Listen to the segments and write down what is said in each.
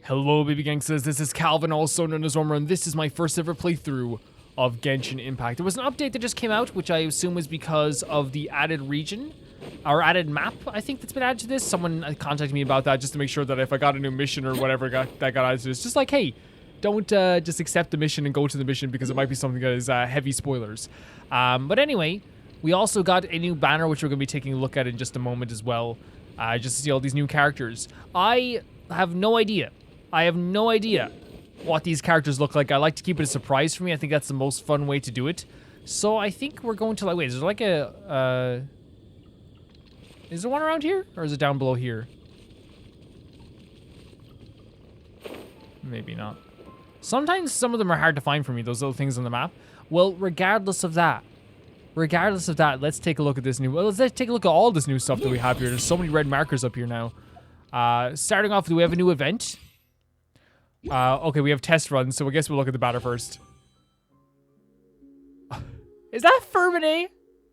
Hello baby gangsters, this is Calvin, also known as Ormer, and this is my first ever playthrough of Genshin Impact. There was an update that just came out, which I assume was because of the added region, or added map, I think, that's been added to this. Someone contacted me about that just to make sure that if I got a new mission or whatever that got added to this, just like, hey, don't just accept the mission and go to the mission because it might be something that is heavy spoilers. But anyway, we also got a new banner, which we're going to be taking a look at in just a moment as well, just to see all these new characters. I have no idea. I have no idea what these characters look like. I like to keep it a surprise for me. I think that's the most fun way to do it. So I think we're going to, like, wait, is there like a, is there one around here? Or is it down below here? Maybe not. Sometimes some of them are hard to find for me, those little things on the map. Well, regardless of that, let's take a look at this new, well, let's take a look at all this new stuff that we have here. There's so many red markers up here now. Starting off, do we have a new event? Okay, we have test runs, so I guess we'll look at the banner first. Is that Fermine?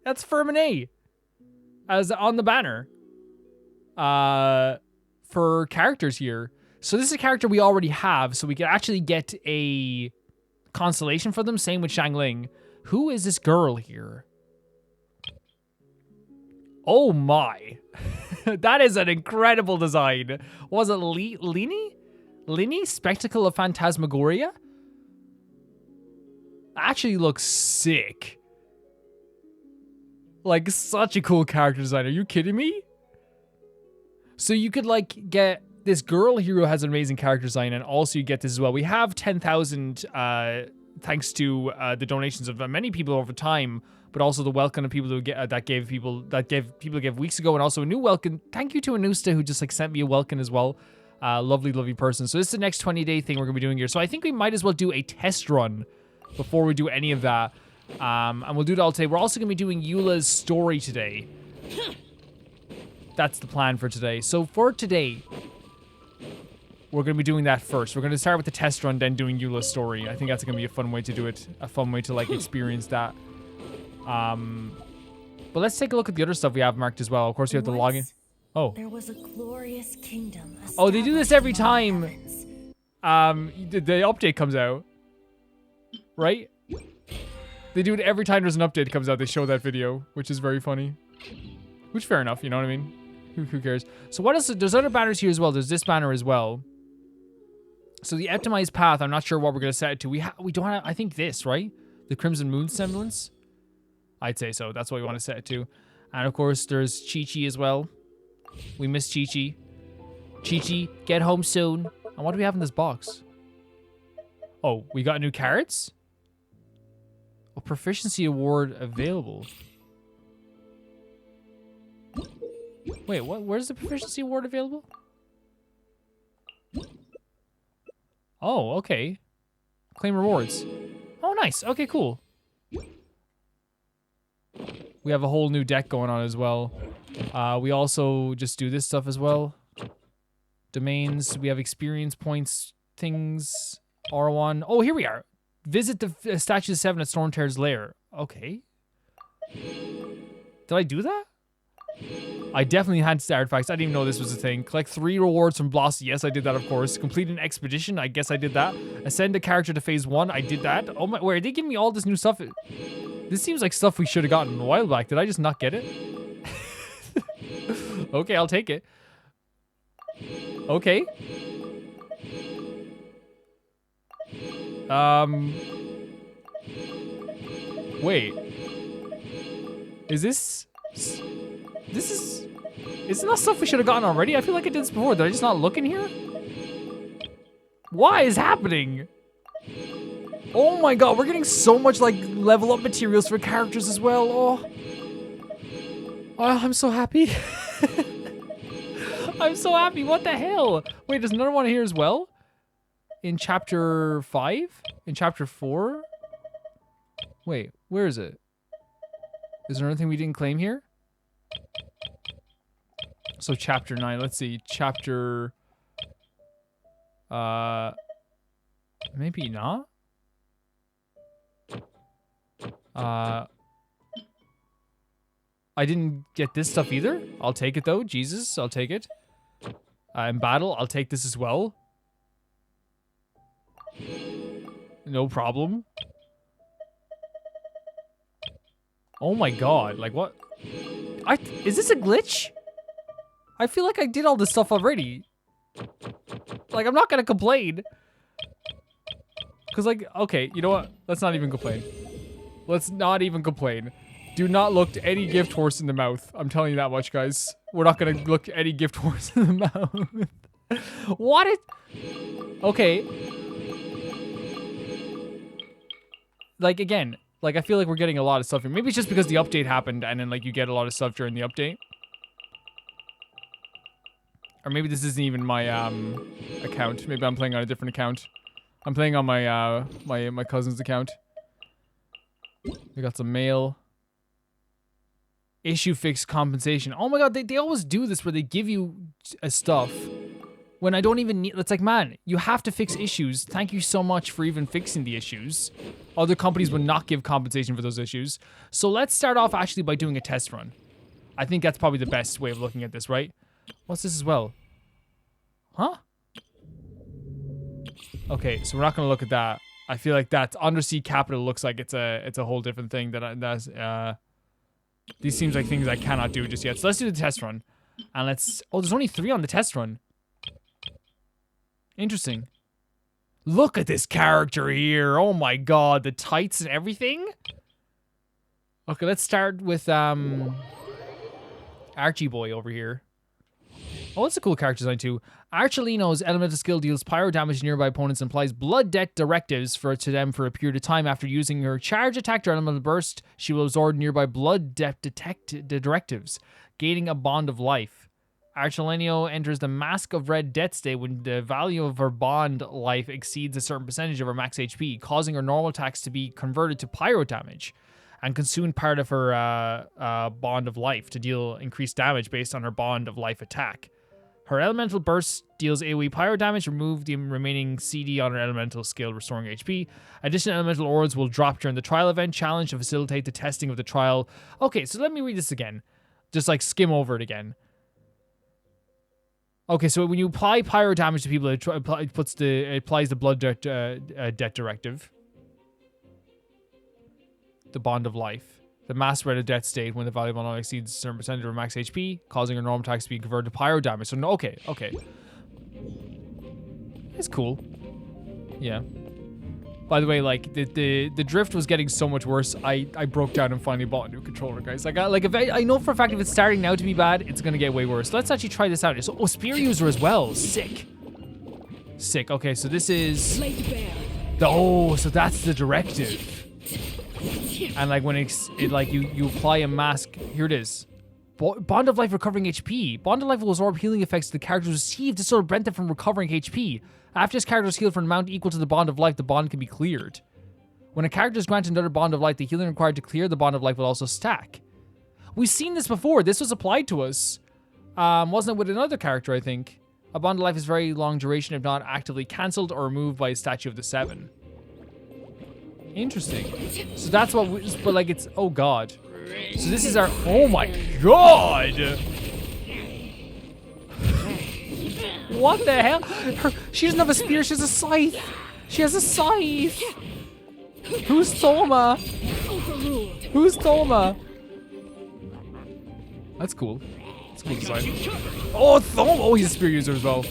That's Fermine. As on the banner. For characters here. So this is a character we already have, so we can actually get a constellation for them. Same with Xiangling. Who is this girl here? Oh my. That is an incredible design. Was it Lini? Lini? Spectacle of Phantasmagoria? Actually looks sick. Like, such a cool character design. Are you kidding me? So you could, like, get this girl hero has an amazing character design, and also you get this as well. We have 10,000 thanks to the donations of many people over time, but also the welcome of people who gave weeks ago, and also a new welcome. Thank you to Anusta who just like sent me a welcome as well. Lovely person. So this is the next 20-day thing we're gonna be doing here. So I think we might as well do a test run before we do any of that. And we'll do that all today. We're also gonna be doing Eula's story today. That's the plan for today. So for today, we're gonna be doing that first. We're gonna start with the test run, then doing Eula's story. I think that's gonna be a fun way to do it. A fun way to like experience that. But let's take a look at the other stuff we have marked as well. Of course, we have the login. Oh. There was a glorious kingdom. Oh, they do this every time. The update comes out, right? They do it every time there's an update comes out. They show that video, which is very funny. Which fair enough, you know what I mean? Who cares? So what else? There's other banners here as well. There's this banner as well. So the optimized path. I'm not sure what we're gonna set it to. We don't have. I think this, right? The Crimson Moon semblance. I'd say so. That's what we want to set it to. And of course, there's Chi-Chi as well. We miss Chi-Chi. Chi-Chi, get home soon. And what do we have in this box? Oh, we got new carrots? A proficiency award available. Wait, what? Where's the proficiency award available? Oh, okay. Claim rewards. Oh, nice. Okay, cool. We have a whole new deck going on as well. We also just do this stuff as well. Domains. We have experience points, things. R1. Oh, here we are. Visit the Statue of 7 at Stormtear's lair. Okay. Did I do that? I definitely had artifacts. I didn't even know this was a thing. Collect 3 rewards from Blossy. Yes, I did that, of course. Complete an expedition. I guess I did that. Ascend a character to phase 1. I did that. Oh my, wait, are they giving me all this new stuff? This seems like stuff we should have gotten a while back. Did I just not get it? Okay, I'll take it. Okay. Wait. Is this... Isn't that stuff we should have gotten already? I feel like I did this before. Did I just not look in here? What is happening? Oh my god, we're getting so much like level up materials for characters as well. Oh, I'm so happy. I'm so happy. What the hell? Wait, there's another one here as well? In chapter 5? In chapter 4? Wait, where is it? Is there anything we didn't claim here? So chapter 9, let's see. Chapter... maybe not? I didn't get this stuff either. I'll take it though. Jesus, I'll take it. In battle, I'll take this as well. No problem. Oh my god, like what? Is this a glitch? I feel like I did all this stuff already. Like, I'm not gonna complain. Cause like, okay, you know what? Let's not even complain. Let's not even complain. Do not look any gift horse in the mouth. I'm telling you that much, guys. We're not gonna look any gift horse in the mouth. What is... Okay. Like, again, like, I feel like we're getting a lot of stuff here. Maybe it's just because the update happened and then, like, you get a lot of stuff during the update. Or maybe this isn't even my, account. Maybe I'm playing on a different account. I'm playing on my, my cousin's account. We got some mail. Issue fix compensation. Oh my god, they always do this where they give you stuff when I don't even need... It's like, man, you have to fix issues. Thank you so much for even fixing the issues. Other companies would not give compensation for those issues. So let's start off actually by doing a test run. I think that's probably the best way of looking at this, right? What's this as well? Huh? Okay, so we're not gonna look at that. I feel like that undersea capital looks like it's a whole different thing these seems like things I cannot do just yet. So let's do the test run. And let's... Oh, there's only 3 on the test run. Interesting. Look at this character here. Oh my god, the tights and everything. Okay, let's start with Archie boy over here. Oh, that's a cool character design too. Archelino's elemental skill deals pyro damage to nearby opponents and applies blood debt directives to them for a period of time. After using her charge attack or elemental burst, she will absorb nearby blood debt directives, gaining a bond of life. Archelino enters the Mask of Red death state when the value of her bond life exceeds a certain percentage of her max HP, causing her normal attacks to be converted to pyro damage and consume part of her bond of life to deal increased damage based on her bond of life attack. Her elemental burst deals AoE pyro damage, remove the remaining CD on her elemental skill, restoring HP. Additional elemental orbs will drop during the trial event challenge to facilitate the testing of the trial. Okay, so let me read this again. Just like skim over it again. Okay, so when you apply pyro damage to people, it applies the blood debt directive. The bond of life. The mass red death state when the value of mana exceeds a certain percentage of max HP, causing her normal attacks to be converted to pyro damage. So, no, okay. It's cool. Yeah. By the way, like, the drift was getting so much worse, I broke down and finally bought a new controller, guys. I know for a fact if it's starting now to be bad, it's gonna get way worse. Let's actually try this out. So, spear user as well. Sick. Okay, so this is... Oh, so that's the directive. And like when you apply a mask, here it is. Bond of life recovering HP. Bond of life will absorb healing effects the character received to sort of prevent them from recovering HP. After this character is healed for an amount equal to the bond of life, the bond can be cleared. When a character is granted another bond of life, the healing required to clear the bond of life will also stack. We've seen this before. This was applied to us. Wasn't it with another character, I think? A bond of life is very long duration if not actively cancelled or removed by a statue of the 7. Interesting. So that's what but like it's... Oh god. So this is our... Oh my god! What the hell? She doesn't have a spear, she has a scythe! She has a scythe! Who's Thoma? Who's Thoma? That's cool. That's a cool design. Oh, Thoma! Oh, he's a spear user as well.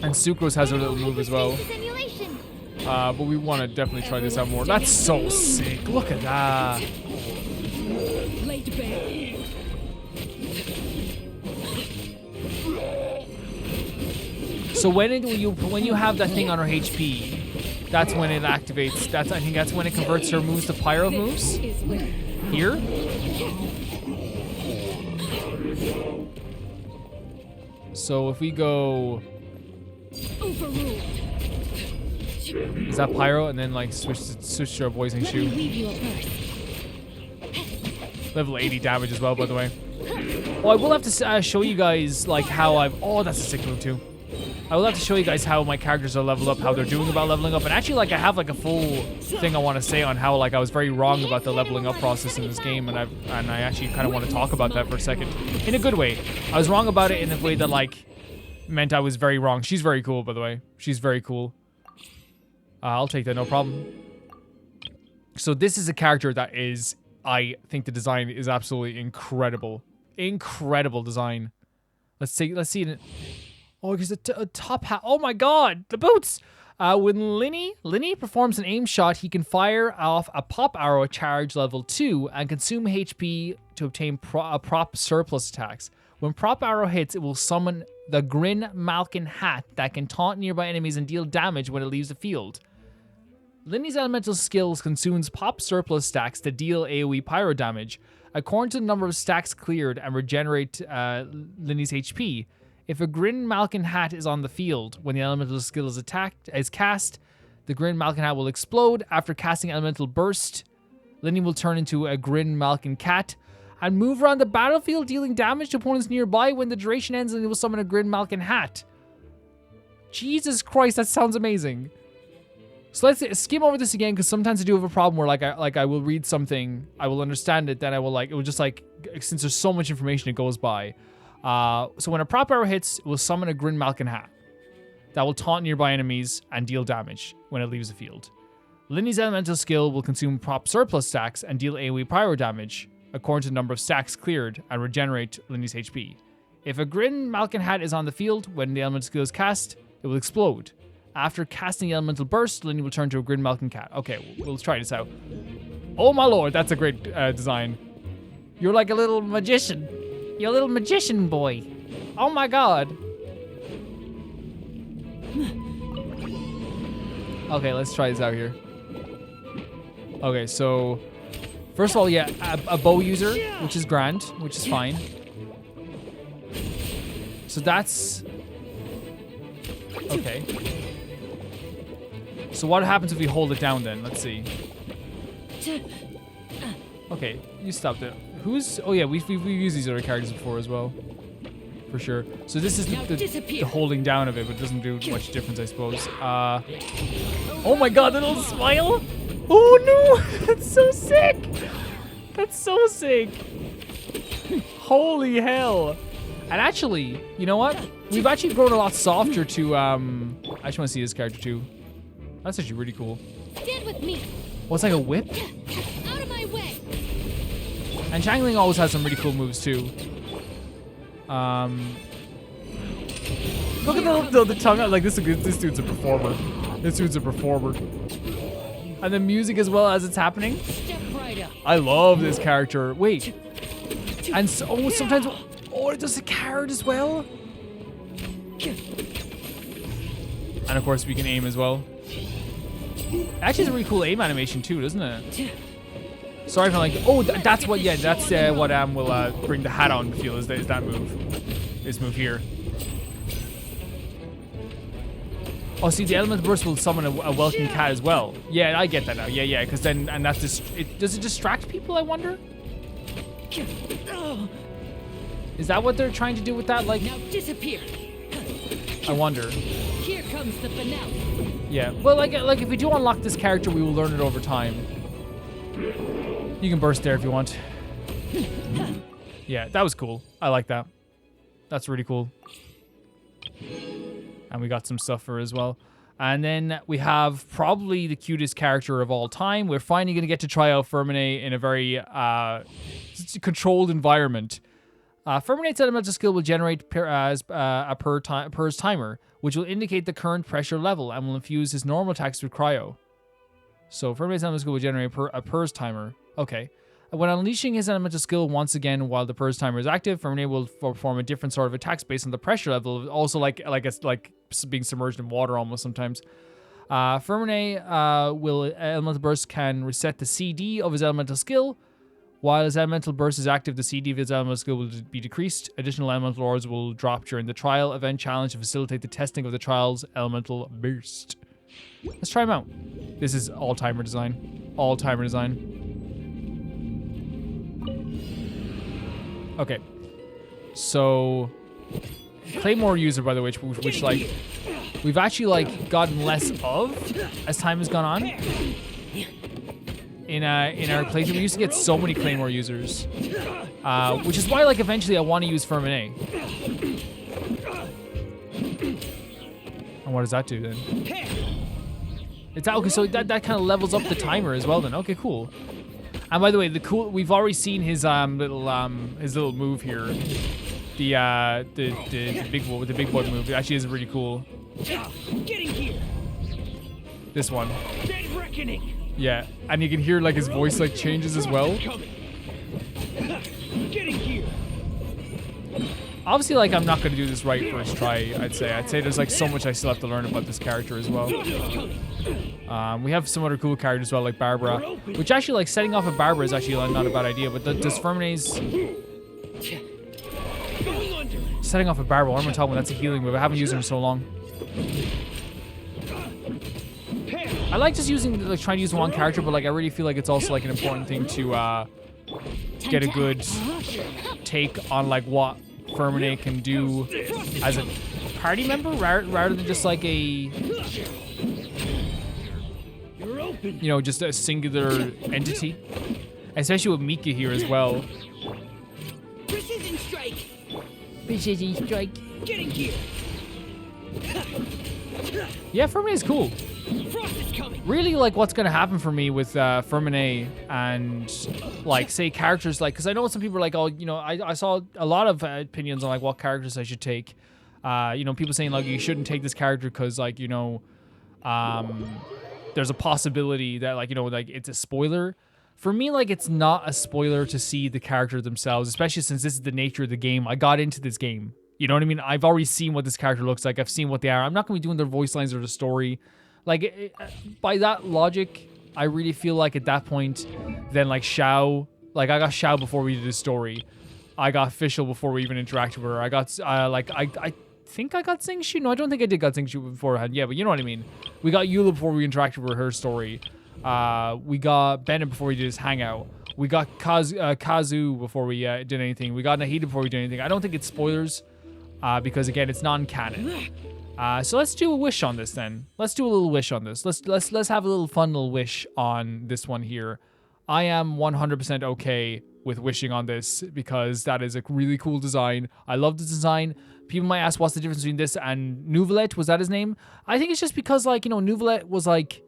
And Sucrose has her little move as well. But we want to definitely try this out more. That's so sick. Look at that. So when you have that thing on her HP, that's when it activates. I think that's when it converts her moves to pyro moves. Here. So if we go... Is that pyro? And then like switch to our poison shoe. Level 80 damage as well, by the way. Oh, I will have to show you guys like how I've... Oh, that's a sick move too. I will have to show you guys how my characters are leveled up, how they're doing about leveling up, and actually like I have like a full thing I want to say on how like I was very wrong about the leveling up process in this game, and I actually kind of want to talk about that for a second in a good way. I was wrong about it in a way that like meant I was very wrong. She's very cool, by the way. She's very cool. I'll take that, no problem. So this is a character that is, I think the design is absolutely incredible. Incredible design. Let's see it. Oh, because a top hat. Oh my god, the boots. When Linny performs an aim shot, he can fire off a pop arrow at charge level 2 and consume HP to obtain prop surplus attacks. When prop arrow hits, it will summon the Grin Malkin hat that can taunt nearby enemies and deal damage when it leaves the field. Linny's elemental skills consumes pop surplus stacks to deal AoE pyro damage, according to the number of stacks cleared and regenerate Linny's HP. If a Grin Malkin hat is on the field when the elemental skill is cast, the Grin Malkin hat will explode. After casting elemental burst, Linny will turn into a Grin Malkin cat and move around the battlefield, dealing damage to opponents nearby. When the duration ends, Linny will summon a Grin Malkin hat. Jesus Christ, that sounds amazing. So let's skim over this again, because sometimes I do have a problem where I will read something, I will understand it, then it will just since there's so much information it goes by. So when a prop arrow hits, it will summon a Grin Malkin hat that will taunt nearby enemies and deal damage when it leaves the field. Linny's elemental skill will consume prop surplus stacks and deal AoE pyro damage according to the number of stacks cleared and regenerate Linny's HP. If a Grin Malkin hat is on the field when the elemental skill is cast, it will explode. After casting the elemental burst, Linny will turn to a Grin Malkin cat. Okay, we'll try this out. Oh my lord, that's a great design. You're like a little magician. You're a little magician boy. Oh my god. Okay, let's try this out here. Okay, so first of all, yeah, a bow user, which is grand, which is fine. So that's okay. So what happens if we hold it down then? Let's see. Okay, you stopped it. Oh yeah, we've used these other characters before as well. For sure. So this is the holding down of it, but it doesn't do much difference, I suppose. Oh my god, that little smile! Oh no! That's so sick! That's so sick! Holy hell! And actually, you know what? We've actually grown a lot softer to, I just want to see this character too. That's actually really cool. Stand with me. Oh, it's like a whip? Out of my way. And Changling always has some really cool moves too. Look at the tongue out. Like this dude's a performer. This dude's a performer. And the music as well as it's happening. Step right up. I love this character. Wait. And so, sometimes, it does a carrot as well. And of course we can aim as well. Actually, it's a really cool aim animation too, doesn't it? Sorry if I'm like, that's what, yeah, that's what will bring the hat on feel is that move. This move here. Oh, see, the element burst will summon a welcome cat as well. Yeah, I get that now. Yeah, because then, and that's just, does it distract people, I wonder? Is that what they're trying to do with that? Like, now disappear. I wonder. Here comes the finale. Yeah, well, like if we do unlock this character, we will learn it over time. You can burst there if you want. Yeah, that was cool. I like that. That's really cool. And we got some stuff for her as well. And then we have probably the cutest character of all time. We're finally going to get to try out Fermine in a very controlled environment. Ferminate's elemental skill will generate as a PERS timer, which will indicate the current pressure level and will infuse his normal attacks with cryo. So Ferminate's elemental skill will generate a PERS timer. Okay. When unleashing his elemental skill once again while the PERS timer is active, Ferminate will perform a different sort of attacks based on the pressure level, also like being submerged in water almost sometimes. Ferminate elemental burst can reset the CD of his elemental skill. While his elemental burst is active, the CD of his elemental skill will be decreased. Additional elemental ores will drop during the trial event challenge to facilitate the testing of the trial's elemental burst. Let's try him out. This is all-timer design. All-timer design. Okay. So, Claymore user, by the way, which like, we've actually like gotten less of as time has gone on. In our playthrough, we used to get so many Claymore users, which is why like eventually I want to use Ferminate. And what does that do then? It's okay, so that kind of levels up the timer as well then. Okay, cool. And by the way, we've already seen his little move here. The big boy move. It actually is really cool. Getting here. This one. Dead reckoning. Yeah, and you can hear like his voice like changes as well. Getting here. Obviously, like I'm not gonna do this right first try. I'd say there's like so much I still have to learn about this character as well. We have some other cool characters as well, like Barbara, which actually like setting off a Barbara is actually like, not a bad idea. But does Fermine's setting off a Barbara? What am I talking about? That's a healing move. I haven't used it in so long. I like just using like trying to use one character, but like I really feel like it's also like an important thing to get a good take on like what Fermine can do as a party member rather than just like a just a singular entity, especially with Mika here as well. Precision strike. Precision strike. Getting here. Yeah, Fermine is cool. Frost is coming. Really like what's gonna happen for me with Fermine and like say characters like, because I know some people are like, oh, I saw a lot of opinions on like what characters I should take. People saying like you shouldn't take this character because like there's a possibility that like like it's a spoiler. For me, like it's not a spoiler to see the character themselves, especially since this is the nature of the game. I got into this game. You know what I mean? I've already seen what this character looks like. I've seen what they are. I'm not gonna be doing their voice lines or the story. Like, by that logic, I really feel like at that point, then like Xiao, like I got Xiao before we did the story. I got Fischl before we even interacted with her. I got, I think I got Xingqiu. No, I don't think I did got Xingqiu beforehand. Yeah, but you know what I mean. We got Eula before we interacted with her story. We got Bennett before we did his hangout. We got Kazu before we did anything. We got Nahida before we did anything. I don't think it's spoilers, because again, it's non-canon. So let's do a wish on this then. Let's do a little wish on this. Let's have a little fun little wish on this one here. I am 100% okay with wishing on this because that is a really cool design. I love the design. People might ask what's the difference between this and Nouvelet. Was that his name? I think it's just because like, Nouvelet was like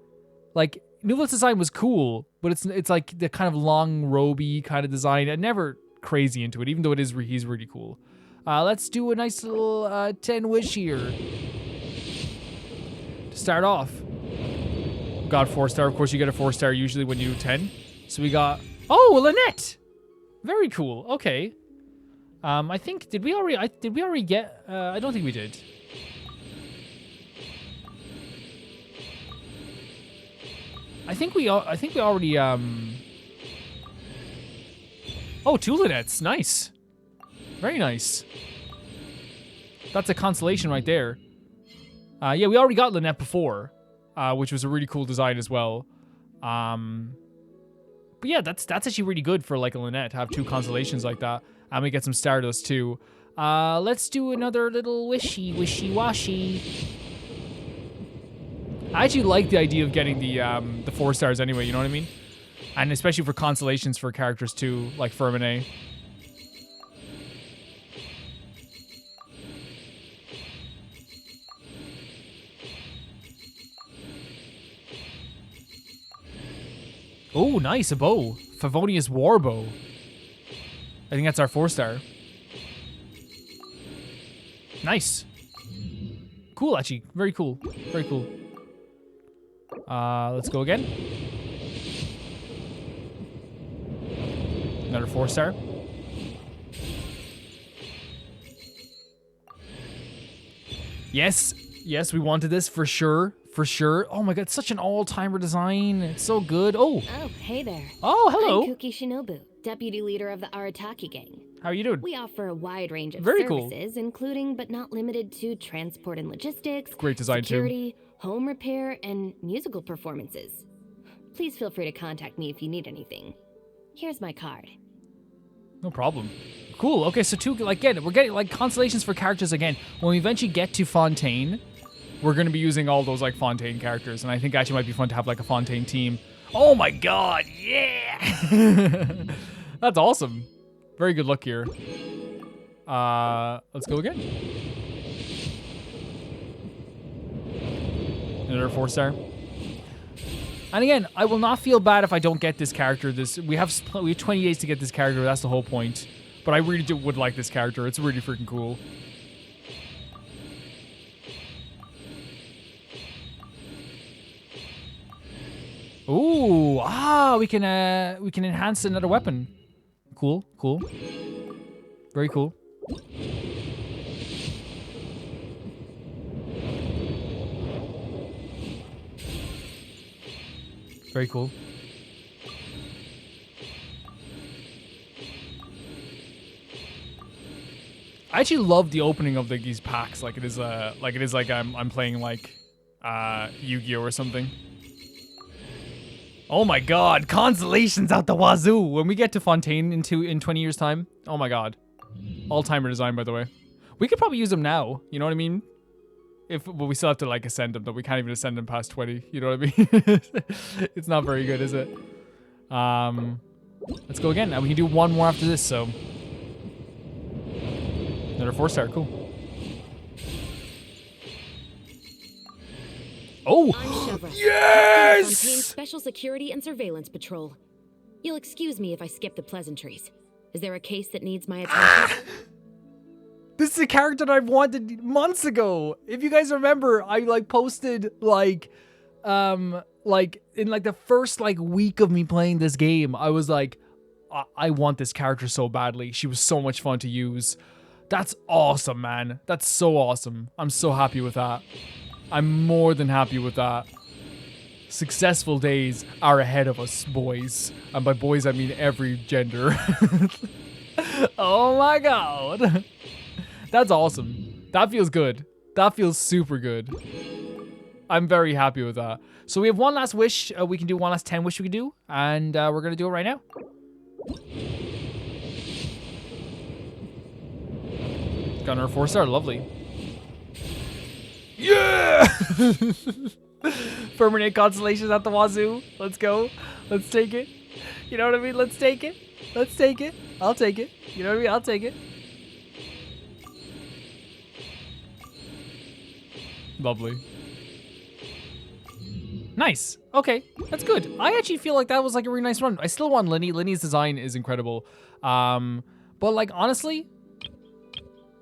Nouvelet's design was cool, but it's like the kind of long roby kind of design. I'm never crazy into it, even though he's really cool. Let's do a nice little 10 wish here. To start off. Got 4-star. Of course, you get a 4-star usually when you do 10. So we got... Oh, Lynette! Very cool. Okay. I think... Did we already get... I don't think we did. I think we already... Oh, 2 Lynettes. Nice. Very nice. That's a constellation right there. Yeah, we already got Lynette before, which was a really cool design as well. But yeah, that's actually really good for like a Lynette to have 2 constellations like that. And we get some Stardust too. Let's do another little wishy-washy. I actually like the idea of getting the 4 stars anyway, you know what I mean? And especially for constellations for characters too, like Fermine. Oh, nice, a bow. Favonius Warbow. I think that's our 4-star. Nice. Cool, actually. Very cool. Very cool. Let's go again. Another 4-star. Yes. Yes, we wanted this for sure. For sure. Oh my god, such an all-timer design. It's so good. Oh. Oh, hey there. Oh, hello. I'm Kuki Shinobu, deputy leader of the Arataki gang. How are you doing? We offer a wide range of Very cool. services, including but not limited to transport and logistics, Great design security, home repair, and musical performances. Please feel free to contact me if you need anything. Here's my card. No problem. Cool. Okay, so we're getting like constellations for characters again. When we eventually get to Fontaine, we're going to be using all those like Fontaine characters, and I think actually might be fun to have like a Fontaine team. Oh my god, yeah! That's awesome. Very good luck here. Let's go again. Another 4-star. And again, I will not feel bad if I don't get this character. We have 20 days to get this character. That's the whole point. But I really would like this character. It's really freaking cool. Ooh, we can enhance another weapon. Cool, cool. Very cool. Very cool. I actually love the opening of these packs. Like it is like I'm playing like Yu-Gi-Oh or something. Oh my god, constellations out the wazoo. When we get to Fontaine in 20 years time, oh my god. All-timer design, by the way. We could probably use them now, you know what I mean? But we still have to like ascend them, though. We can't even ascend them past 20, you know what I mean? It's not very good, is it? Let's go again. Now we can do one more after this, so. Another 4-star, cool. Oh! I'm Shevra. Yes! Fontaine's Special Security and Surveillance Patrol. You'll excuse me if I skip the pleasantries. Is there a case that needs my attention? This is a character that I've wanted months ago. If you guys remember, I like posted like in like the first like week of me playing this game, I was like, I want this character so badly. She was so much fun to use. That's awesome, man. That's so awesome. I'm so happy with that. I'm more than happy with that. Successful days are ahead of us, boys. And by boys, I mean every gender. Oh my god. That's awesome. That feels good. That feels super good. I'm very happy with that. So we have one last wish. We can do one last 10 wish we can do. And we're going to do it right now. Got our 4-star. Lovely. Yeah! Permanent constellations at the wazoo. Let's go. Let's take it. You know what I mean? Let's take it. Let's take it. I'll take it. You know what I mean? I'll take it. Lovely. Nice. Okay, that's good. I actually feel like that was like a really nice run. I still want Linny. Linny's design is incredible. But like honestly,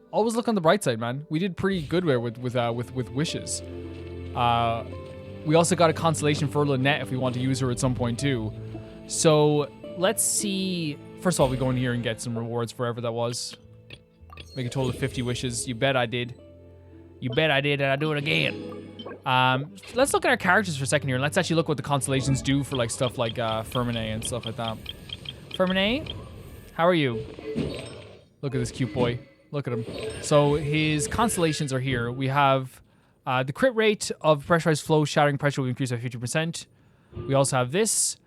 always look on the bright side, man. We did pretty good there with wishes. We also got a constellation for Lynette if we want to use her at some point too. So let's see. First of all, we go in here and get some rewards for whatever that was. Make a total of 50 wishes. You bet I did. You bet I did, and I'll do it again. Let's look at our characters for a second here, and let's actually look what the constellations do for like stuff like Fermine and stuff like that. Fermine, how are you? Look at this cute boy. Look at him. So his constellations are here. We have the crit rate of pressurized flow shattering pressure will increase by 50%. We also have this.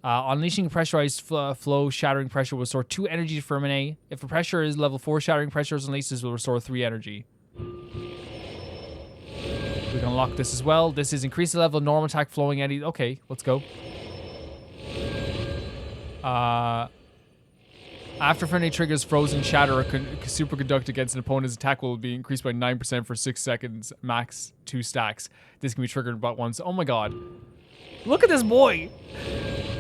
Unleashing pressurized flow shattering pressure will restore 2 energy to Fermine. If the pressure is level 4, shattering pressure is unleashed, this will restore 3 energy. We can unlock this as well. This is increase the level of normal attack flowing energy. Okay, let's go. After Fermine triggers frozen shatter or superconduct against an opponent's attack will be increased by 9% for 6 seconds, max 2 stacks. This can be triggered but once. Oh my god. Look at this boy!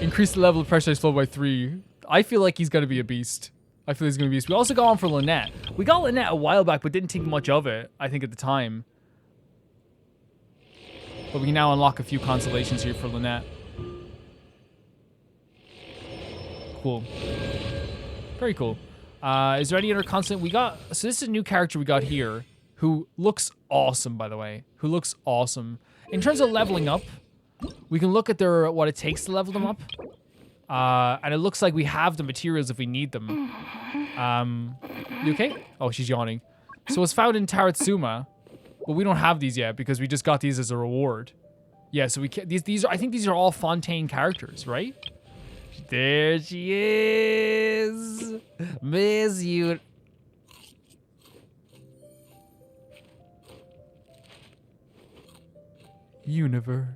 Increase the level of pressurized flow by 3. I feel like he's gonna be a beast. I feel he's gonna be a beast. We also got on for Lynette. We got Lynette a while back, but didn't think much of it, I think, at the time. But we can now unlock a few constellations here for Lynette. Cool. Very cool. Is there any other constant we got? So this is a new character we got here who looks awesome, by the way. Who looks awesome. In terms of leveling up, we can look at what it takes to level them up. And it looks like we have the materials if we need them. You okay? Oh, she's yawning. So it's found in Taratsuma. But we don't have these yet because we just got these as a reward. Yeah, so we can't, these are, I think these are all Fontaine characters, right? There she is. Miss you. Universe.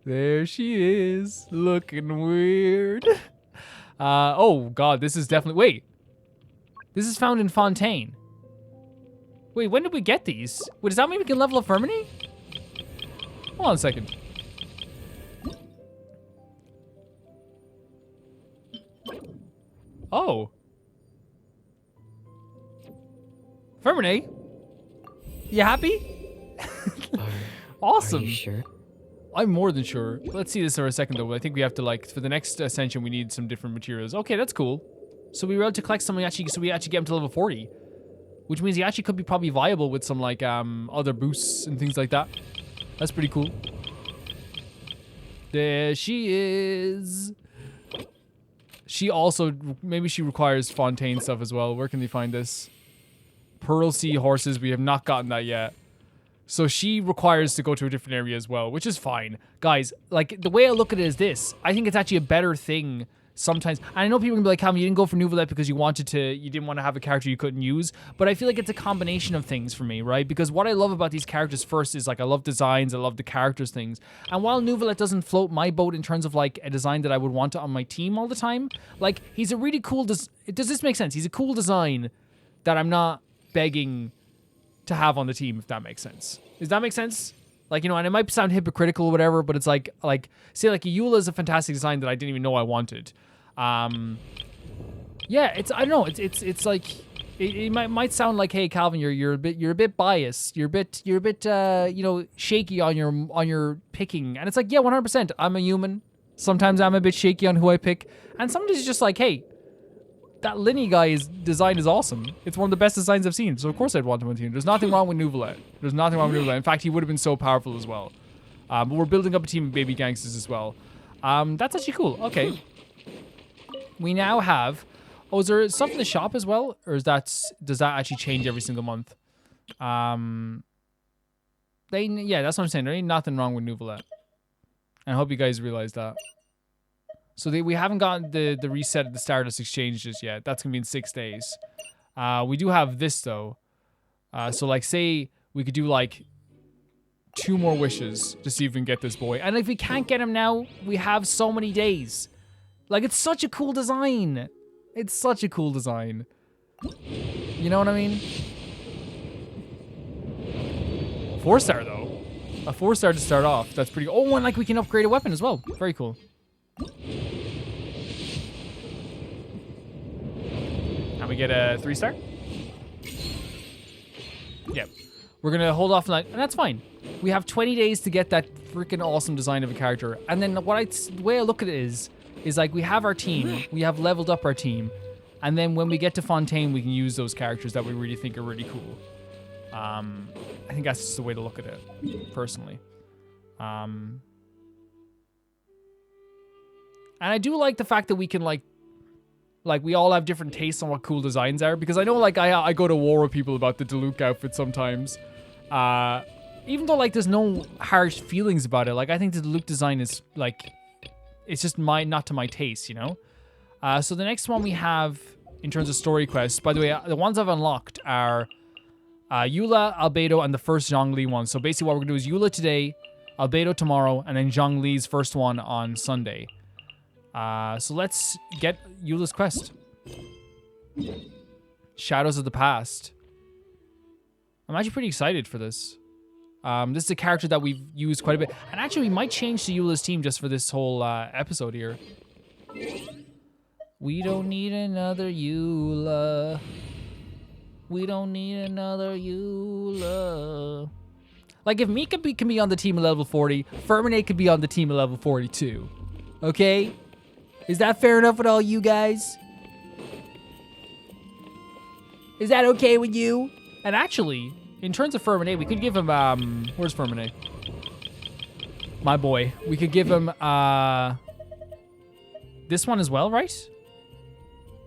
There she is. Looking weird. Oh god, this is definitely, wait. This is found in Fontaine. Wait, when did we get these? Wait, does that mean we can level up Fermine? Hold on a second. Oh. Fermine? You happy? Awesome. Are you sure? I'm more than sure. Let's see this for a second though. I think we have to like, for the next ascension, we need some different materials. Okay, that's cool. So we were able to collect something actually, so we actually get him to level 40. Which means he actually could be probably viable with some like other boosts and things like that. That's pretty cool. There she is. She also, maybe she requires Fontaine stuff as well. Where can they find this? Pearl Sea horses, we have not gotten that yet. So she requires to go to a different area as well, which is fine. Guys, like, the way I look at it is this. I think it's actually a better thing sometimes. And I know people can be like, Calvin, you didn't go for Nouvellette because you didn't want to have a character you couldn't use. But I feel like it's a combination of things for me, right? Because what I love about these characters first is, like, I love designs, I love the characters things. And while Nouvellette doesn't float my boat in terms of, like, a design that I would want on my team all the time, like, he's a really cool, does this make sense? He's a cool design that I'm not begging to have on the team, if that makes sense. Does that make sense? Like, you know, and it might sound hypocritical or whatever, but it's like, say, like, Eula is a fantastic design that I didn't even know I wanted. Yeah, I don't know, it's like, it might sound like, hey, Calvin, you're a bit biased. You're a bit, you know, shaky on your picking. And it's like, yeah, 100%. I'm a human. Sometimes I'm a bit shaky on who I pick. And sometimes it's just like, hey, that Linny guy's design is awesome. It's one of the best designs I've seen, so of course I'd want him on the team. There's nothing wrong with Nouvellette. There's nothing wrong with Nouvellette. In fact, he would have been so powerful as well. But we're building up a team of baby gangsters as well. That's actually cool. Okay. We now have... Oh, is there stuff in the shop as well? Or does that actually change every single month? Yeah, that's what I'm saying. There ain't nothing wrong with Nouvellette. And I hope you guys realize that. So we haven't gotten the reset of the Stardust Exchange just yet. That's going to be in 6 days. We do have this, though. So, like, say we could do, like, 2 more wishes to see if we can get this boy. And if we can't get him now, we have so many days. Like, it's such a cool design. It's such a cool design. You know what I mean? 4-star, though. A 4-star to start off. That's pretty... Oh, and, like, we can upgrade a weapon as well. Very cool. And we get a 3-star? Yep. We're going to hold off on that, and that's fine. We have 20 days to get that freaking awesome design of a character. And then the way I look at it is like we have our team, we have leveled up our team, and then when we get to Fontaine, we can use those characters that we really think are really cool. I think that's just the way to look at it, personally. And I do like the fact that we can, like we all have different tastes on what cool designs are, because I know, like, I go to war with people about the Diluc outfit sometimes. Even though, like, there's no harsh feelings about it, like, I think the Diluc design is, like, it's just not to my taste, you know? So the next one we have, in terms of story quests, by the way, the ones I've unlocked are Eula, Albedo, and the first Zhongli one. So basically what we're going to do is Eula today, Albedo tomorrow, and then Zhongli's first one on Sunday. So let's get Eula's quest. Shadows of the Past. I'm actually pretty excited for this. This is a character that we've used quite a bit. And actually, we might change to Eula's team just for this whole episode here. We don't need another Eula. We don't need another Eula. Like, if Mika can be on the team at level 40, Fermine could be on the team at level 42. Okay? Is that fair enough with all you guys? Is that okay with you? And actually, in terms of Fermine, we could give him, where's Fermine? My boy. We could give him, this one as well, right?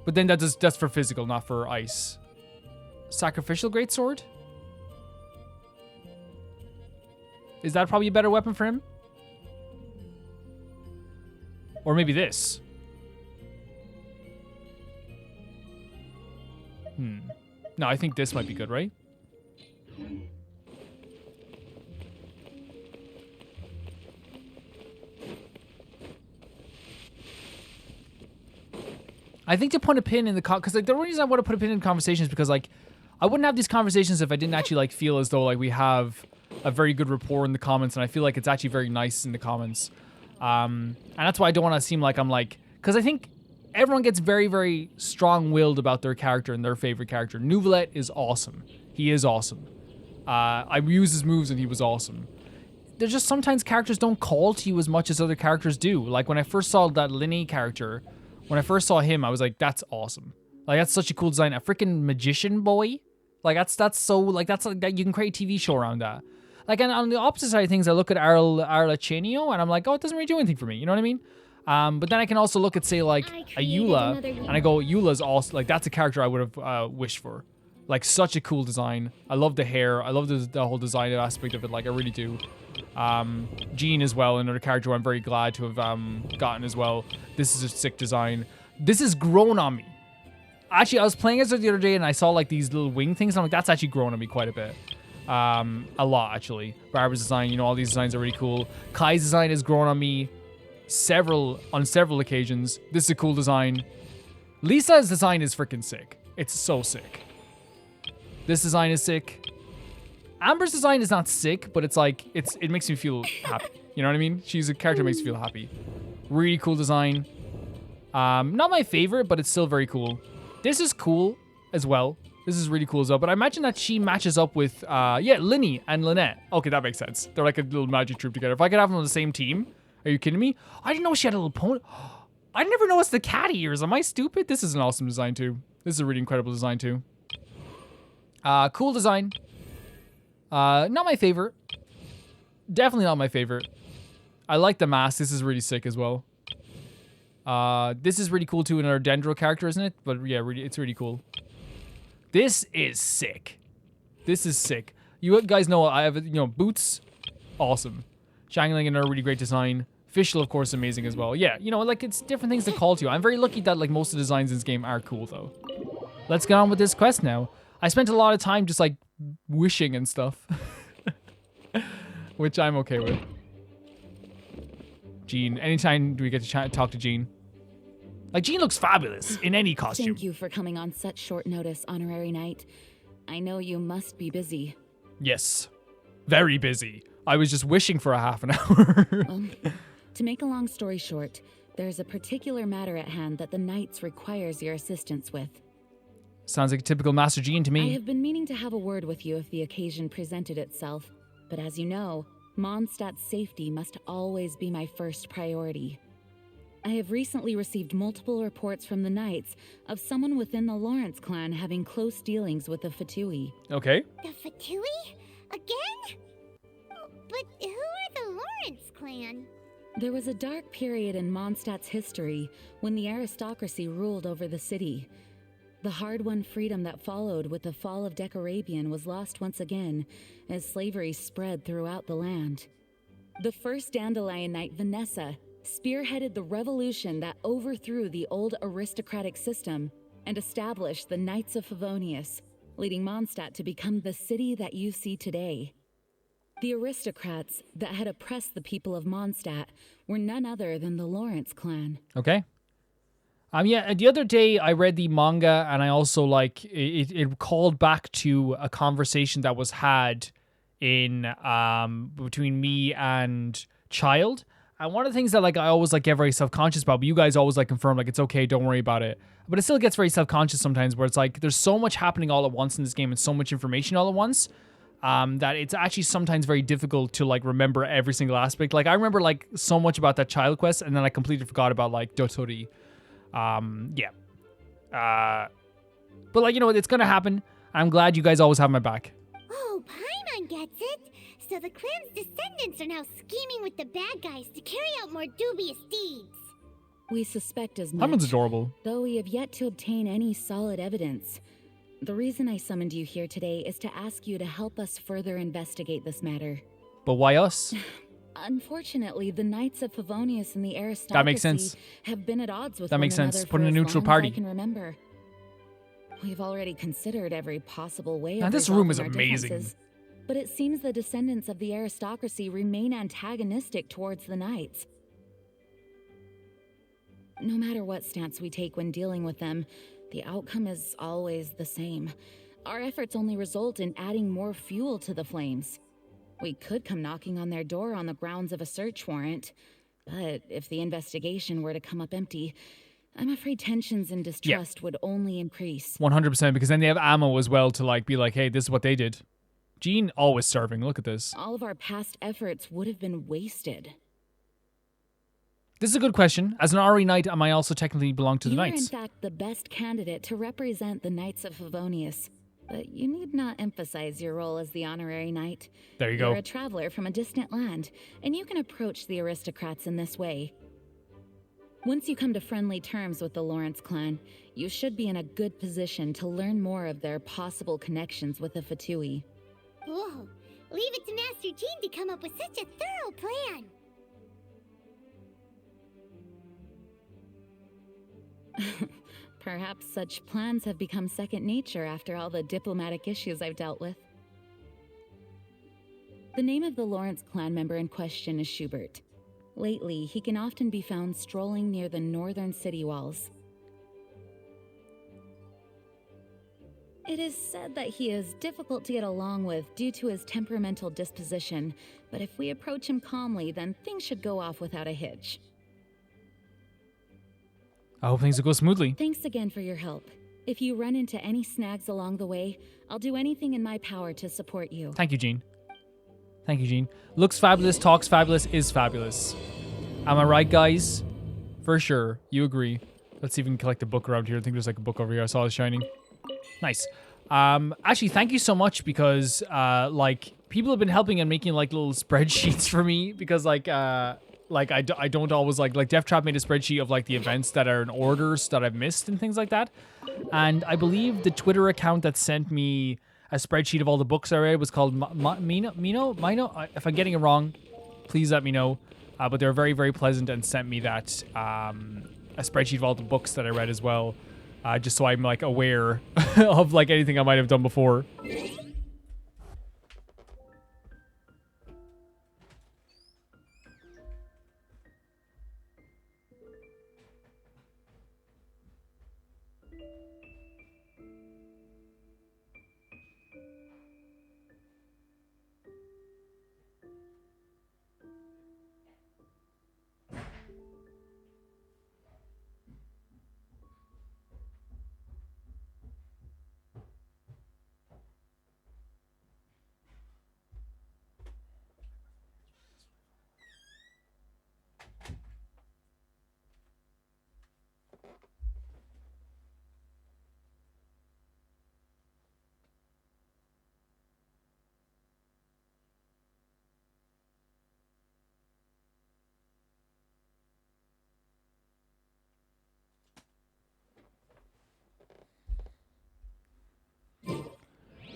But then that's for physical, not for ice. Sacrificial Greatsword? Is that probably a better weapon for him? Or maybe this. No, I think this might be good, right? I think to put a pin in the because like the only reason I want to put a pin in conversations is because like I wouldn't have these conversations if I didn't actually like feel as though like we have a very good rapport in the comments, and I feel like it's actually very nice in the comments. And that's why I don't want to seem like I'm like, because I think everyone gets very, very strong-willed about their character and their favorite character. Neuvillette is awesome. He is awesome. I used his moves and he was awesome. There's just sometimes characters don't call to you as much as other characters do. Like when I first saw that Linny character, when I first saw him, I was like, that's awesome. Like that's such a cool design. A freaking magician boy. Like that's so like that's like that you can create a TV show around that. Like and on the opposite side of things, I look at Arla Chenio and I'm like, oh, it doesn't really do anything for me. You know what I mean? But then I can also look at say like a Eula and I go, Eula's also like that's a character I would have wished for. Like such a cool design. I love the hair. I love the whole design aspect of it. Like I really do. Jean as well, another character I'm very glad to have gotten as well. This is a sick design. This has grown on me. Actually, I was playing as it the other day and I saw like these little wing things. And I'm like, that's actually grown on me quite a bit. A lot actually. Barbara's design, you know, all these designs are really cool. Kai's design has grown on me on several occasions. This is a cool design. Lisa's design is freaking sick. It's so sick. This design is sick. Amber's design is not sick, but it's like it makes me feel happy. You know what I mean? She's a character that makes me feel happy. Really cool design. Not my favorite, but it's still very cool. This is cool as well. This is really cool as well. But I imagine that she matches up with Linny and Lynette. Okay, that makes sense. They're like a little magic troop together. If I could have them on the same team, are you kidding me? I didn't know she had a little pony. I never noticed the cat ears. Am I stupid? This is an awesome design too. This is a really incredible design too. Cool design. Not my favorite. Definitely not my favorite. I like the mask. This is really sick as well. This is really cool too. Another Dendro character, isn't it? But yeah, really, it's really cool. This is sick. This is sick. You guys know I have, Boots, awesome. Shangling, another really great design. Fischl, of course, amazing as well. Yeah, like it's different things to call to. I'm very lucky that like most of the designs in this game are cool though. Let's get on with this quest now. I spent a lot of time just like wishing and stuff. Which I'm okay with. Jean, anytime do we get to talk to Jean? Like, Jean looks fabulous in any costume. Thank you for coming on such short notice, Honorary Knight. I know you must be busy. Yes. Very busy. I was just wishing for a half an hour. To make a long story short, there's a particular matter at hand that the Knights requires your assistance with. Sounds like a typical Master Jean to me. I have been meaning to have a word with you if the occasion presented itself, but as you know, Mondstadt's safety must always be my first priority. I have recently received multiple reports from the Knights of someone within the Lawrence clan having close dealings with the Fatui. Okay. The Fatui? Again? But who are the Lawrence clan? There was a dark period in Mondstadt's history when the aristocracy ruled over the city. The hard-won freedom that followed with the fall of Decarabian was lost once again as slavery spread throughout the land. The first Dandelion Knight, Vanessa, spearheaded the revolution that overthrew the old aristocratic system and established the Knights of Favonius, leading Mondstadt to become the city that you see today. The aristocrats that had oppressed the people of Mondstadt were none other than the Lawrence clan. Okay. Yeah, the other day I read the manga and I also it called back to a conversation that was had in between me and Child. And one of the things that I always get very self-conscious about, but you guys always confirm it's okay, don't worry about it. But it still gets very self-conscious sometimes where it's there's so much happening all at once in this game and so much information all at once that it's actually sometimes very difficult to remember every single aspect. I remember so much about that Child quest and then I completely forgot about Dotori. Yeah. But it's gonna happen. I'm glad you guys always have my back. Oh, Paimon gets it. So the clan's descendants are now scheming with the bad guys to carry out more dubious deeds. We suspect as much. Paimon's adorable. Though we have yet to obtain any solid evidence. The reason I summoned you here today is to ask you to help us further investigate this matter. But why us? Unfortunately, the Knights of Favonius and the aristocracy that makes sense. Have been at odds with that one makes another sense. for Put in a as neutral long party. as I can remember. We've already considered every possible way now, of this room is resolving our amazing. differences, but it seems the descendants of the aristocracy remain antagonistic towards the Knights. No matter what stance we take when dealing with them, the outcome is always the same. Our efforts only result in adding more fuel to the flames. We could come knocking on their door on the grounds of a search warrant, but if the investigation were to come up empty, I'm afraid tensions and distrust would only increase. 100%, because then they have ammo as well to like be like, hey, this is what they did. Jean always serving. Look at this. All of our past efforts would have been wasted. This is a good question. As an RE Knight, am I also technically belong to the You're in Knights? fact the best candidate to represent the Knights of Favonius. But you need not emphasize your role as the honorary knight. There you You're go. a traveler from a distant land, and you can approach the aristocrats in this way. Once you come to friendly terms with the Lawrence clan, you should be in a good position to learn more of their possible connections with the Fatui. Whoa, leave it to Master Jean to come up with such a thorough plan. Perhaps such plans have become second nature after all the diplomatic issues I've dealt with. The name of the Lawrence clan member in question is Schubert. Lately, he can often be found strolling near the northern city walls. It is said that he is difficult to get along with due to his temperamental disposition, but if we approach him calmly, then things should go off without a hitch. I hope things will go smoothly. Thanks again for your help. If you run into any snags along the way, I'll do anything in my power to support you. Thank you, Jean. Thank you, Jean. Looks fabulous, talks fabulous, is fabulous. Am I right, guys? For sure. You agree. Let's see if we can collect a book around here. I think there's like a book over here. I saw it shining. Nice. Actually, thank you so much because, like, people have been helping and making, like, little spreadsheets for me because, like, I don't always, like Death Trap made a spreadsheet of, like, the events that are in orders that I've missed and things like that. And I believe the Twitter account that sent me a spreadsheet of all the books I read was called Mino. If I'm getting it wrong, please let me know. But they're very, very pleasant and sent me that, a spreadsheet of all the books that I read as well. Just so I'm, like, aware of, like, anything I might have done before.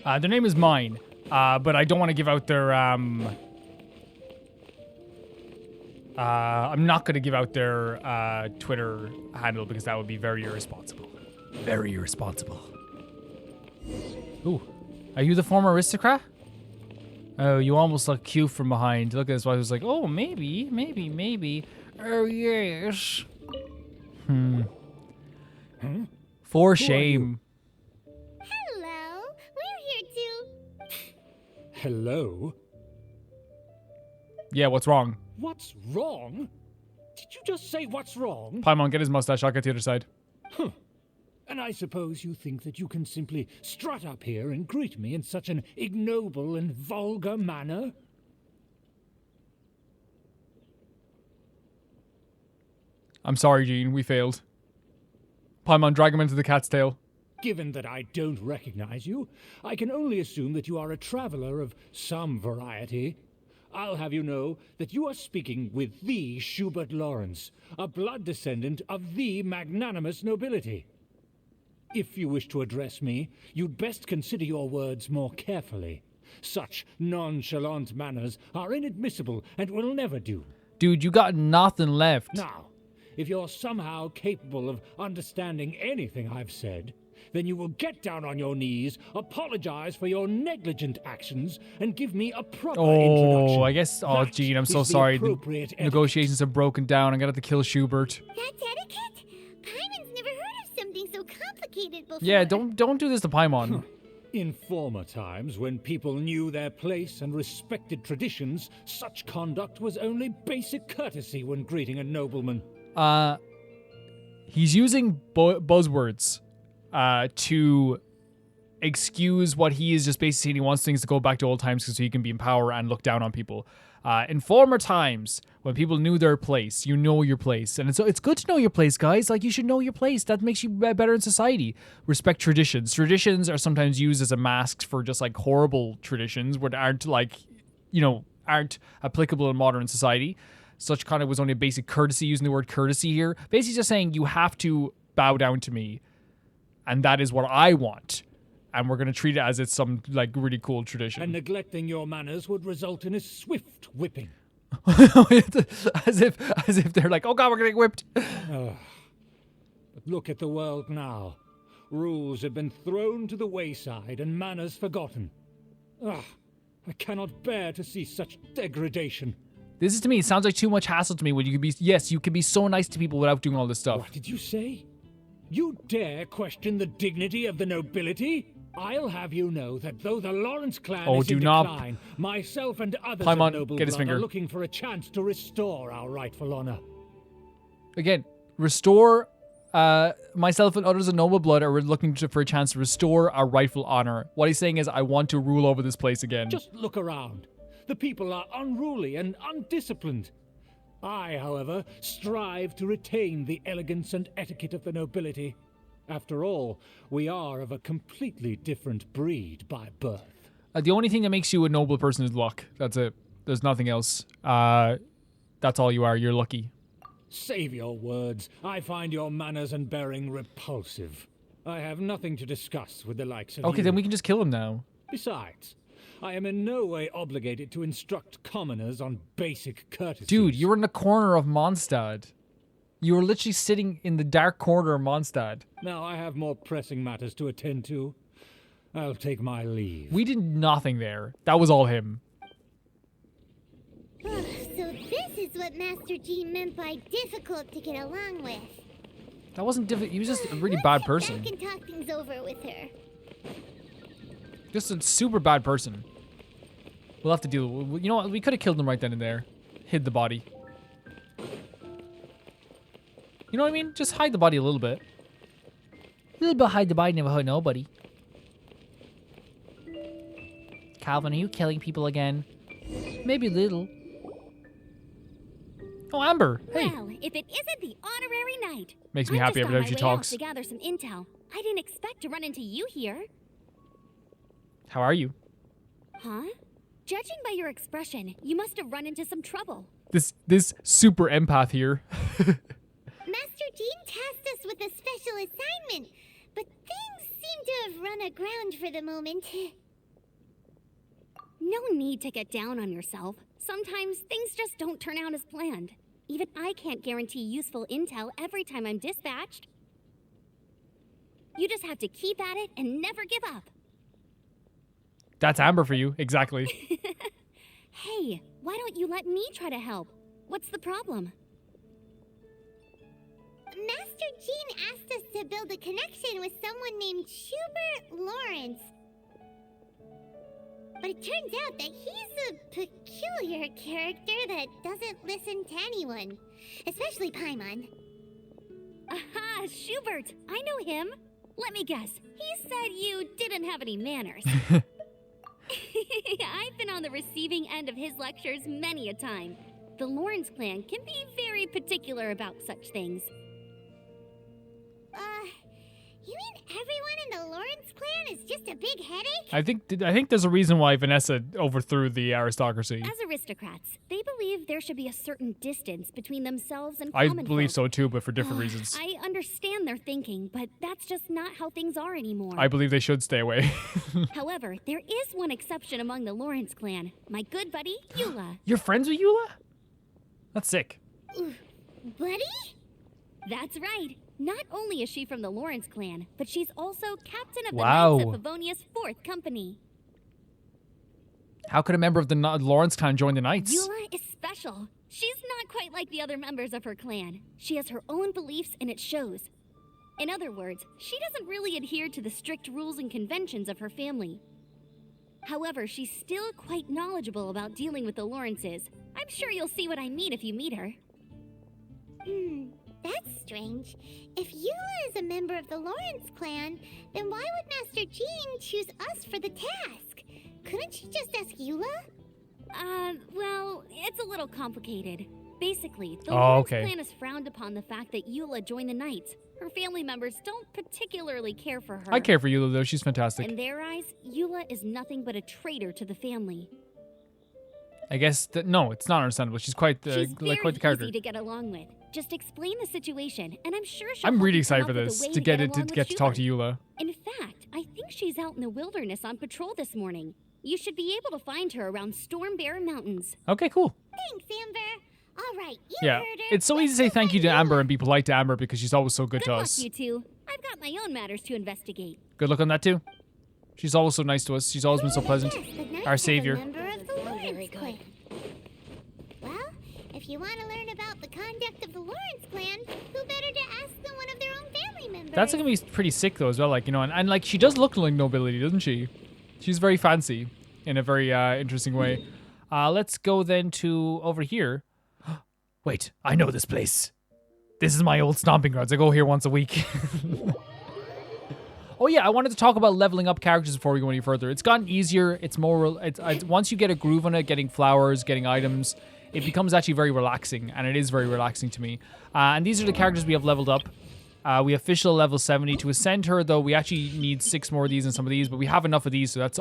Their name is mine, but I don't want to give out their, I'm not going to give out their, Twitter handle because that would be very irresponsible. Very irresponsible. Ooh. Are you the former aristocrat? Oh, you almost look cute from behind. Look at this. I was like, oh, maybe. Oh, yes. For shame. Hello, we're here too. Hello? Yeah, what's wrong? What's wrong? Did you just say what's wrong? Paimon, get his mustache. I'll get the other side. Huh. And I suppose you think that you can simply strut up here and greet me in such an ignoble and vulgar manner? I'm sorry, Jean. We failed. Paimon, drag him into the cat's tail. Given that I don't recognize you, I can only assume that you are a traveler of some variety. I'll have you know that you are speaking with the Schubert Lawrence, a blood descendant of the magnanimous nobility. If you wish to address me, you'd best consider your words more carefully. Such nonchalant manners are inadmissible and will never do. Dude, you got nothing left. Now, if you're somehow capable of understanding anything I've said, then you will get down on your knees, apologize for your negligent actions, and give me a proper introduction. Oh, I guess. Oh, That Jean, I'm is so the sorry. The appropriate negotiations have broken down. I'm gonna have to kill Schubert. That's etiquette? Paimon's never heard of something so complicated before. Yeah, don't do this to Paimon. In former times, when people knew their place and respected traditions, such conduct was only basic courtesy when greeting a nobleman. He's using buzzwords to excuse what he is just basically saying. He wants things to go back to old times so he can be in power and look down on people. In former times, when people knew their place, you know your place. And it's good to know your place, guys. Like, you should know your place. That makes you better in society. Respect traditions. Traditions are sometimes used as a mask for just, like, horrible traditions that aren't, like, aren't applicable in modern society. Such kind of was only a basic courtesy, using the word courtesy here. Basically just saying you have to bow down to me, and that is what I want. And we're going to treat it as it's some, like, really cool tradition. And neglecting your manners would result in a swift whipping. as if they're like, oh God, we're going to get whipped. But look at the world now. Rules have been thrown to the wayside and manners forgotten. I cannot bear to see such degradation. This is, to me, it sounds like too much hassle to me when you can be so nice to people without doing all this stuff. What did you say? You dare question the dignity of the nobility? I'll have you know that though the Lawrence clan is in decline, myself and others of noble blood are looking for a chance to restore our rightful honor. Again, restore myself and others of noble blood are looking for a chance to restore our rightful honor. What he's saying is, I want to rule over this place again. Just look around. The people are unruly and undisciplined. I, however, strive to retain the elegance and etiquette of the nobility. After all, we are of a completely different breed by birth. The only thing that makes you a noble person is luck. That's it. There's nothing else. That's all you are. You're lucky. Save your words. I find your manners and bearing repulsive. I have nothing to discuss with the likes of you. Okay, then we can just kill him now. Besides, I am in no way obligated to instruct commoners on basic courtesy. Dude, you were in the corner of Mondstadt. You were literally sitting in the dark corner of Mondstadt. Now I have more pressing matters to attend to. I'll take my leave. We did nothing there. That was all him. So this is what Master G meant by difficult to get along with. That wasn't difficult. He was just a really bad person. Let's get back and talk things over with her. Just a super bad person. We'll have to deal with it. You know what? We could have killed him right then and there. Hid the body. You know what I mean? Just hide the body a little bit. A little bit hide the body, never hurt nobody. Calvin, are you killing people again? Maybe a little. Oh, Amber. Hey. Well, if it isn't the honorary knight. Makes me happy every time she talks. To gather some intel. I didn't expect to run into you here. How are you? Huh? Judging by your expression, you must have run into some trouble. This super empath here. Master Jean tasked us with a special assignment, but things seem to have run aground for the moment. No need to get down on yourself. Sometimes things just don't turn out as planned. Even I can't guarantee useful intel every time I'm dispatched. You just have to keep at it and never give up. That's Amber for you, exactly. Hey, why don't you let me try to help? What's the problem? Master Jean asked us to build a connection with someone named Schubert Lawrence. But it turns out that he's a peculiar character that doesn't listen to anyone, especially Paimon. Aha, Schubert! I know him. Let me guess. He said you didn't have any manners. I've been on the receiving end of his lectures many a time. The Lawrence clan can be very particular about such things. You mean everyone in the Lawrence clan is just a big headache? I think there's a reason why Vanessa overthrew the aristocracy. As aristocrats, they believe there should be a certain distance between themselves and I common believe folk. so too, but for different reasons. I understand their thinking, but that's just not how things are anymore. I believe they should stay away. However, there is one exception among the Lawrence clan. My good buddy, Eula. You're friends with Eula? That's sick. Buddy? That's right. Not only is she from the Lawrence clan, but she's also captain of the Wow. Knights of Favonia's 4th Company. How could a member of the Lawrence clan join the Knights? Eula is special. She's not quite like the other members of her clan. She has her own beliefs and it shows. In other words, she doesn't really adhere to the strict rules and conventions of her family. However, she's still quite knowledgeable about dealing with the Lawrences. I'm sure you'll see what I mean if you meet her. That's strange. If Eula is a member of the Lawrence clan, then why would Master Jean choose us for the task? Couldn't she just ask Eula? Well, it's a little complicated. Basically, the Oh, Lawrence okay. clan has frowned upon the fact that Eula joined the Knights. Her family members don't particularly care for her. I care for Eula, though. She's fantastic. In their eyes, Eula is nothing but a traitor to the family. I guess that no, it's not understandable. She's quite She's very quite the character. easy to get along with. Just explain the situation, and I'm sure she'll I'm help really you excited come for up with a this way to get it along to with get to talk to Schubert. Eula. In fact, I think she's out in the wilderness on patrol this morning. You should be able to find her around Storm Bear Mountains. Okay, cool. Thanks, Amber. All right, you Yeah, heard her. it's so easy to say Let's go thank you find to Amber Eula. and be polite to Amber because she's always so good Good to luck, us. you two. I've got my own matters to investigate. Good luck on that too. She's always so nice to us. She's always been so pleasant. Yes, the Knights Our have a savior. member of the Lawrence very good. clan. Well, if you want to learn about the conduct of the Lawrence clan, who better to ask than one of their own family members? That's gonna be pretty sick though as well. Like and like she does look like nobility, doesn't she? She's very fancy in a very interesting way. Let's go then to over here. Wait, I know this place. This is my old stomping grounds. I go here once a week. Oh yeah, I wanted to talk about leveling up characters before we go any further. It's gotten easier. It's more. It's once you get a groove on it, getting flowers, getting items, it becomes actually very relaxing, and it is very relaxing to me. And these are the characters we have leveled up. We official level 70 to ascend her, though we actually need 6 more of these and some of these, but we have enough of these, so that's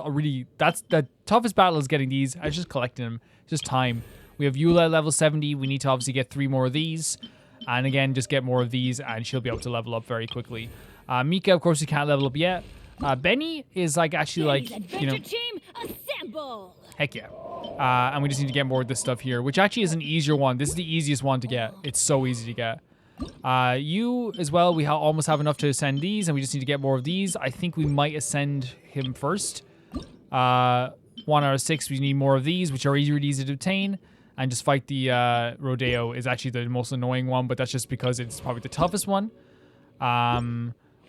the toughest battle is getting these. I just collecting them. It's just time. We have Eula level 70. We need to obviously get 3 more of these. And again, just get more of these, and she'll be able to level up very quickly. Mika, of course, we can't level up yet. Benny is like actually like, you know, Team, assemble! heck yeah. And we just need to get more of this stuff here, which actually is an easier one. This is the easiest one to get. It's so easy to get. You as well, we almost have enough to ascend these, and we just need to get more of these. I think we might ascend him first. 1 out of 6, we need more of these, which are really easy to obtain. And just fight the Rodeo is actually the most annoying one, but that's just because it's probably the toughest one.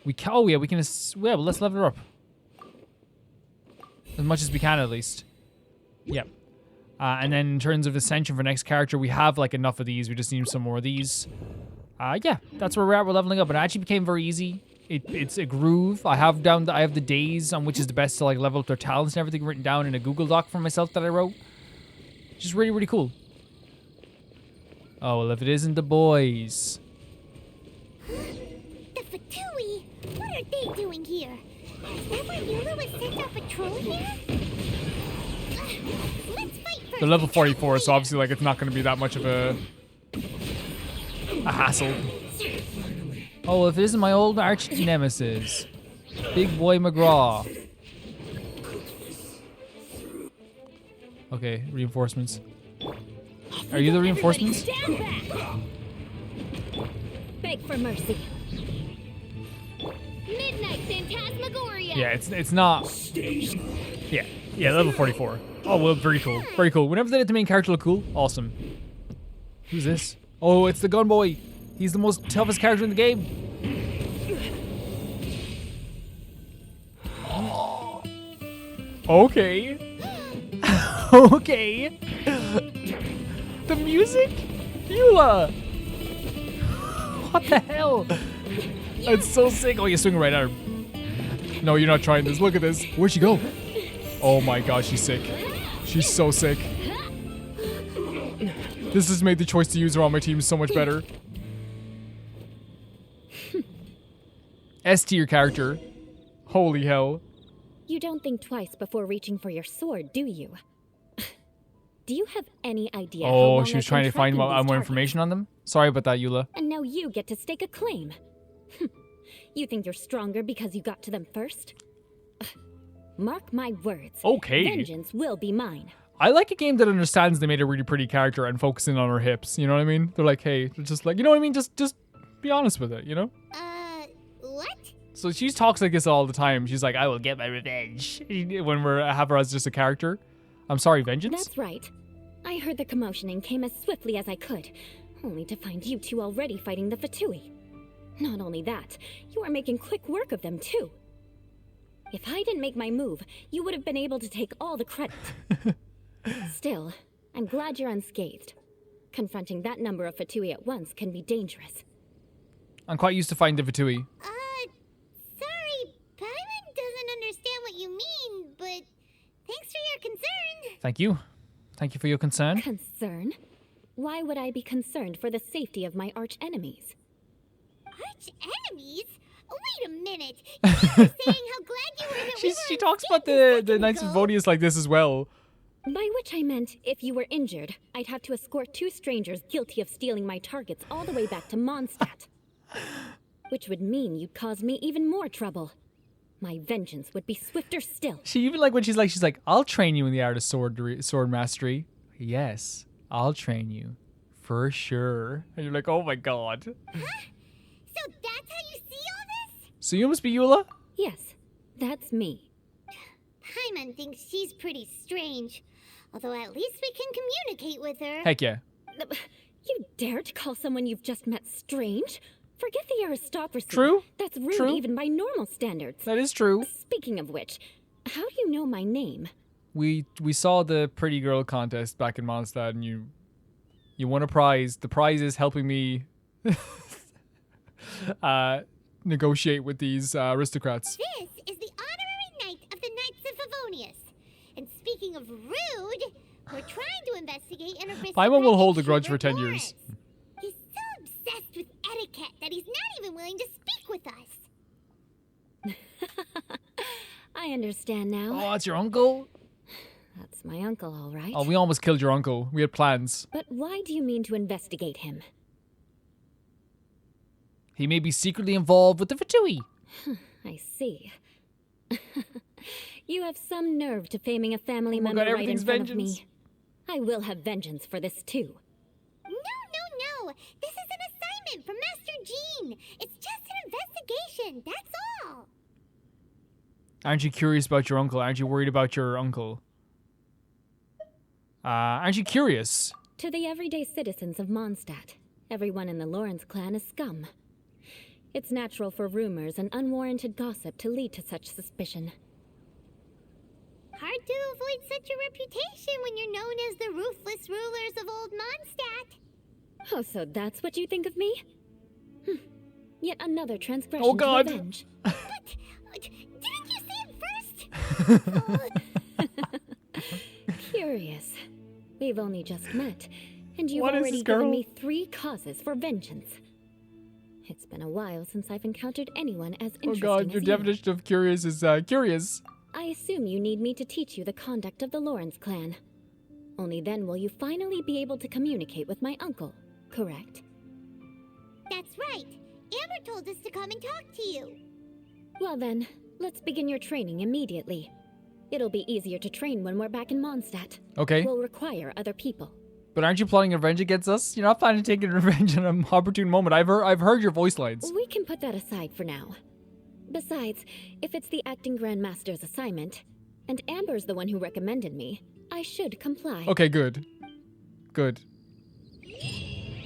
We can, oh yeah, we can, yeah, well, let's level her up. As much as we can, at least. Yep. And then in terms of ascension for next character, we have like enough of these. We just need some more of these. Yeah, that's where we're at. We're leveling up. It actually became very easy. It's a groove. I have the days on which is the best to like level up their talents and everything written down in a Google Doc for myself that I wrote. Which is really, really cool. Oh, well, if it isn't the boys. The Fatui? What are they doing here? Is that why Eula was sent on patrol here? Let's fight first. They're level 44, so obviously like it's not going to be that much of a hassle. Oh, if it isn't my old arch nemesis, Big Boy McGraw. Okay, reinforcements. Are you the reinforcements? Stand back! Beg for mercy. Midnight Phantasmagoria! Yeah, it's not. Yeah, level 44. Oh, well, very cool. Very cool. Whenever they let the main character look cool, awesome. Who's this? Oh, it's the gun boy. He's the most toughest character in the game. Okay. Okay. The music? Eula! What the hell? It's so sick. Oh, you're swinging right at her. No, you're not trying this. Look at this. Where'd she go? Oh my gosh, she's sick. She's so sick. This has made the choice to use her on my team so much better. S tier character. Holy hell. You don't think twice before reaching for your sword, do you? Do you have any idea how Oh, long she was I've trying been to find tracking more these targets? information on them? Sorry about that, Eula. And now you get to stake a claim. You think you're stronger because you got to them first? Mark my words. Okay. Vengeance will be mine. I like a game that understands they made a really pretty character and focusing on her hips. You know what I mean? They're like, hey, they're just like, you know what I mean? Just be honest with it, you know? What? So she talks like this all the time. She's like, I will get my revenge. When have her as just a character. I'm sorry, vengeance? That's right. I heard the commotion and came as swiftly as I could, only to find you two already fighting the Fatui. Not only that, you are making quick work of them too. If I didn't make my move, you would have been able to take all the credit. Still, I'm glad you're unscathed. Confronting that number of Fatui at once can be dangerous. I'm quite used to fighting the Fatui. Sorry, Paimon doesn't understand what you mean, but thanks for your concern. Thank you. Thank you for your concern. Concern? Why would I be concerned for the safety of my arch enemies? Arch enemies? Wait a minute. You were saying how glad you were that we were She talks about unscathed a the Knights of second ago. Favonius like this as well. By which I meant, if you were injured, I'd have to escort 2 strangers guilty of stealing my targets all the way back to Mondstadt. Which would mean you'd cause me even more trouble. My vengeance would be swifter still. She even like when she's like, I'll train you in the art of sword mastery. Yes, I'll train you. For sure. And you're like, oh my god. Huh? So that's how you see all this? So you must be Eula? Yes, that's me. Paimon thinks she's pretty strange. Although at least we can communicate with her. Heck yeah. You dare to call someone you've just met strange? Forget the aristocracy. True. That's rude True. even by normal standards. That is true. Speaking of which, how do you know my name? We saw the pretty girl contest back in Mondstadt and you won a prize. The prize is helping me negotiate with these aristocrats. This is the honorary knight of the Knights of Favonius. And speaking of rude, we're trying to investigate an aristocrat. Paimon will hold a named grudge for 10 Hubert years. Lawrence. He's so obsessed with etiquette that he's not even willing to speak with us. I understand now. Oh, that's your uncle? That's my uncle, all right. Oh, we almost killed your uncle. We had plans. But why do you mean to investigate him? He may be secretly involved with the Fatui. I see. You have some nerve to faming a family Oh my member God, right in everything's front of vengeance. me. I will have vengeance for this too. No. This is an assignment from Master Jean. It's just an investigation, that's all. Aren't you curious about your uncle? Aren't you worried about your uncle? Aren't you curious? To the everyday citizens of Mondstadt, everyone in the Lawrence clan is scum. It's natural for rumors and unwarranted gossip to lead to such suspicion. Hard to avoid such a reputation when you're known as the ruthless rulers of Old Mondstadt. Oh, so that's what you think of me? Yet another transgression Oh, God. But to avenge. didn't you say it first? Curious. We've only just met, and you've What is already this girl? given me 3 causes for vengeance. It's been a while since I've encountered anyone as Oh interesting god, your as you. definition of curious is curious. I assume you need me to teach you the conduct of the Lawrence clan. Only then will you finally be able to communicate with my uncle, correct? That's right. Amber told us to come and talk to you. Well then, let's begin your training immediately. It'll be easier to train when we're back in Mondstadt. Okay, We'll require other people. but aren't you plotting revenge against us? You're not planning to take revenge in an opportune moment. I've heard your voice lines. We can put that aside for now. Besides, if it's the acting Grandmaster's assignment, and Amber's the one who recommended me, I should comply. Okay, good. Good. Paimon's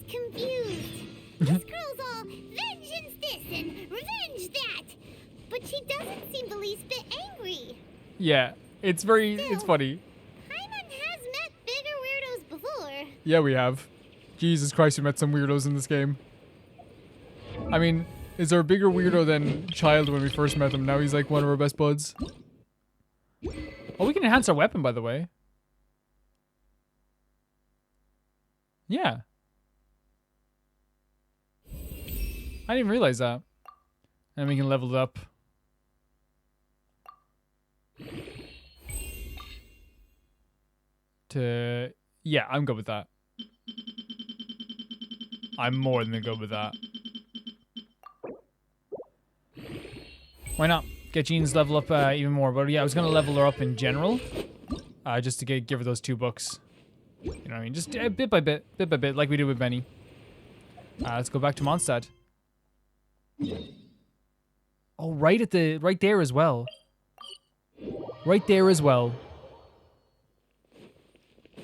confused. This girl's all vengeance this and revenge that. But she doesn't seem the least bit angry. Yeah, it's funny. Paimon has met bigger weirdos before. Yeah, we have. Jesus Christ, we met some weirdos in this game. I mean, is there a bigger weirdo than Child when we first met him? Now he's like one of our best buds. Oh, we can enhance our weapon, by the way. Yeah. I didn't even realize that. And we can level it up. Yeah, I'm good with that. I'm more than good with that. Why not? Get Jean's level up even more. But yeah, I was going to level her up in general. Just to give her those 2 books. You know what I mean? Just bit by bit, like we did with Benny. Let's go back to Mondstadt. Oh, right there as well. Right there as well.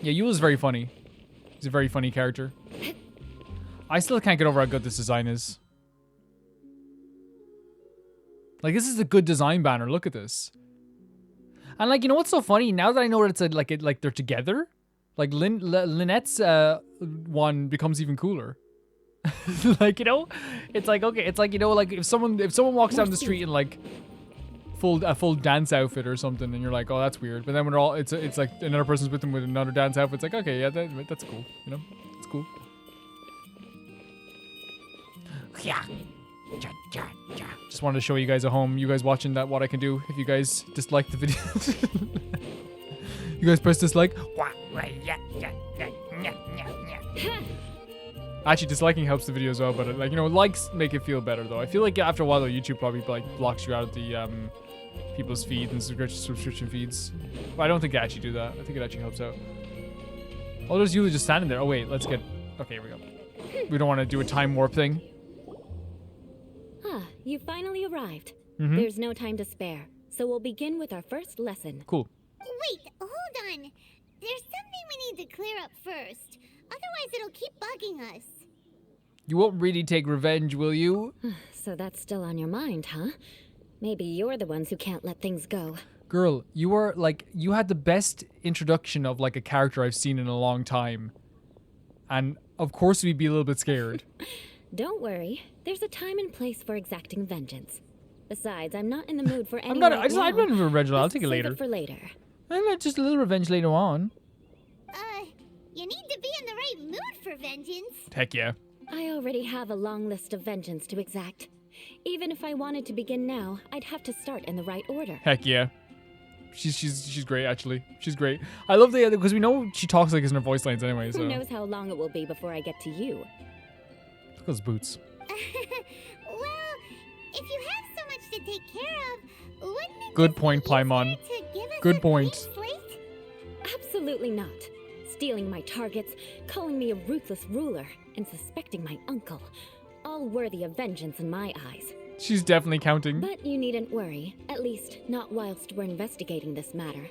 Yeah, Eula's very funny. He's a very funny character. I still can't get over how good this design is. Like, this is a good design banner. Look at this. And like, you know what's so funny? Now that I know that it's like they're together, like Lynette's one becomes even cooler. Like, you know, it's like, okay, it's like, you know, like if someone walks down the street in like a full dance outfit or something, and you're like, oh, that's weird. But then when they're all, it's like another person's with them with another dance outfit. It's like, okay, yeah, that's cool. You know, it's cool. Yeah. Just wanted to show you guys at home, you guys watching that, what I can do if you guys dislike the video. You guys press dislike. Actually, disliking helps the video as well, but like, you know, likes make it feel better though. I feel like after a while though, YouTube probably like blocks you out of the people's feeds and subscription feeds. But I don't think they actually do that. I think it actually helps out. Oh, there's Eula just standing there. Oh wait, let's get. Okay, here we go. We don't want to do a time warp thing. Ah, you finally arrived. There's no time to spare, so we'll begin with our first lesson. Cool. Wait, hold on. There's something we need to clear up first. Otherwise, it'll keep bugging us. You won't really take revenge, will you? So that's still on your mind, huh? Maybe you're the ones who can't let things go. Girl, you are like, you had the best introduction of like a character I've seen in a long time. And of course we'd be a little bit scared. Don't worry. There's a time and place for exacting vengeance. Besides, I'm not in the mood for any I'm not right now. in the revenge. I'll Let's take it save later. for later. I'm not just a little revenge later on. You need to be in the right mood for vengeance. Heck yeah. I already have a long list of vengeance to exact. Even if I wanted to begin now, I'd have to start in the right order. Heck yeah. She's great, actually. She's great. I love the, because we know she talks like this in her voice lines anyway, so. Who knows how long it will be before I get to you? Look at those boots. Well, if you have so much to take care of, wouldn't it Good just point, be easier Paimon. to give us Good a point. clean slate? Absolutely not. Stealing my targets, calling me a ruthless ruler, and suspecting my uncle. All worthy of vengeance in my eyes. She's definitely counting. But you needn't worry, at least not whilst we're investigating this matter.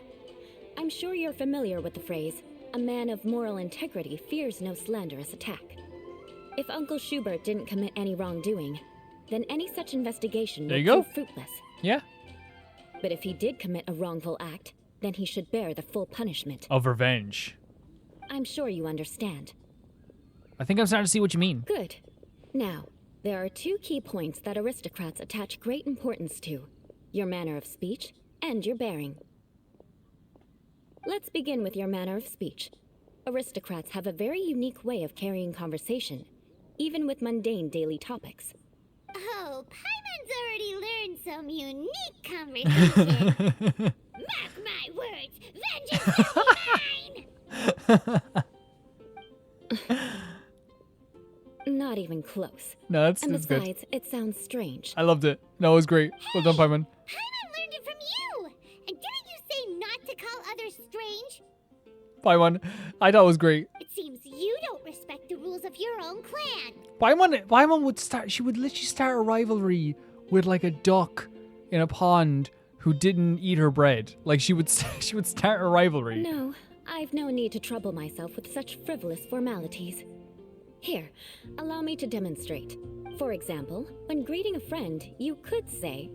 I'm sure you're familiar with the phrase, a man of moral integrity fears no slanderous attack. If Uncle Schubert didn't commit any wrongdoing, then any such investigation There would you go. prove fruitless. Yeah. But if he did commit a wrongful act, then he should bear the full punishment. Of revenge. I'm sure you understand. I think I'm starting to see what you mean. Good. Now, there are two key points that aristocrats attach great importance to. Your manner of speech and your bearing. Let's begin with your manner of speech. Aristocrats have a very unique way of carrying conversation, even with mundane daily topics. Oh, Paimon's already learned some unique conversation. Mark my words, vengeance will be mine! Not even close. No, that's And good. besides, it sounds strange. I loved it. No, it was great. Well done, Paimon. Paimon learned it from you! And didn't you say not to call others strange? Paimon, I thought it was great. It seems you don't respect the rules of your own clan. Paimon would start, she would literally start a rivalry with like a duck in a pond who didn't eat her bread. Like she would start a rivalry. No, I've no need to trouble myself with such frivolous formalities. Here, allow me to demonstrate. For example, when greeting a friend, you could say,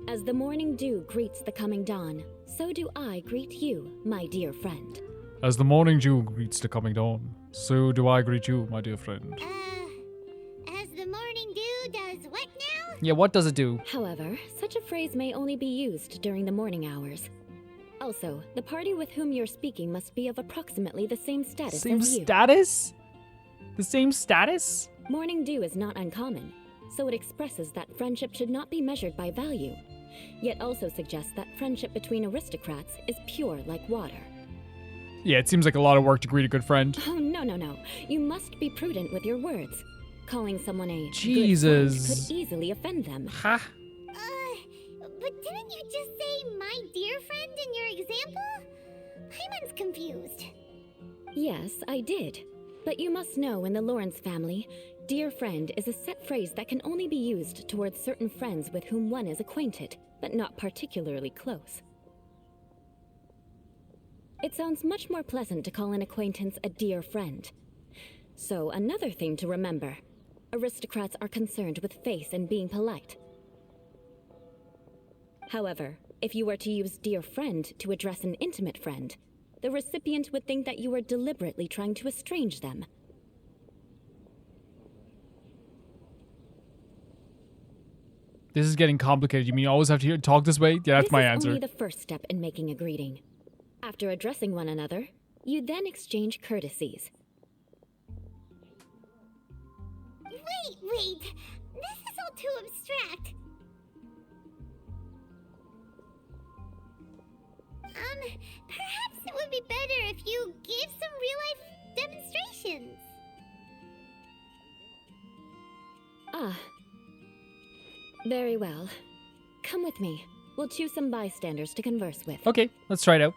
"As the morning dew greets the coming dawn, so do I greet you, my dear friend." As the morning dew greets the coming dawn, so do I greet you, my dear friend. As the morning dew does what now? Yeah, what does it do? However, such a phrase may only be used during the morning hours. Also, the party with whom you're speaking must be of approximately the same status Same as you. status? The same status? Morning dew is not uncommon, so it expresses that friendship should not be measured by value, yet also suggests that friendship between aristocrats is pure like water. Yeah, it seems like a lot of work to greet a good friend. Oh, no. You must be prudent with your words. Calling someone a Jesus. good friend could easily offend them. Ha? But didn't you just say my dear friend in your example? Paimon's confused. Yes, I did. But you must know in the Lawrence family, dear friend is a set phrase that can only be used towards certain friends with whom one is acquainted, but not particularly close. It sounds much more pleasant to call an acquaintance a dear friend. So another thing to remember, aristocrats are concerned with face and being polite. However, if you were to use dear friend to address an intimate friend, the recipient would think that you were deliberately trying to estrange them. This is getting complicated. You mean you always have to talk this way? Yeah, that's my This is answer. only the first step in making a greeting. After addressing one another, you then exchange courtesies. Wait. This is all too abstract. Perhaps it would be better if you gave some real-life demonstrations. Ah. Very well. Come with me. We'll choose some bystanders to converse with. Okay, let's try it out.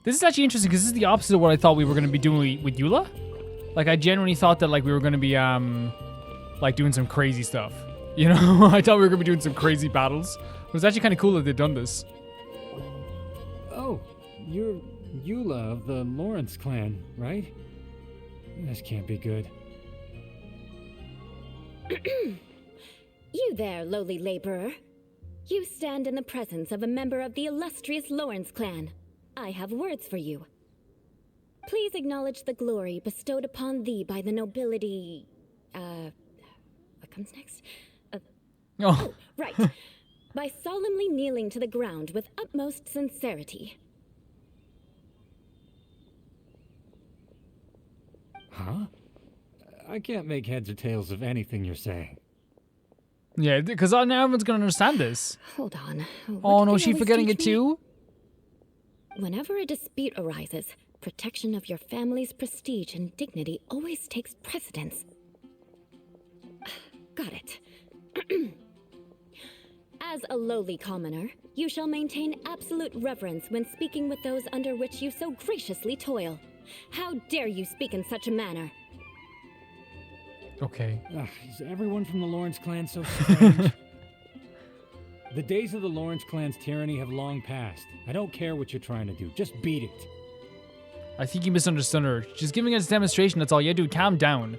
This is actually interesting because this is the opposite of what I thought we were going to be doing with Eula. Like, I genuinely thought that, like, we were going to be, like, doing some crazy stuff. You know? I thought we were going to be doing some crazy battles. But it's actually kind of cool that they've done this. Oh, you're Eula of the Lawrence clan, right? This can't be good. You there, lowly laborer. You stand in the presence of a member of the illustrious Lawrence clan. I have words for you. Please acknowledge the glory bestowed upon thee by the nobility... what comes next? Oh. Right. By solemnly kneeling to the ground with utmost sincerity. Huh? I can't make heads or tails of anything you're saying. Yeah, because now everyone's going to understand this. Hold on. Oh no, is she forgetting it too? Whenever a dispute arises, protection of your family's prestige and dignity always takes precedence. Got it. As a lowly commoner, you shall maintain absolute reverence when speaking with those under which you so graciously toil. How dare you speak in such a manner? Okay. Is everyone from the Lawrence clan so strange? The days of the Lawrence clan's tyranny have long passed. I don't care what you're trying to do. Just beat it. I think you misunderstood her. She's giving us a demonstration, that's all. Yeah, dude, calm down.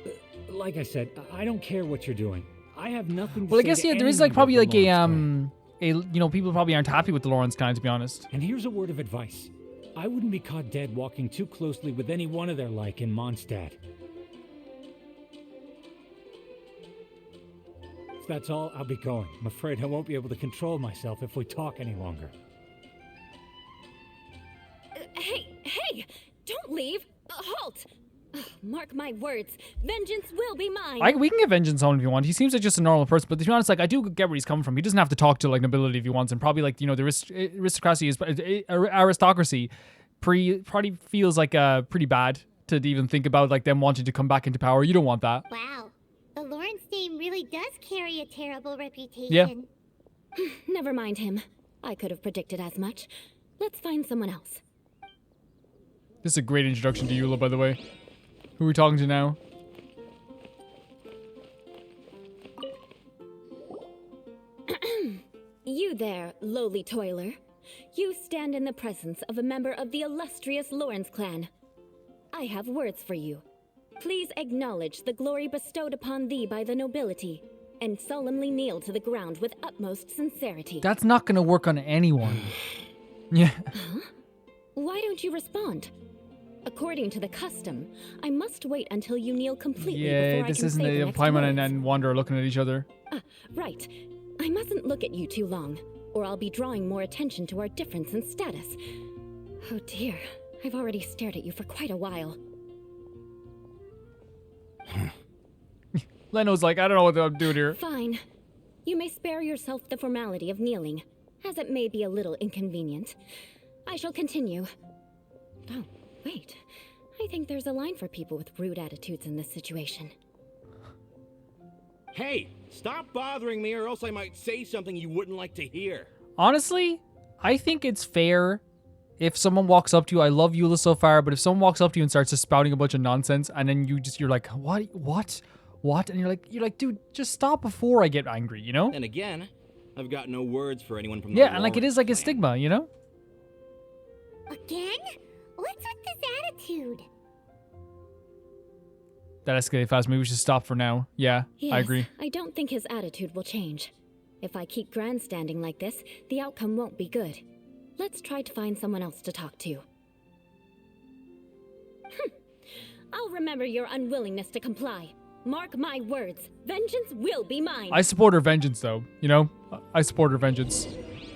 Like I said, I don't care what you're doing. I have nothing to Well, I say guess, to yeah, there is, anyone like, probably, but like, the Lawrence clan. you know, people probably aren't happy with the Lawrence clan, to be honest. And here's a word of advice. I wouldn't be caught dead walking too closely with any one of their like in Mondstadt. If that's all, I'll be going. I'm afraid I won't be able to control myself if we talk any longer. Hey! Don't leave! Halt! Mark my words, vengeance will be mine! We can get vengeance on him if you want. He seems like just a normal person, but to be honest, like, I do get where he's coming from. He doesn't have to talk to, like, nobility if he wants, and probably, like, you know, the aristocracy probably feels like pretty bad to even think about, like, them wanting to come back into power. You don't want that. Wow. The Lawrence name really does carry a terrible reputation. Yeah. Never mind him. I could have predicted as much. Let's find someone else. This is a great introduction to Eula, by the way. Who are we talking to now? You there, lowly toiler. You stand in the presence of a member of the illustrious Lawrence clan. I have words for you. Please acknowledge the glory bestowed upon thee by the nobility, and solemnly kneel to the ground with utmost sincerity. That's not gonna work on anyone. Yeah. Huh? Why don't you respond? According to the custom, I must wait until you kneel completely Yeah, before I this can isn't say the the next Paimon words. and Wander are looking at each other. Right. I mustn't look at you too long, or I'll be drawing more attention to our difference in status. Oh dear, I've already stared at you for quite a while. Leno's like, I don't know what I'm doing here. Fine. You may spare yourself the formality of kneeling, as it may be a little inconvenient. I shall continue. Oh, wait. I think there's a line for people with rude attitudes in this situation. Hey, stop bothering me or else I might say something you wouldn't like to hear. Honestly, I think it's fair if someone walks up to you. I love Eula so far, but if someone walks up to you and starts just spouting a bunch of nonsense, and then you're like, what? And you're like, dude, just stop before I get angry, you know? And again, I've got no words for anyone from the Yeah, and like it Lawrence is like a clan. stigma, you know? Again? What's with this attitude? That escalated fast. Maybe we should stop for now. Yeah, Yes, I agree. I don't think his attitude will change. If I keep grandstanding like this, the outcome won't be good. Let's try to find someone else to talk to. I'll remember your unwillingness to comply. Mark my words. Vengeance will be mine. I support her vengeance, though. You know? I support her vengeance.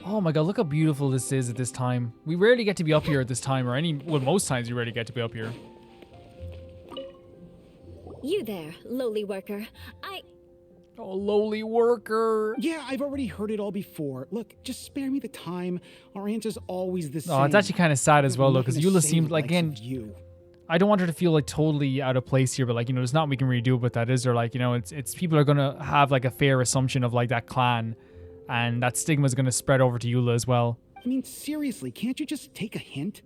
Oh my god, look how beautiful this is at this time. We rarely get to be up here at this time, or well, most times we rarely get to be up here. You there, lowly worker. Oh, lowly worker. Yeah, I've already heard it all before. Look, just spare me the time. Our answer's always the same. Oh, it's actually kind of sad as well, though, because Eula seemed like, again, you. I don't want her to feel like totally out of place here, but like, you know, there's nothing we can really do about that, is there? Like, you know, it's people are gonna have like a fair assumption of like that clan, and that stigma is gonna spread over to Eula as well. I mean, seriously, can't you just take a hint?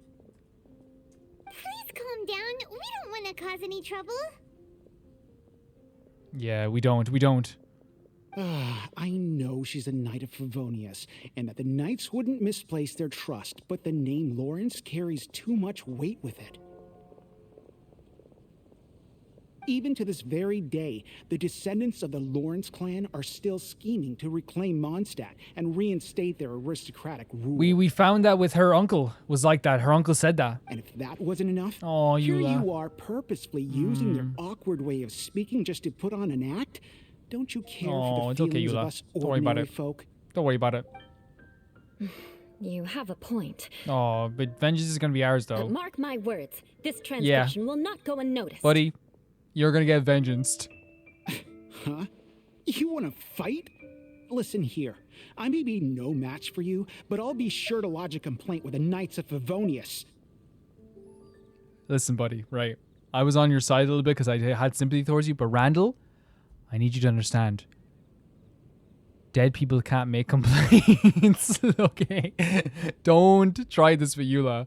Please calm down. We don't want to cause any trouble. Yeah, we don't. I know she's a knight of Favonius, and that the knights wouldn't misplace their trust, but the name Lawrence carries too much weight with it. Even to this very day, the descendants of the Lawrence clan are still scheming to reclaim Mondstadt and reinstate their aristocratic rule. We found that with her uncle was like that. Her uncle said that. And if that wasn't enough, Oh, here Eula. you are purposefully using their awkward way of speaking just to put on an act. Don't you care Oh, for it's the okay, feelings Eula. of us Don't worry about ordinary it. folk? Don't worry about it. You have a point. Oh, but vengeance is gonna be ours, But though. mark my words. This transgression will not go unnoticed. Buddy, you're gonna get vengeanced. Huh? You want to fight? Listen here. I may be no match for you, but I'll be sure to lodge a complaint with the Knights of Favonius. Listen, buddy, right. I was on your side a little bit because I had sympathy towards you, but Randall, I need you to understand. Dead people can't make complaints, okay? Don't try this with Eula.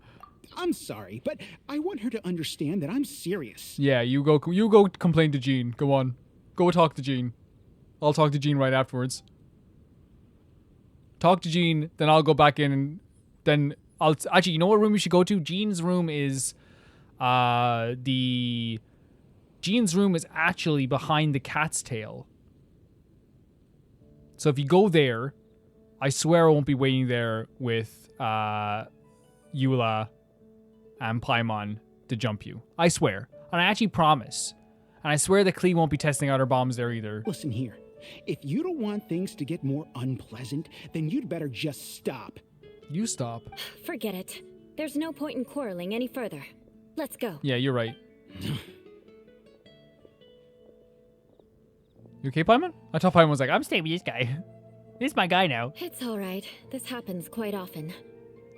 I'm sorry, but I want her to understand that I'm serious. Yeah, you go complain to Jean. Go on. Go talk to Jean. I'll talk to Jean right afterwards. Talk to Jean, then I'll go back in and then I'll... Actually, you know what room we should go to? Jean's room is... Jean's room is actually behind the cat's tail. So if you go there, I swear I won't be waiting there with Eula and Paimon to jump you. I swear. And I actually promise. And I swear that Klee won't be testing out her bombs there either. Listen here. If you don't want things to get more unpleasant, then you'd better just stop. You stop. Forget it. There's no point in quarreling any further. Let's go. Yeah, you're right. You okay, Paimon? I thought Paimon was like, I'm staying with this guy. This is my guy now. It's all right. This happens quite often.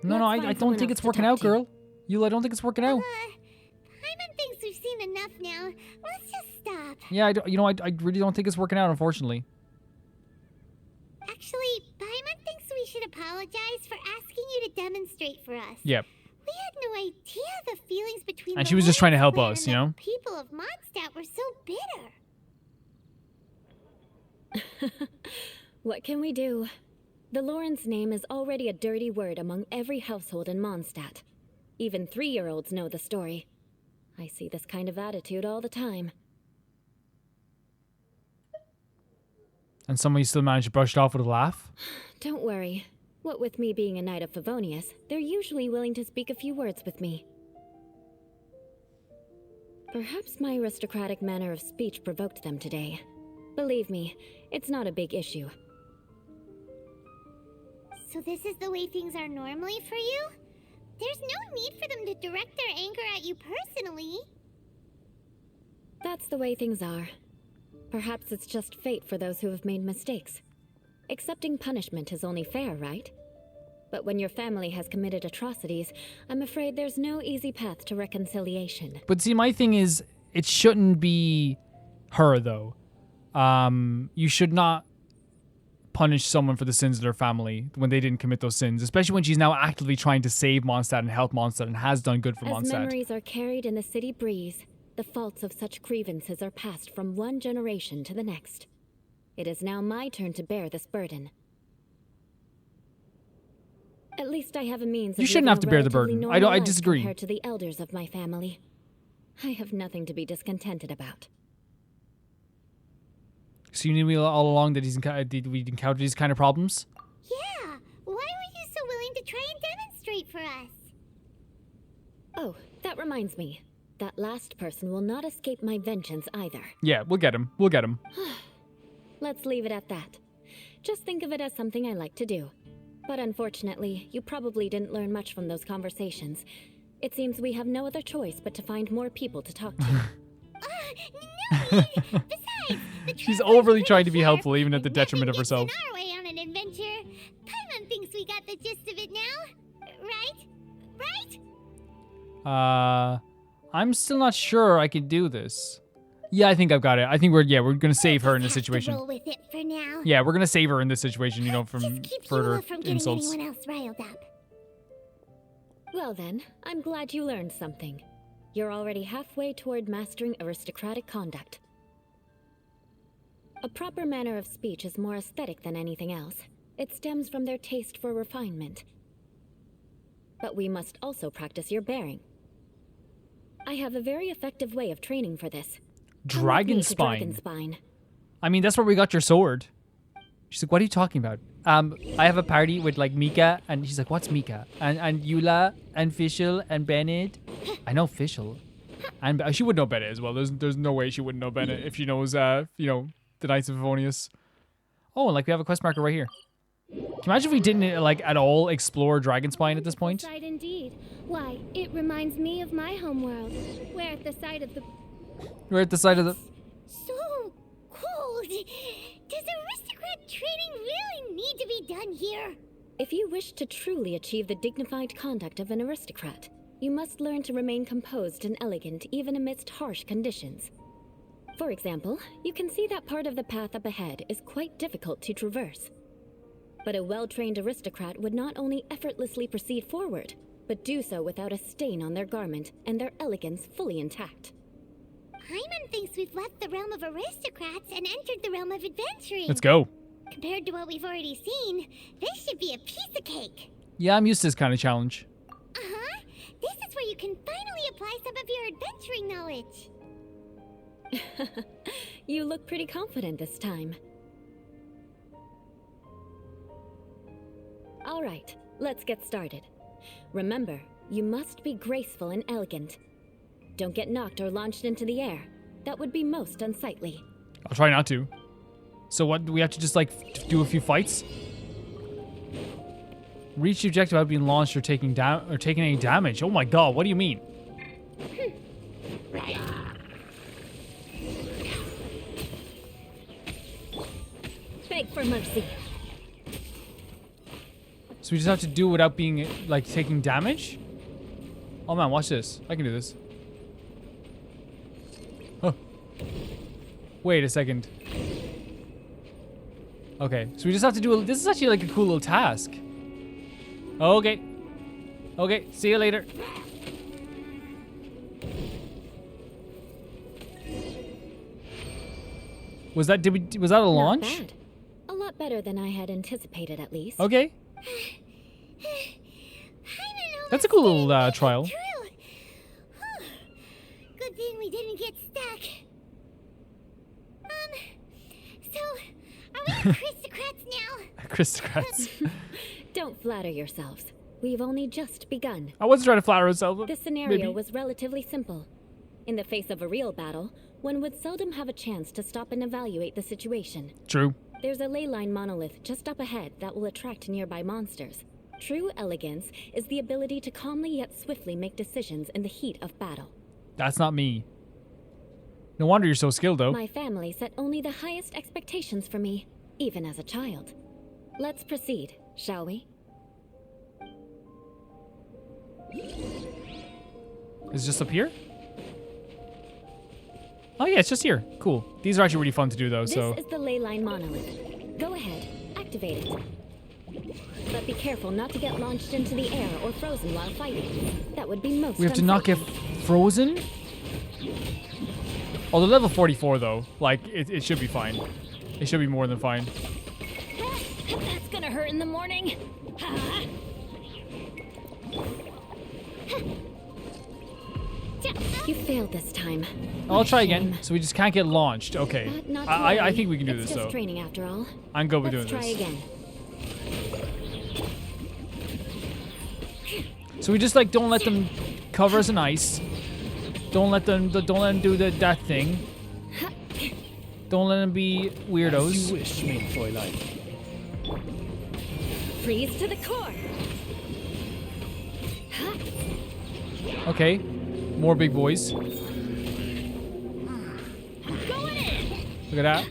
No, Let's I find don't someone think else it's to working talk out, to. girl. Eula, I don't think it's working out. Paimon thinks we've seen enough now. Let's just stop. Yeah, I really don't think it's working out, unfortunately. Actually, Paimon thinks we should apologize for asking you to demonstrate for us. Yep. We had no idea the feelings between And the she was just trying to help Lawrence us, clan you and know? the people of Mondstadt were so bitter. What can we do? The Lawrence name is already a dirty word among every household in Mondstadt. Even 3-year-olds know the story. I see this kind of attitude all the time. And someone you still managed to brush it off with a laugh? Don't worry. What with me being a knight of Favonius, they're usually willing to speak a few words with me. Perhaps my aristocratic manner of speech provoked them today. Believe me, it's not a big issue. So this is the way things are normally for you? There's no need for them to direct their anger at you personally. That's the way things are. Perhaps it's just fate for those who have made mistakes. Accepting punishment is only fair, right? But when your family has committed atrocities, I'm afraid there's no easy path to reconciliation. But see, my thing is, it shouldn't be her, though. You should not punish someone for the sins of their family when they didn't commit those sins, especially when she's now actively trying to save Mondstadt and help Mondstadt and has done good for As Mondstadt. memories are carried in the city breeze, the faults of such grievances are passed from one generation to the next. It is now my turn to bear this burden. At least I have a means of You shouldn't living have a to bear the relatively burden. normal I life disagree. Compared to the elders of my family. I have nothing to be discontented about. So you knew all along that did we encounter these kind of problems? Yeah, why were you so willing to try and demonstrate for us? Oh, that reminds me. That last person will not escape my vengeance either. Yeah, we'll get him. We'll get him. Let's leave it at that. Just think of it as something I like to do. But unfortunately, you probably didn't learn much from those conversations. It seems we have no other choice but to find more people to talk to. No! Besides, the She's travelers overly are trying to be pretty helpful, even at sharp, the and detriment of nothing herself. gets in our way on an adventure. Paimon thinks we got the gist of it now. Right? Right? I'm still not sure I can do this. Yeah, I think I've got it. I think we're gonna save her in this Just have to situation. roll with it for now. Yeah, we're gonna save her in this situation, you know, from Just keep further Eula from getting insults. anyone else riled up. Well then, I'm glad you learned something. You're already halfway toward mastering aristocratic conduct. A proper manner of speech is more aesthetic than anything else. It stems from their taste for refinement. But we must also practice your bearing. I have a very effective way of training for this. Come with Dragon me to spine. Dragon Spine. I mean, that's where we got your sword. She's like, what are you talking about? I have a party with like Mika, and she's like, what's Mika? And Eula, and Fischl, and Bennett. I know Fischl. And she would know Bennett as well. There's no way she wouldn't know Bennett if she knows, you know, the Knights of Favonius. Oh, like we have a quest marker right here. Can you imagine if we didn't, like, at all explore Dragonspine at this point? Sight indeed. Why, it reminds me of my homeworld, where at the side of the... We're at the side of the... So cold. Does aristocrat training really need to be done here? If you wish to truly achieve the dignified conduct of an aristocrat, you must learn to remain composed and elegant even amidst harsh conditions. For example, you can see that part of the path up ahead is quite difficult to traverse. But a well-trained aristocrat would not only effortlessly proceed forward, but do so without a stain on their garment and their elegance fully intact. Paimon thinks we've left the realm of aristocrats and entered the realm of adventuring. Let's go. Compared to what we've already seen, this should be a piece of cake. Yeah, I'm used to this kind of challenge. Uh-huh. This is where you can finally apply some of your adventuring knowledge. You look pretty confident this time. All right, let's get started. Remember, you must be graceful and elegant. Don't get knocked or launched into the air. That would be most unsightly. I'll try not to. So what, do we have to just, like, do a few fights? Reach the objective without being launched or taking any damage. Oh my god, what do you mean? Beg for mercy. So we just have to do it without being, like, taking damage? Oh man, watch this. I can do this. Oh. Wait a second. Okay, so we just have to do this is actually like a cool little task. Okay. Okay, see you later. Was that was that a launch? Not bad. A lot better than I had anticipated, at least. Okay. That's a cool little trial. Good thing we didn't get stuck. So, are we aristocrats now? Aristocrats. Don't flatter yourselves. We've only just begun. I wasn't trying to flatter myself. This scenario maybe. was relatively simple. In the face of a real battle, one would seldom have a chance to stop and evaluate the situation. True. There's a ley line monolith just up ahead that will attract nearby monsters. True elegance is the ability to calmly yet swiftly make decisions in the heat of battle. That's not me. No wonder you're so skilled, though. My family set only the highest expectations for me, even as a child. Let's proceed, shall we? Is it just up here? Oh yeah, it's just here. Cool. These are actually really fun to do, though, so... This is the ley line monolith. Go ahead, activate it. But be careful not to get launched into the air or frozen while fighting. That would be most We have to not get frozen? Oh, they're level 44, though. Like, it should be fine. It should be more than fine. That's gonna hurt in the morning. You failed this time. I'll try again. So we just can't get launched. Okay. But not to I worry. think we can do It's this, just though. training after all. I'm good with Let's doing try this. again. So we just, like, don't let them cover us in ice. Don't let them do that thing. Don't let them be As weirdos. you wish, mein Fräulein. Freeze to the core. Okay. More big boys. Going in. Look at that.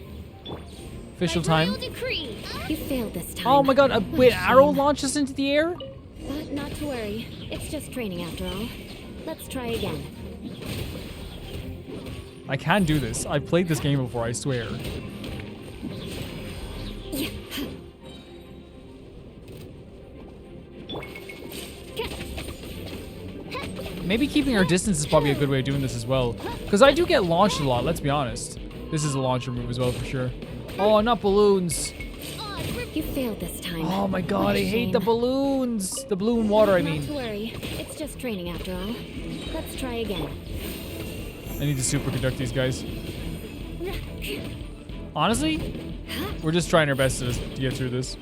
Official time. Royal decree. You failed this time. Oh my god, What wait, a arrow shame. launches into the air? But not to worry. It's just training after all. Let's try again. I can do this. I've played this game before, I swear. Maybe keeping our distance is probably a good way of doing this as well. Because I do get launched a lot, let's be honest. This is a launcher move as well, for sure. Oh, not balloons. You failed this time. Oh my What god, a I hate shame. the balloons. The balloon water, I Not mean. to worry. It's just training after all. Let's try again. I need to superconduct these guys. Honestly, we're just trying our best to get through this.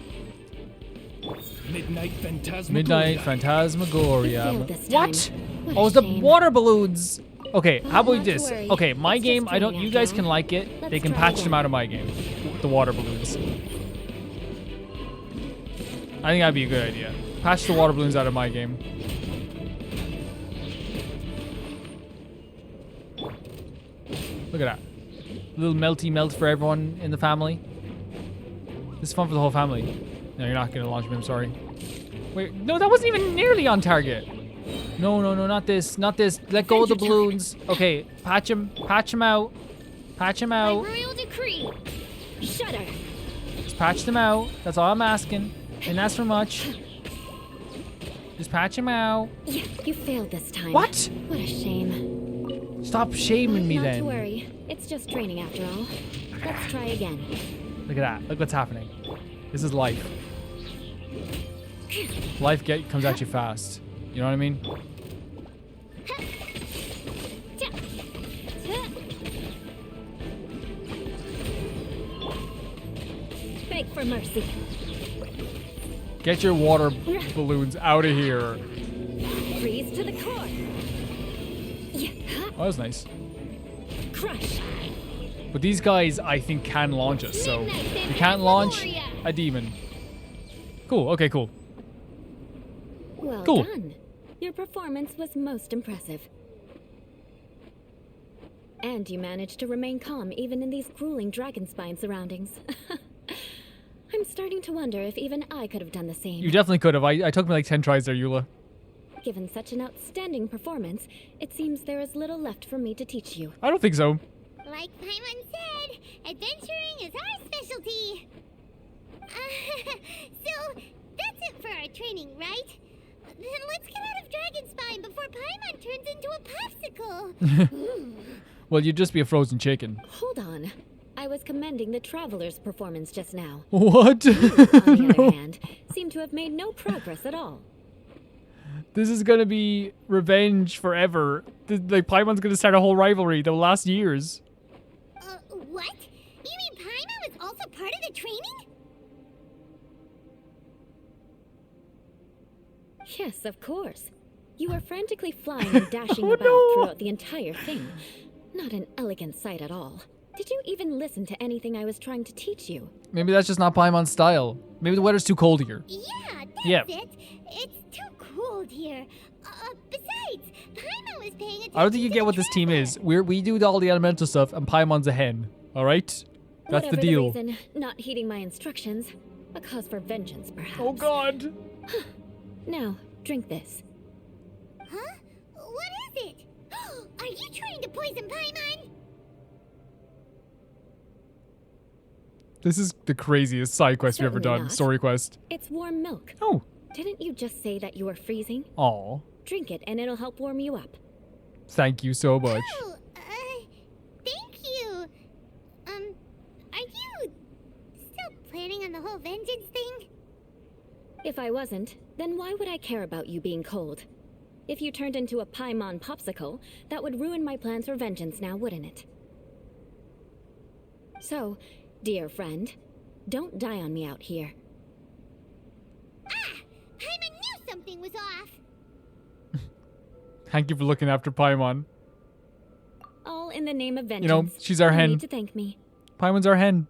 Midnight Phantasmagoria. Midnight Phantasmagoria. failed this time. What? What Oh, a it's the shame. water balloons. Okay, how Well, about not to this? worry. Okay, my It's game, just I don't. training You guys after can all. like it. They Let's can try patch them again. out of my game. The water balloons. I think that'd be a good idea. Patch the water balloons out of my game. Look at that. Little melty melt for everyone in the family. This is fun for the whole family. No, you're not gonna launch me, I'm sorry. Wait, no, that wasn't even nearly on target. No, no, no, not this, not this. Let go of the balloons. Okay, patch them out. Patch them By out. royal decree. Shudder. Just patch them out. That's all I'm asking. And that's for much. Just patch them out. Yeah, you failed this time. What? What a shame. Stop shaming me Not to then. worry. It's just training after all. Let's try again. Look at that. Look what's happening. This is life. Life comes at you fast. You know what I mean? Beg for mercy. Get your water balloons out of here. Freeze to the core. Yeah. Oh, that was nice. Crush. But these guys, I think, can launch us. So you can't launch a demon. Cool. Okay, cool. Well Cool. done. Your performance was most impressive. And you managed to remain calm even in these grueling dragon spine surroundings. I'm starting to wonder if even I could have done the same. You definitely could have. I took me like 10 tries there, Eula. Given such an outstanding performance, it seems there is little left for me to teach you. I don't think so. Like Paimon said, adventuring is our specialty. So, that's it for our training, right? Then let's get out of Dragon Spine before Paimon turns into a popsicle. Well, you'd just be a frozen chicken. Hold on. I was commending the traveler's performance just now. What? On the other hand, seem to have made no progress at all. This is gonna be revenge forever. Like, Paimon's gonna start a whole rivalry that will last years. What? You mean Paimon was also part of the training? Yes, of course. You were frantically flying and dashing about throughout the entire thing. Not an elegant sight at all. Did you even listen to anything I was trying to teach you? Maybe that's just not Paimon's style. Maybe the weather's too cold here. Yeah, that's Yeah. it. It's too cold here. Besides, Paimon was paying attention. I don't think you to get the what this team traveler. is. We do all the elemental stuff, and Paimon's a hen. All right? That's Whatever the deal. The reason, not heeding my instructions, a cause for vengeance, perhaps. Oh God! Now, drink this. Huh? What is it? Are you trying to poison Paimon? This is the craziest side quest we've ever Certainly done. not. Story quest. It's warm milk. Oh. Didn't you just say that you were freezing? Aw. Drink it and it'll help warm you up. Thank you so much. Oh, thank you. Are you still planning on the whole vengeance thing? If I wasn't, then why would I care about you being cold? If you turned into a Paimon popsicle, that would ruin my plans for vengeance now, wouldn't it? So, dear friend, don't die on me out here. Paimon knew something was off. Thank you for looking after Paimon. in the name of vengeance. You know, she's our No hen. need to thank me. Paimon's our hen.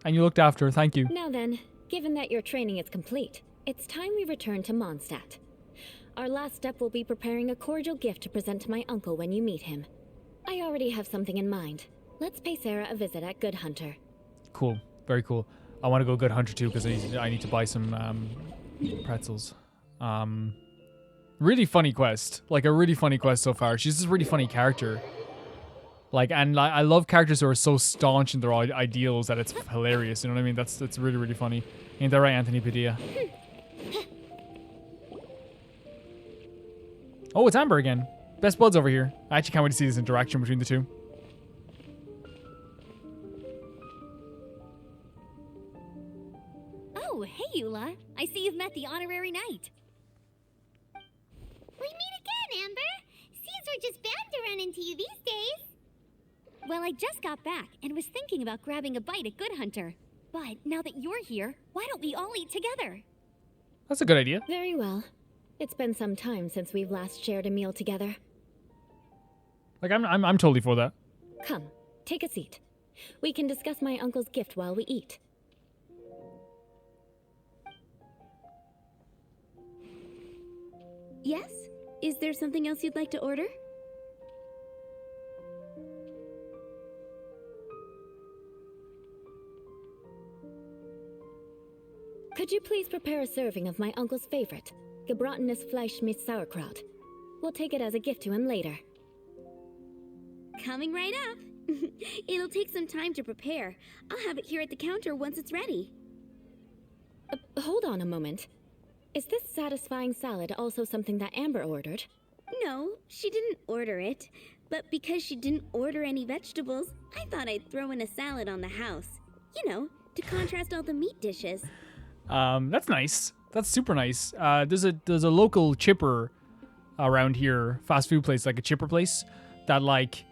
And you looked after her. Thank you. Now then, given that your training is complete, it's time we return to Mondstadt. Our last step will be preparing a cordial gift to present to my uncle when you meet him. I already have something in mind. Let's pay Sarah a visit at Good Hunter. Cool. Very cool. I want to go Good Hunter too because I need to buy some pretzels. Really funny quest. Like a really funny quest so far. She's this really funny character. Like, and I love characters who are so staunch in their ideals that it's hilarious. You know what I mean? That's really, really funny. Ain't that right, Anthony Padilla? Oh, it's Amber again. Best buds over here. I actually can't wait to see this interaction between the two. Oh, hey, Eula. I see you've met the honorary knight. We meet again, Amber. Seems we're just bound to run into you these days. Well, I just got back and was thinking about grabbing a bite at Good Hunter. But now that you're here, why don't we all eat together? That's a good idea. Very well. It's been some time since we've last shared a meal together. Like, I'm totally for that. Come, take a seat. We can discuss my uncle's gift while we eat. Yes? Is there something else you'd like to order? Could you please prepare a serving of my uncle's favorite, gebratenes Fleisch mit Sauerkraut? We'll take it as a gift to him later. Coming right up. It'll take some time to prepare. I'll have it here at the counter once it's ready. Hold on a moment. Is this satisfying salad also something that Amber ordered? No, she didn't order it. But because she didn't order any vegetables, I thought I'd throw in a salad on the house. You know, to contrast all the meat dishes. That's nice. That's super nice. There's a local chipper around here, fast food place, like a chipper place, that like,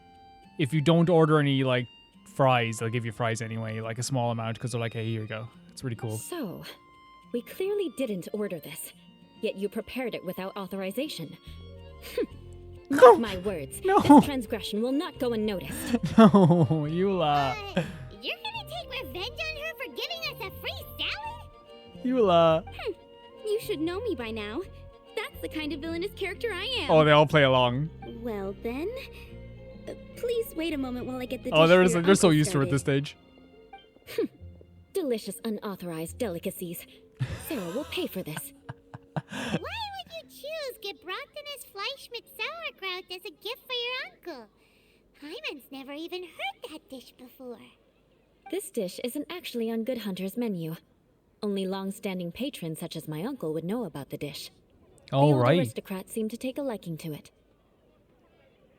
if you don't order any like fries, they'll give you fries anyway, like a small amount, because they're like, hey, here you go. It's really cool. So, we clearly didn't order this, yet you prepared it without authorization. Mark my words. No. This transgression will not go unnoticed. No, Eula. You're gonna take revenge on her for giving us a free salad? Eula. You should know me by now. That's the kind of villainous character I am. Oh, they all play along. Well then, please wait a moment while I get the dish Oh, for your they're so uncle used to it at this started. stage. Delicious unauthorized delicacies. Sarah will pay for this. Why would you choose gebratenes Fleisch mit Sauerkraut as a gift for your uncle? Hyman's never even heard that dish before. This dish isn't actually on Good Hunter's menu. Only long-standing patrons such as my uncle would know about the dish. All the old right. aristocrats seem to take a liking to it.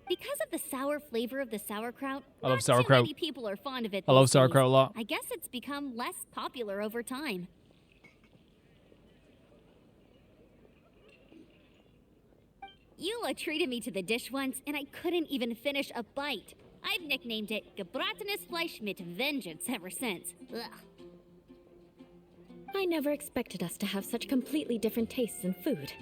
Because of the sour flavor of the sauerkraut, I love not sauerkraut. too many people are fond of it. I love these days. sauerkraut a lot. I guess it's become less popular over time. Eula treated me to the dish once, and I couldn't even finish a bite. I've nicknamed it gebratenes Fleisch mit Vengeance ever since. Ugh. I never expected us to have such completely different tastes in food.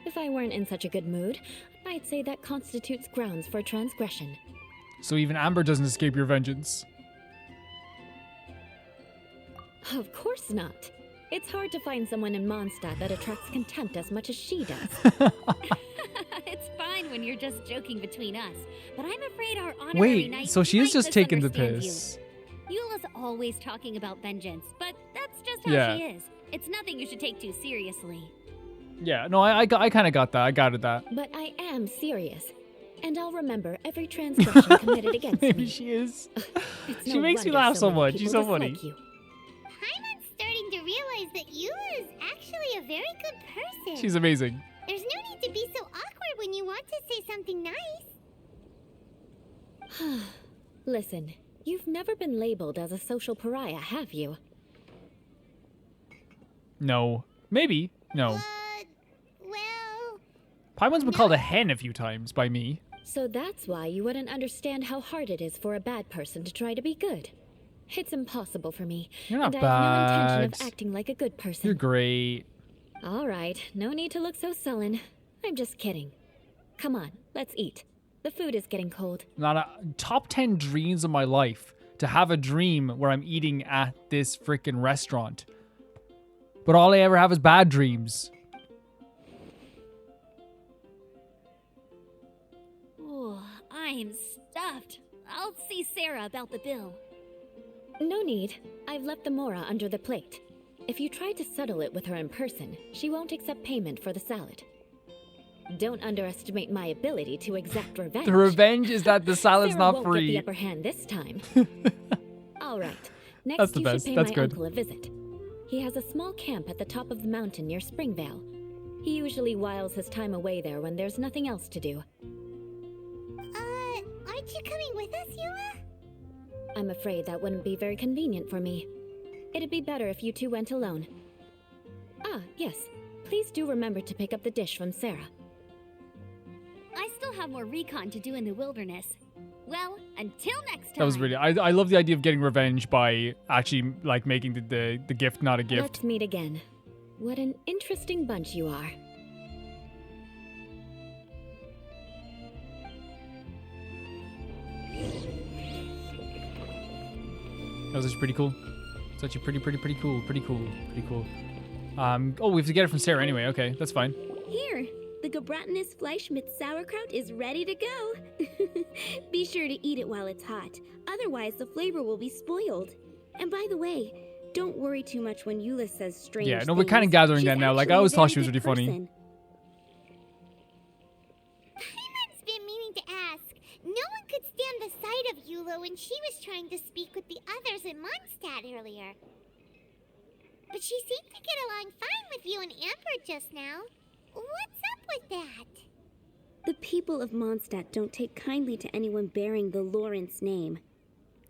If I weren't in such a good mood, I'd say that constitutes grounds for transgression. So even Amber doesn't escape your vengeance. Of course not. It's hard to find someone in Mondstadt that attracts contempt as much as she does. It's fine when you're just joking between us, but I'm afraid our honorary knight Wait, so she is might just taking the misunderstand piss. you. Eula's always talking about vengeance, but that's just how Yeah. she is. It's nothing you should take too seriously. Yeah, no, I kind of got that. I got it that. But I am serious. And I'll remember every transgression committed against Maybe me. she is. It's She no makes me wonder laugh so many much. people She's so funny. dislike you. Hyman's starting to realize that Eula is actually a very good person. She's amazing. There's no need to be so awkward when you want to say something nice. Listen, you've never been labeled as a social pariah, have you? No. Maybe. No. Well, Paimon's been called a hen a few times by me. So that's why you wouldn't understand how hard it is for a bad person to try to be good. It's impossible for me. You're not and I have no intention bad. of acting like a good person. You're great. All right, no need to look so sullen. I'm just kidding. Come on, let's eat. The food is getting cold. Not a top 10 dreams of my life to have a dream where I'm eating at this freaking restaurant. But all I ever have is bad dreams. Ooh, I'm stuffed. I'll see Sarah about the bill. No need. I've left the mora under the plate. If you try to settle it with her in person, she won't accept payment for the salad. Don't underestimate my ability to exact revenge. The revenge is that the salad's Sarah not won't free. get the upper hand this time. All right. Next, That's the you best. should pay That's my good. uncle a visit. He has a small camp at the top of the mountain near Springvale. He usually whiles his time away there when there's nothing else to do. Aren't you coming with us, Eula? I'm afraid that wouldn't be very convenient for me. It'd be better if you two went alone. Ah, yes. Please do remember to pick up the dish from Sarah. I still have more recon to do in the wilderness. Well, until next time. That was really... I love the idea of getting revenge by actually, like, making the gift not a gift. Let's meet again. What an interesting bunch you are. That was actually pretty cool. It's actually pretty cool. Pretty cool. Oh, we have to get it from Sarah anyway. Okay, that's fine. Here, the Gebratinus Fleischmitz sauerkraut is ready to go. Be sure to eat it while it's hot. Otherwise, the flavor will be spoiled. And by the way, don't worry too much when Eula says strange Yeah, no, we're kind of things. gathering She's that now. Like, I actually a always thought very she was good really funny. person. Paimon's been meaning to ask. No one could stand the sight of Eula when she was trying to speak with the others in Mondstadt earlier. But she seemed to get along fine with you and Amber just now. What's up with that? The people of Mondstadt don't take kindly to anyone bearing the Lawrence name.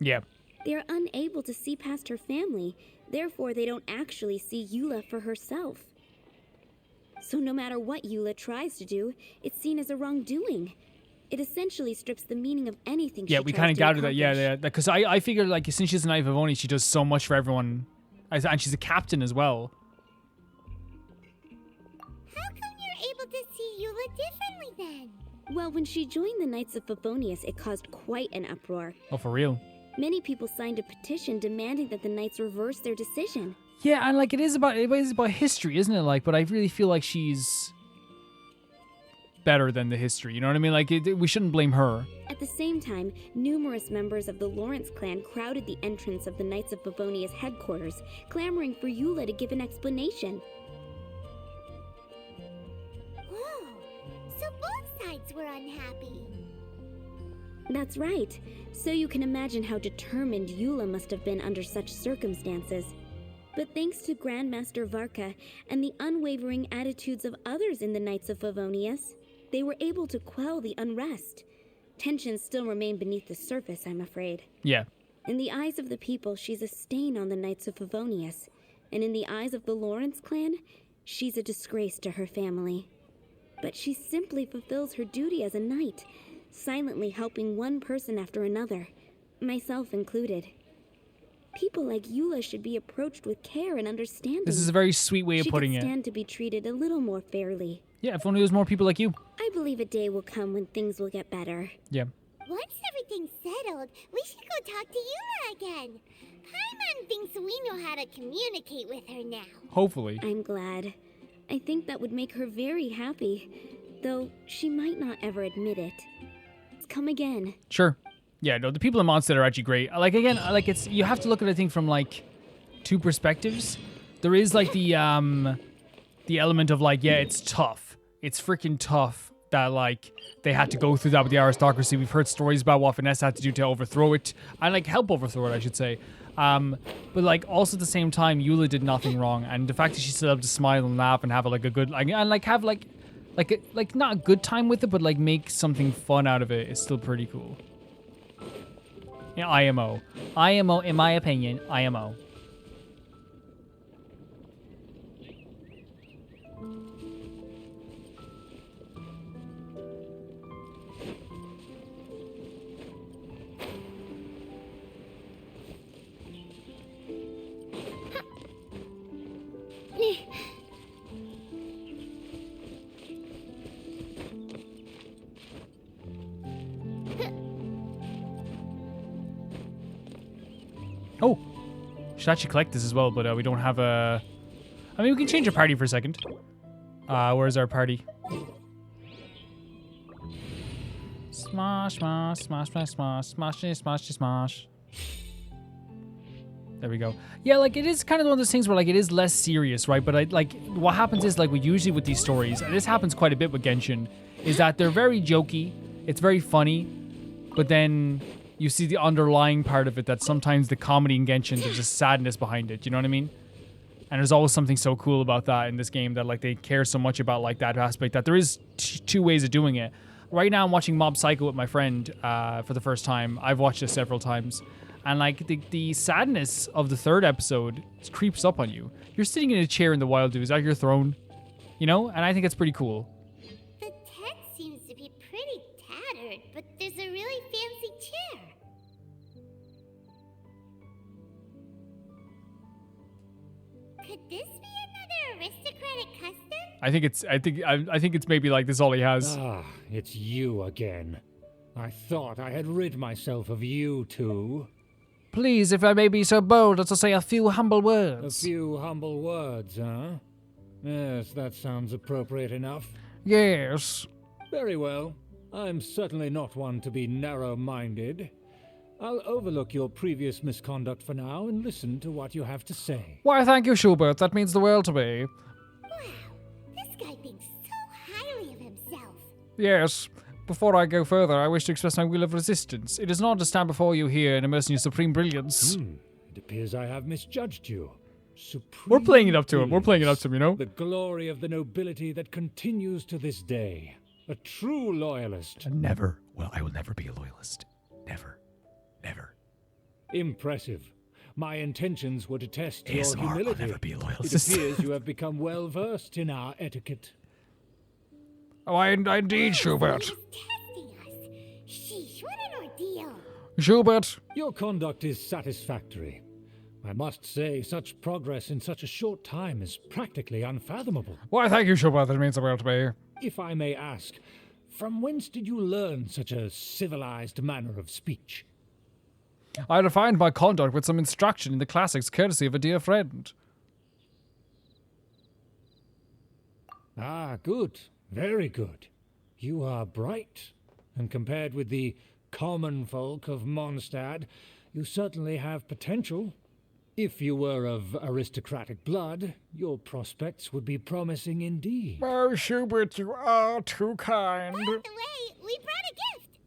Yeah. They are unable to see past her family, therefore they don't actually see Eula for herself. So no matter what Eula tries to do, it's seen as a wrongdoing. It essentially strips the meaning of anything Yeah, she we tries kind of to gathered that. accomplish. Yeah. Because I figured, like, since she's a Knight of Avoni, she does so much for everyone. And she's a captain as well. How come you're able to see Eula differently then? Well, when she joined the Knights of Favonius, it caused quite an uproar. Oh, for real? Many people signed a petition demanding that the Knights reverse their decision. Yeah, and like it is about history, isn't it? Like, but I really feel like she's better than the history. You know what I mean? Like, we shouldn't blame her. At the same time, numerous members of the Lawrence clan crowded the entrance of the Knights of Favonius headquarters, clamoring for Eula to give an explanation. Whoa, so both sides were unhappy. That's right. So you can imagine how determined Eula must have been under such circumstances. But thanks to Grandmaster Varka and the unwavering attitudes of others in the Knights of Favonius, they were able to quell the unrest. Tensions still remain beneath the surface, I'm afraid. Yeah. In the eyes of the people, she's a stain on the Knights of Favonius. And in the eyes of the Lawrence clan, she's a disgrace to her family. But she simply fulfills her duty as a knight, silently helping one person after another, myself included. People like Eula should be approached with care and understanding. This is a very sweet way of She putting could it. stand to be treated a little more fairly. Yeah, if only there was more people like you. I believe a day will come when things will get better. Yeah. Once everything's settled, we should go talk to Eula again. Paimon thinks we know how to communicate with her now. Hopefully. I'm glad. I think that would make her very happy, though she might not ever admit it. Let's come again. Sure. Yeah, no, the people in Mondstadt are actually great. Like, again, like, it's, you have to look at it, I think, from, like, two perspectives. There is, like, the element of, like, yeah, it's tough. It's freaking tough that, like, they had to go through that with the aristocracy. We've heard stories about what Vanessa had to do to overthrow it. And, like, help overthrow it, I should say. But, like, also at the same time, Eula did nothing wrong. And the fact that she's still able to smile and laugh and have, like, a good, like, and, like, have, like not a good time with it, but, like, make something fun out of it is still pretty cool. Yeah, IMO. IMO, in my opinion, IMO. Oh, should actually collect this as well, but we don't have a... I mean, we can change our party for a second. Where's our party? Smash, smash, smash, smash, smash, smash, smash, smash. There we go. Yeah, like, it is kind of one of those things where, like, it is less serious, right? But, like, what happens is, like, we usually with these stories, and this happens quite a bit with Genshin, is that they're very jokey, it's very funny, but then you see the underlying part of it that sometimes the comedy in Genshin, there's just sadness behind it, you know what I mean? And there's always something so cool about that in this game that, like, they care so much about, like, that aspect, that there is two ways of doing it. Right now, I'm watching Mob Psycho with my friend for the first time. I've watched it several times. And, like, the sadness of the third episode creeps up on you. You're sitting in a chair in the wild, dude. Is that your throne? You know? And I think it's pretty cool. The tent seems to be pretty tattered, but there's a really fancy chair. Could this be another aristocratic custom? I think it's maybe like this all he has. Ah, it's you again. I thought I had rid myself of you two. Please, if I may be so bold as to say a few humble A words. few humble words, huh? Yes, that sounds appropriate enough. Yes. Very well. I'm certainly not one to be narrow-minded. I'll overlook your previous misconduct for now and listen to what you have to say. Why, thank you, Schubert. That means the world to me. Wow, this guy thinks so highly of himself. Yes. Before I go further, I wish to express my will of resistance. It is not to stand before you here and immerse in your supreme brilliance. It appears I have misjudged you. Supreme We're playing it up to him. We're playing it up brilliance. to him, you know? The glory of the nobility that continues to this day. A true loyalist. Never. Well, I will never be a loyalist. Never. Never. Impressive. My intentions were to test ASMR, your I'll humility. never be a It loyalist. appears you have become well versed in our etiquette. Oh, indeed, Schubert. He was testing us. Sheesh, what an ordeal. Schubert. Your conduct is satisfactory. I must say, such progress in such a short time is practically unfathomable. Why, thank you, Schubert. That means the world to me. If I may ask, from whence did you learn such a civilized manner of speech? I refined my conduct with some instruction in the classics, courtesy of a dear friend. Ah, good. Very good. You are bright, and compared with the common folk of Mondstadt, you certainly have potential. If you were of aristocratic blood, your prospects would be promising indeed. Oh, Schubert, you are too kind. By the way, we brought a gift.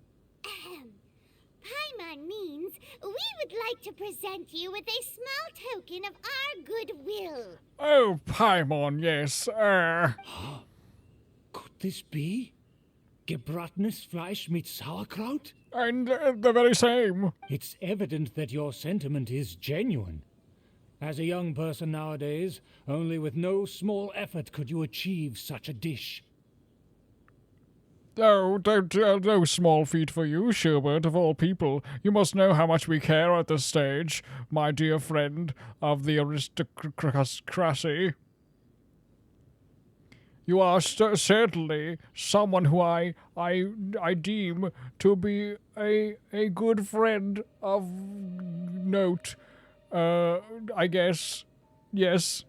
Ahem. Paimon means we would like to present you with a small token of our goodwill. Oh, Paimon, yes. Could this be? Gebratnes Fleisch mit Sauerkraut? And the very same. It's evident that your sentiment is genuine. As a young person nowadays, only with no small effort could you achieve such a dish. Oh, no small feat for you, Schubert, of all people. You must know how much we care at this stage, my dear friend of the aristocracy. You are certainly someone who I deem to be a good friend of note. I guess. Yes.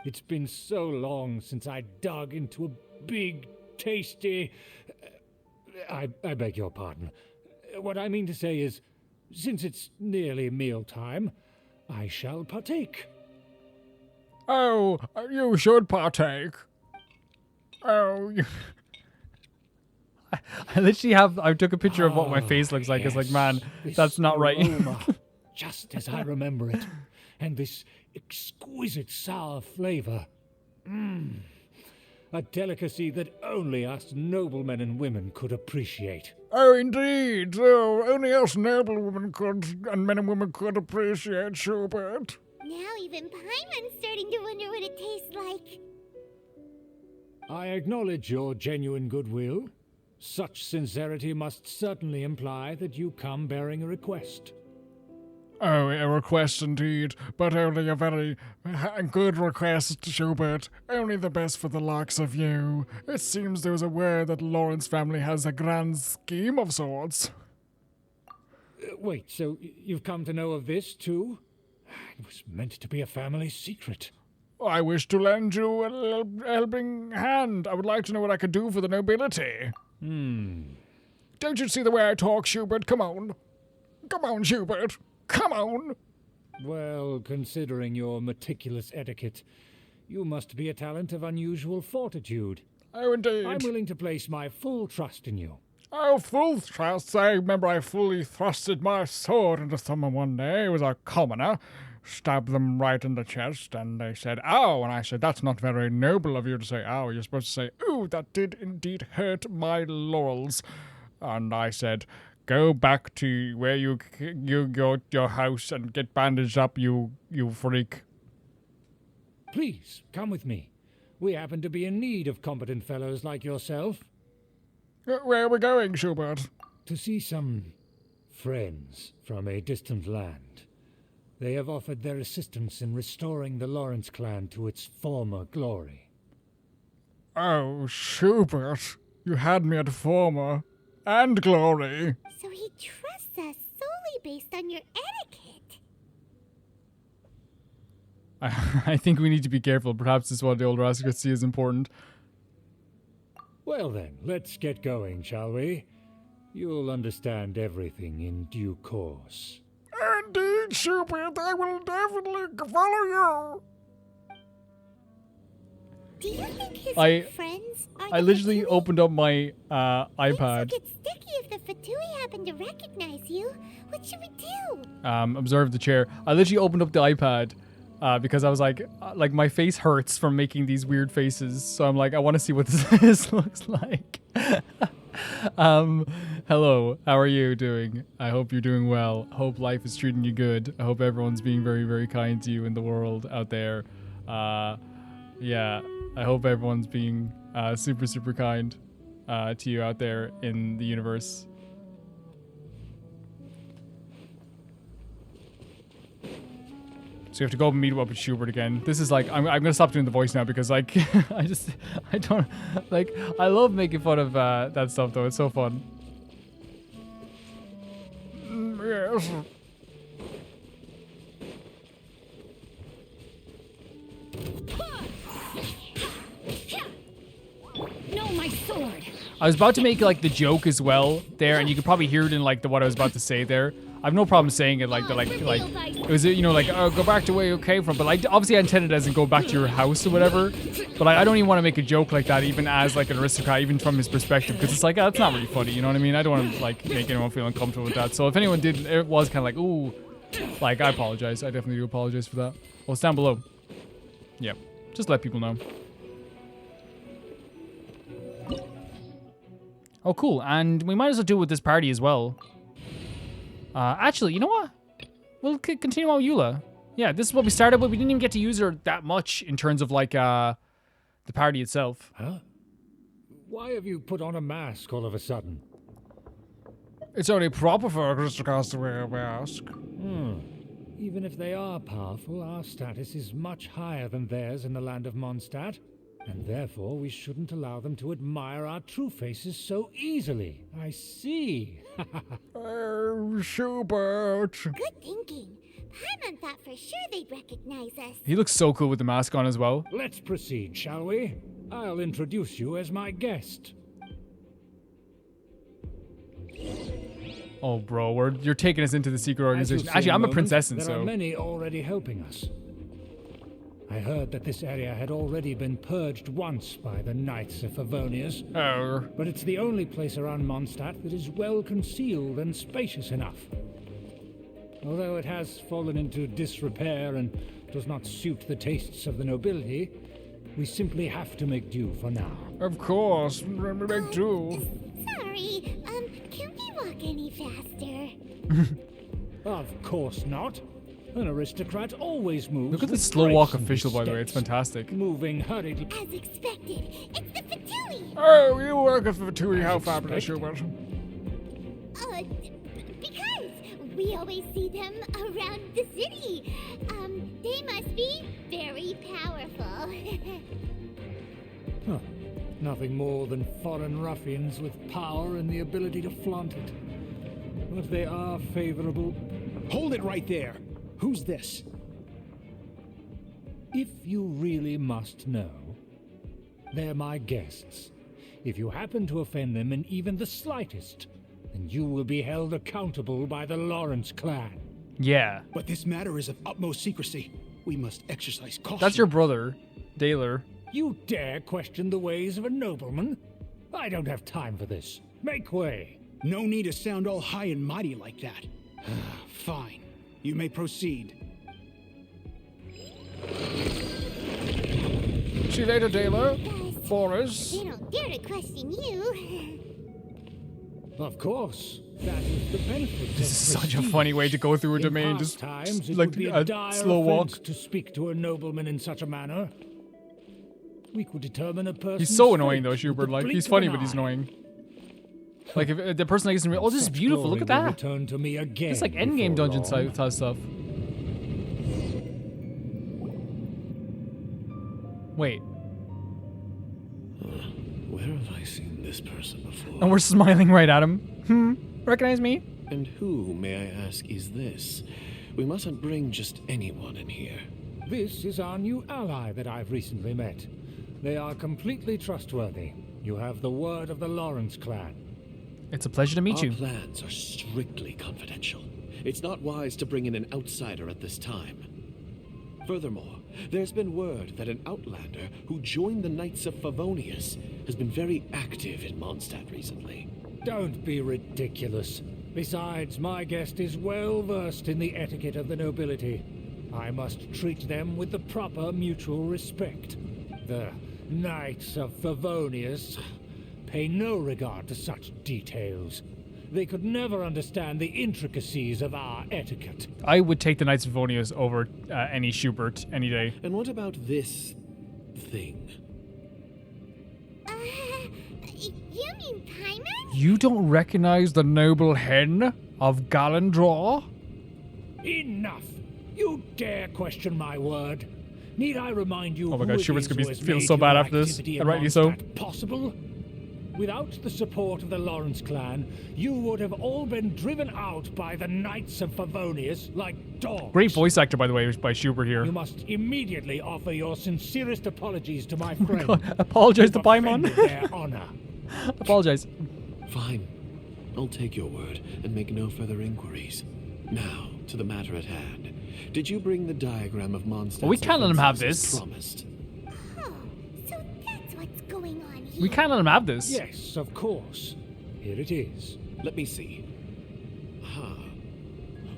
It's been so long since I dug into a big, tasty... I beg your pardon. What I mean to say is, since it's nearly mealtime, I shall partake. Oh, you should partake. Oh, you... I literally I took a picture of what my face looks like. It's like, man, This that's not right. aroma, just as I remember it. And this exquisite sour flavor. A delicacy that only us noblemen and women could appreciate. Oh, indeed. Oh, only us noblewomen could, and men and women could appreciate Schubert. Now even Paimon's starting to wonder what it tastes like. I acknowledge your genuine goodwill. Such sincerity must certainly imply that you come bearing a request. Oh, a request indeed, but only a very good request, Schubert. Only the best for the likes of you. It seems there was a word that Lawrence family has a grand scheme of sorts. Wait, so you've come to know of this, too? It was meant to be a family secret. I wish to lend you a helping hand. I would like to know what I could do for the nobility. Don't you see the way I talk, Schubert? Come on. Come on, Schubert. Come on. Well, considering your meticulous etiquette, you must be a talent of unusual fortitude. Oh, indeed. I'm willing to place my full trust in you. Oh, full thrust. I remember I fully thrusted my sword into someone one day. It was a commoner. Stabbed them right in the chest, and they said, ow. And I said, that's not very noble of you to say, ow. You're supposed to say, ooh, that did indeed hurt my laurels. And I said, go back to where you go to your house and get bandaged up, you freak. Please, come with me. We happen to be in need of competent fellows like yourself. Where are we going, Schubert? To see some friends from a distant land. They have offered their assistance in restoring the Lawrence clan to its former glory. Oh, Schubert, you had me at former and glory. So he trusts us solely based on your etiquette. I think we need to be careful. Perhaps this is what the old aristocracy is important. Well then, let's get going, shall we? You'll understand everything in due course. Indeed, Schubert, I will definitely follow you. Do you think his friends are I the literally Fatui? opened up my iPad. Things will get sticky if the Fatui happen to recognize you. What should we do? Observe the chair. I literally opened up the iPad because I was like my face hurts from making these weird faces. So I'm like, I want to see what this looks like. Hello, how are you doing? I hope you're doing well. I hope life is treating you good. I hope everyone's being very, very kind to you in the world out there. Yeah, I hope everyone's being super, super kind to you out there in the universe. So you have to go and meet up with Schubert again. This is like, I'm gonna stop doing the voice now because like, I don't, like, I love making fun of that stuff though. It's so fun. Yes. No, my sword. I was about to make like the joke as well there, and you could probably hear it in like what I was about to say there. I have no problem saying it like it was, you know, like, oh, go back to where you came from. But like, obviously I intended it as in go back to your house or whatever. But I don't even want to make a joke like that, even as like an aristocrat, even from his perspective, because it's like, oh, that's not really funny. You know what I mean? I don't want to like make anyone feel uncomfortable with that. So if anyone did, it was kind of like, ooh, like I apologize. I definitely do apologize for that. Well, it's down below. Yeah, just let people know. Oh, cool. And we might as well do it with this party as well. Actually, you know what? We'll continue on with Eula. Yeah, this is what we started with. We didn't even get to use her that much in terms of, like, the party itself. Huh? Why have you put on a mask all of a sudden? It's only proper for aristocrats to wear a mask. Even if they are powerful, our status is much higher than theirs in the land of Mondstadt. And therefore, we shouldn't allow them to admire our true faces so easily. I see. Oh, Schubert. Good thinking. Paimon thought for sure they'd recognize us. He looks so cool with the mask on as well. Let's proceed, shall we? I'll introduce you as my guest. Oh, bro, you're taking us into the secret As you'll organization. see Actually, in a I'm a moment, princess, and there so... are many already helping us. I heard that this area had already been purged once by the Knights of Favonius. Oh. But it's the only place around Mondstadt that is well concealed and spacious enough. Although it has fallen into disrepair and does not suit the tastes of the nobility, we simply have to make do for now. Of course, make do. Sorry, can we walk any faster? Of course not. An aristocrat always moves. Look at the with slow walk graceful official, by the way. It's steps, fantastic. moving hurriedly. As expected, it's the Fatui! Oh, you work at Fatui. How fabulous, Schubert. Because we always see them around the city. They must be very powerful. Huh. Nothing more than foreign ruffians with power and the ability to flaunt it. but they are favorable. Hold it right there. Who's this? If you really must know, they're my guests. If you happen to offend them in even the slightest, then you will be held accountable by the Lawrence clan. Yeah. But this matter is of utmost secrecy. We must exercise caution. That's your brother, Daler. You dare question the ways of a nobleman? I don't have time for this. Make way. No need to sound all high and mighty like that. Fine. You may proceed. See you later, Daler. Boris. They don't dare to question you. Of course. That is the benefit. This is such a funny way to go through a domain. Just Times, it like would be a dire slow walk. offense to speak to a nobleman in such a manner. We could determine a person. He's so annoying though, Schubert. Like he's funny, but he's annoying. Like if the person like isn't real. Oh, this is beautiful. Look at that. Return to me again. It's like endgame dungeon style stuff. Wait. Where have I seen this person before? And we're smiling right at him. Recognize me? And who, may I ask, is this? We mustn't bring just anyone in here. This is our new ally that I've recently met. They are completely trustworthy. You have the word of the Lawrence clan. It's a pleasure to meet you. Our plans are strictly confidential. It's not wise to bring in an outsider at this time. Furthermore, there's been word that an outlander who joined the Knights of Favonius has been very active in Mondstadt recently. Don't be ridiculous. Besides, my guest is well versed in the etiquette of the nobility. I must treat them with the proper mutual respect. The Knights of Favonius pay no regard to such details. They could never understand the intricacies of our etiquette. I would take the Knights of Favonius over any Schubert any day. And what about this thing? You mean Paimon? You don't recognize the noble hen of Galandraw? Enough! You dare question my word? Need I remind you? Oh my who God, it Schubert's is gonna who has feel made so bad your after this, activity and in rightly so. Mondstadt possible? Without the support of the Lawrence clan, you would have all been driven out by the Knights of Favonius like dogs. Great voice actor, by the way, by Schubert here. You must immediately offer your sincerest apologies to my friend. God, apologize to You've Paimon. offended their honor. Apologize. Fine. I'll take your word and make no further inquiries. Now, to the matter at hand. Did you bring the diagram of Mondstadt? Well, we can't let him have this. Promised. Oh, so that's what's going on here. We can't let him have this. Yes, of course. Here it is. Let me see. Huh.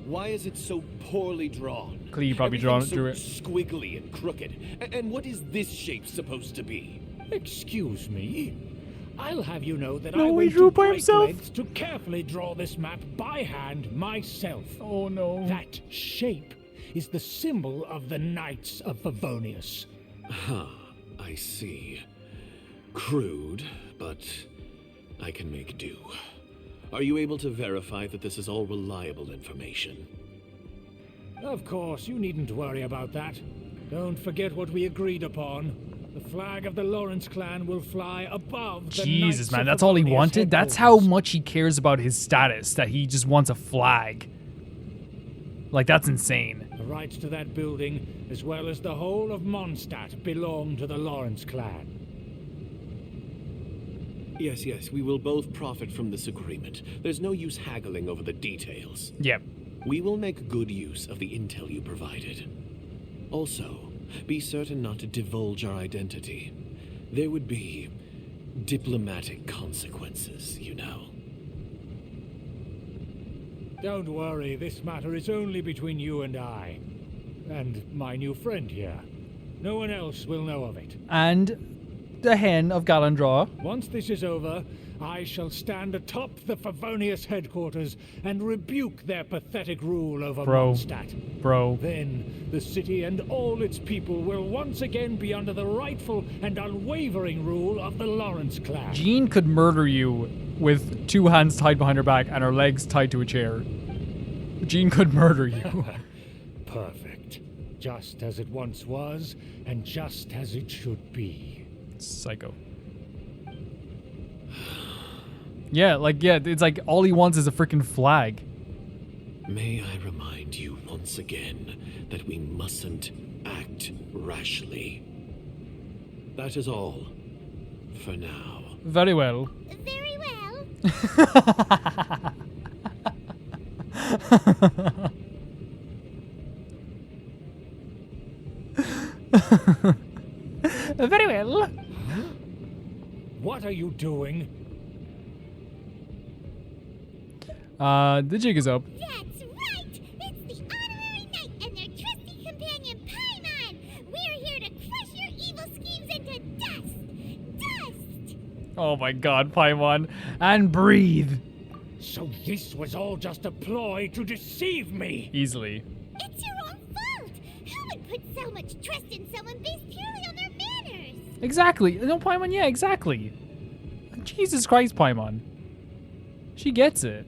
Why is it so poorly drawn? Clee probably Everything's drew it. squiggly and crooked. And what is this shape supposed to be? Excuse me. I'll have you know that No, I he went drew to by great himself. lengths to carefully draw this map by hand myself. Oh no. That shape is the symbol of the Knights of Favonius. Huh. I see. Crude, but I can make do. Are you able to verify that this is all reliable information? Of course, you needn't worry about that. Don't forget what we agreed upon. The flag of the Lawrence clan will fly above the Jesus, Knights man, of that's all he Favonius wanted? That's how headquarters. much he cares about his status, that he just wants a flag. Like, that's insane. The rights to that building, as well as the whole of Mondstadt, belong to the Lawrence clan. Yes, we will both profit from this agreement. There's no use haggling over the details. Yep. We will make good use of the intel you provided. Also, be certain not to divulge our identity. There would be diplomatic consequences, you know. Don't worry, this matter is only between you and I. And my new friend here. No one else will know of it. And the hen of Galandraw. Once this is over, I shall stand atop the Favonius headquarters and rebuke their pathetic rule over Mondstadt. Bro. Then the city and all its people will once again be under the rightful and unwavering rule of the Lawrence clan. Jean could murder you with 2 hands tied behind her back and her legs tied to a chair. Jean could murder you. Perfect. Just as it once was, and just as it should be. Psycho. Yeah, it's like all he wants is a freaking flag. May I remind you once again that we mustn't act rashly. That is all. For now. Very well. Very well. Very well. What are you doing? The jig is up. That's right! It's the honorary knight and their trusty companion Paimon! We're here to crush your evil schemes into dust! Dust! Oh my god, Paimon. And breathe. So this was all just a ploy to deceive me! Easily. It's your own fault! Who would put so much trust in someone based purely on their manners? Exactly. No, Paimon, yeah, exactly. Jesus Christ, Paimon. She gets it.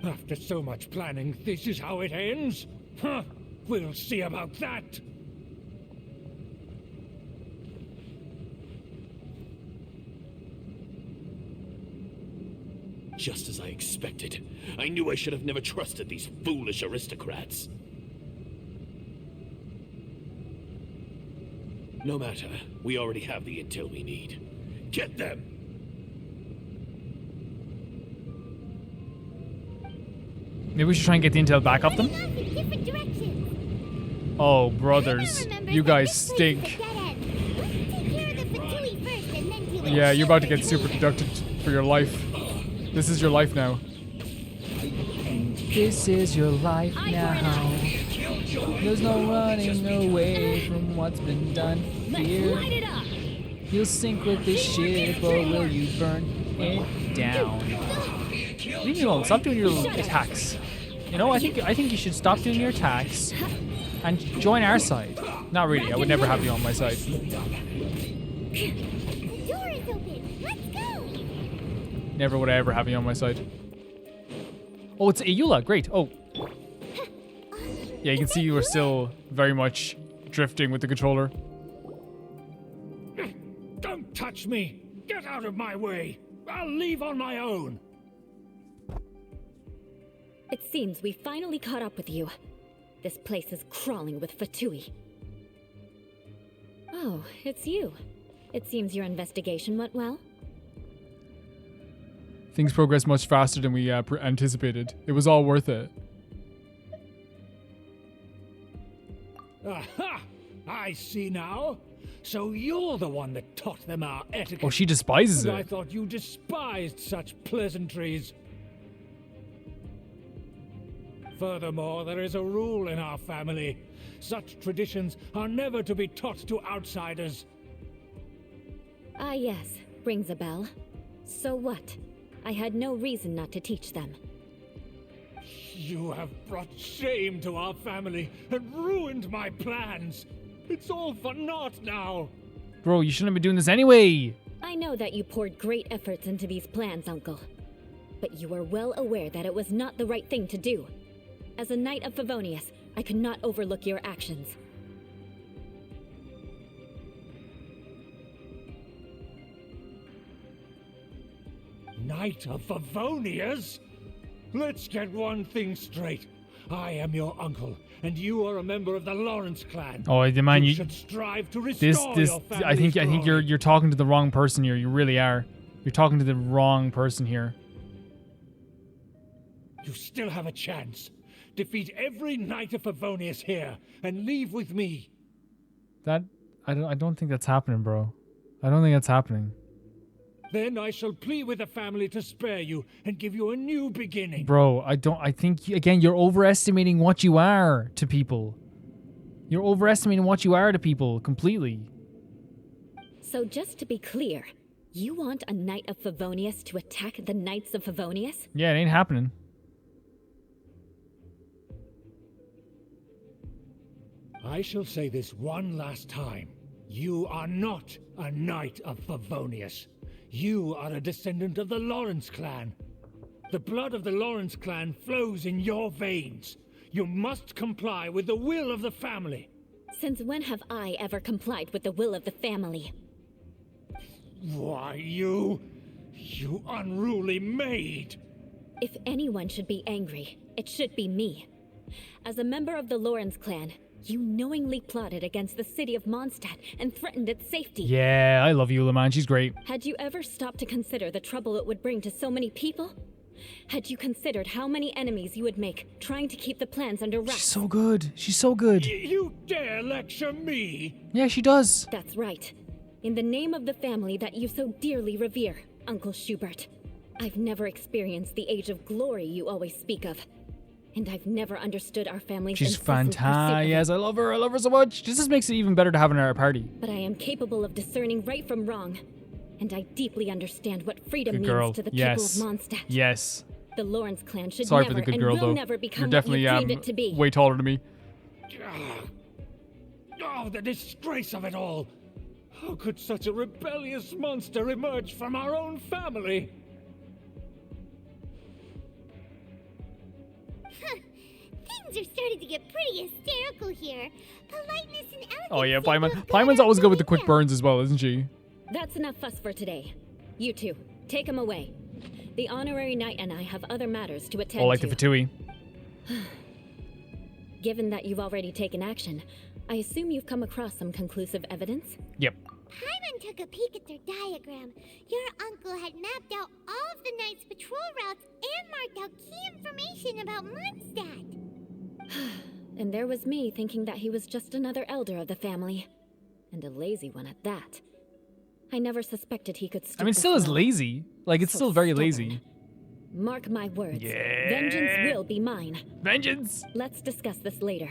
After so much planning, this is how it ends? Huh, we'll see about that! Just as I expected. I knew I should have never trusted these foolish aristocrats. No matter, we already have the intel we need. Get them! Maybe we should try and get the intel back off them? Running off in different directions. Oh, brothers. You guys stink. Yeah, you're about to get super deducted for your life. This is your life now. This is your life now. There's no running away from what's been done here. You'll sink with this ship, or will you burn it down? Leave me alone. Stop doing your little attacks. You know, I think you should stop doing your attacks and join our side. Not really. I would never have you on my side. The door is open. Let's go. Never would I ever have you on my side. Oh, it's Eula. Great. Oh. Yeah, you can see you are still very much drifting with the controller. Don't touch me! Get out of my way! I'll leave on my own! It seems we finally caught up with you. This place is crawling with Fatui. Oh, it's you. It seems your investigation went well. Things progressed much faster than we anticipated. It was all worth it. Aha! I see now. So you're the one that taught them our etiquette. Oh, she despises And I it. thought you despised such pleasantries. Furthermore, there is a rule in our family. Such traditions are never to be taught to outsiders. Ah, yes. Rings a bell. So what? I had no reason not to teach them. You have brought shame to our family and ruined my plans. It's all for naught now. Bro, you shouldn't be doing this anyway. I know that you poured great efforts into these plans, Uncle. But you were well aware that it was not the right thing to do. As a Knight of Favonius, I could not overlook your actions. Knight of Favonius? Let's get one thing straight. I am your uncle, and you are a member of the Lawrence clan. Oh, man, you you should strive to restore your I think family's you're talking to the wrong person here. You really are. You're talking to the wrong person here. You still have a chance. Defeat every Knight of Favonius here, and leave with me. I don't think that's happening, bro. I don't think that's happening. Then I shall plead with the family to spare you and give you a new beginning. Bro, I think, again, you're overestimating what you are to people. You're overestimating what you are to people completely. So just to be clear, you want a Knight of Favonius to attack the Knights of Favonius? Yeah, it ain't happening. I shall say this one last time. You are not a Knight of Favonius. You are a descendant of the Lawrence clan. The blood of the Lawrence clan flows in your veins. You must comply with the will of the family. Since when have I ever complied with the will of the family? Why, you unruly maid! If anyone should be angry, it should be me. As a member of the Lawrence clan, you knowingly plotted against the city of Mondstadt and threatened its safety. Yeah, I love Eula, man. She's great. Had you ever stopped to consider the trouble it would bring to so many people? Had you considered how many enemies you would make trying to keep the plans under wraps? She's so good. She's so good. You dare lecture me? Yeah, she does. That's right. In the name of the family that you so dearly revere, Uncle Schubert. I've never experienced the age of glory you always speak of. And I've never understood our family's She's incessant pursuit of fantastic. it. Yes, I love her. I love her so much. This just makes it even better to have her at our party. But I am capable of discerning right from wrong. And I deeply understand what freedom Good girl. means to the Yes. people of Mondstadt. Yes. The Lawrence clan should Sorry never for the good and girl, will though. never become You're definitely what you dreamed it to be. way taller than me. Oh, the disgrace of it all! How could such a rebellious monster emerge from our own family? Things are starting to get pretty hysterical here. Politeness and elegance. Oh yeah, seem to have gone Paimon's out always the good with the quick window. burns as well, isn't she? That's enough fuss for today. You two, take him away. The honorary knight and I have other matters to attend Oh, like to. the Fatui. Given that you've already taken action, I assume you've come across some conclusive evidence? Yep. Paimon took a peek at their diagram. Your uncle had mapped out all of the Knight's patrol routes and marked out key information about Mondstadt. And there was me thinking that he was just another elder of the family. And a lazy one at that. I never suspected he could stoop I mean, it this still is low. lazy. Like, it's So still very stubborn. lazy. Mark my words. Yeah. Vengeance will be mine. Vengeance! Let's discuss this later.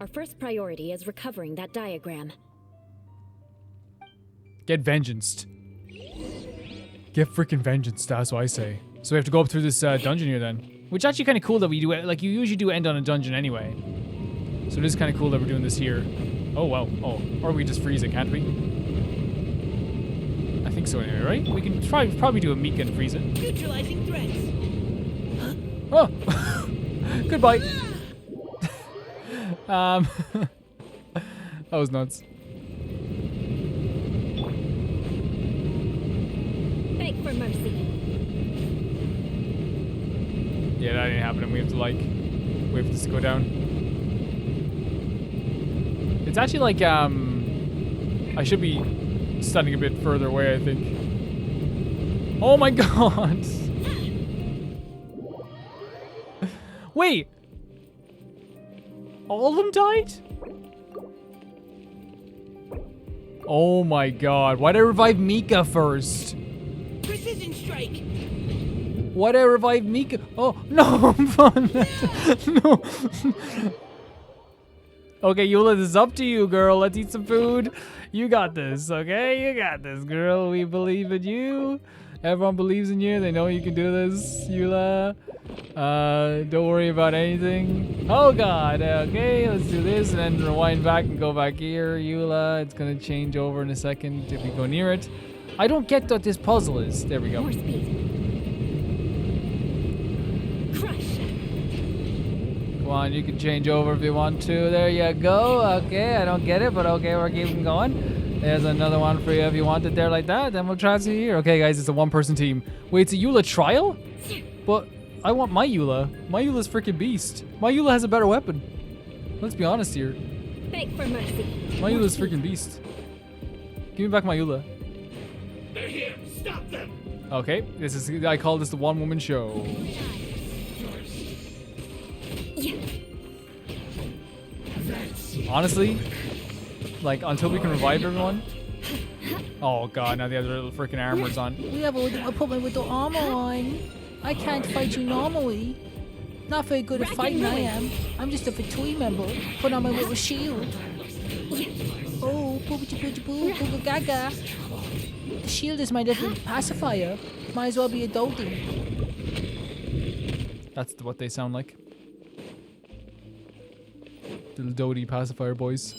Our first priority is recovering that diagram. Get vengeanced. Get freaking vengeance, that's what I say. So we have to go up through this dungeon here then. Which actually kind of cool that we do it. Like, you usually do end on a dungeon anyway. So it is kind of cool that we're doing this here. Oh, wow. Oh, or we just freeze it, can't we? I think so anyway, right? We can probably do a Mika and freeze it. Neutralizing threats. Oh! Goodbye. That was nuts. Beg for mercy. Yeah, that ain't happening. We have to like wait for this to go down. It's actually like I should be standing a bit further away, I think. Oh my god! Wait! All of them died? Oh my god, why'd I revive Mika first? Precision strike. Why'd I revive Mika? Oh, no, I'm fine. No. Okay, Eula, this is up to you, girl. Let's eat some food. You got this, okay? You got this, girl. We believe in you. Everyone believes in you. They know you can do this, Eula. Don't worry about anything. Oh, God. Okay, let's do this and then rewind back and go back here, Eula. It's going to change over in a second if we go near it. I don't get what this puzzle is. There we go. More speed. Crush. Come on, you can change over if you want to. There you go. Okay, I don't get it, but okay, we're keeping going. There's another one for you if you want it there like that. Then we'll try to see here. Okay, guys, it's a one-person team. Wait, it's a Eula trial? But I want my Eula. My Eula's freaking beast. My Eula has a better weapon. Let's be honest here. Beg for mercy. My Eula's freaking beast. Give me back my Eula. They're here! Stop them! Okay, this is. I call this the one-woman show. Honestly, like, until we can revive everyone. Oh god, now they have their little freaking armors on. Yeah, but I put my little armor on. I can't fight you normally. Not very good at fighting, I am. I'm just a Fatui member. Put on my little shield. Oh, boo gaga. The shield is my little pacifier. Might as well be a Dodi. That's what they sound like. Little Dodie pacifier boys.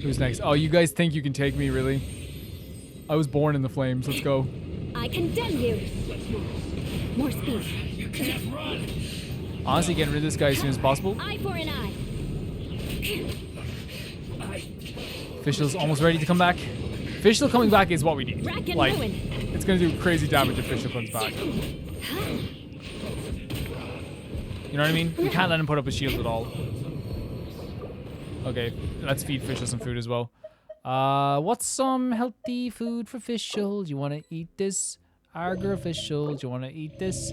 Who's next? Oh, you guys think you can take me, really? I was born in the flames. Let's go. I condemn you. More speed. You can't run! Honestly, getting rid of this guy as soon as possible. Eye for an eye. Official's almost ready to come back. Official coming back is what we need. Rack and Like, ruin. it's gonna do crazy damage if Fischl comes back. You know what I mean? We can't let him put up a shield at all. Okay, let's feed Fischl some food as well. What's some healthy food for Fischl? Do you want to eat this? Arger Fischl, do you want to eat this?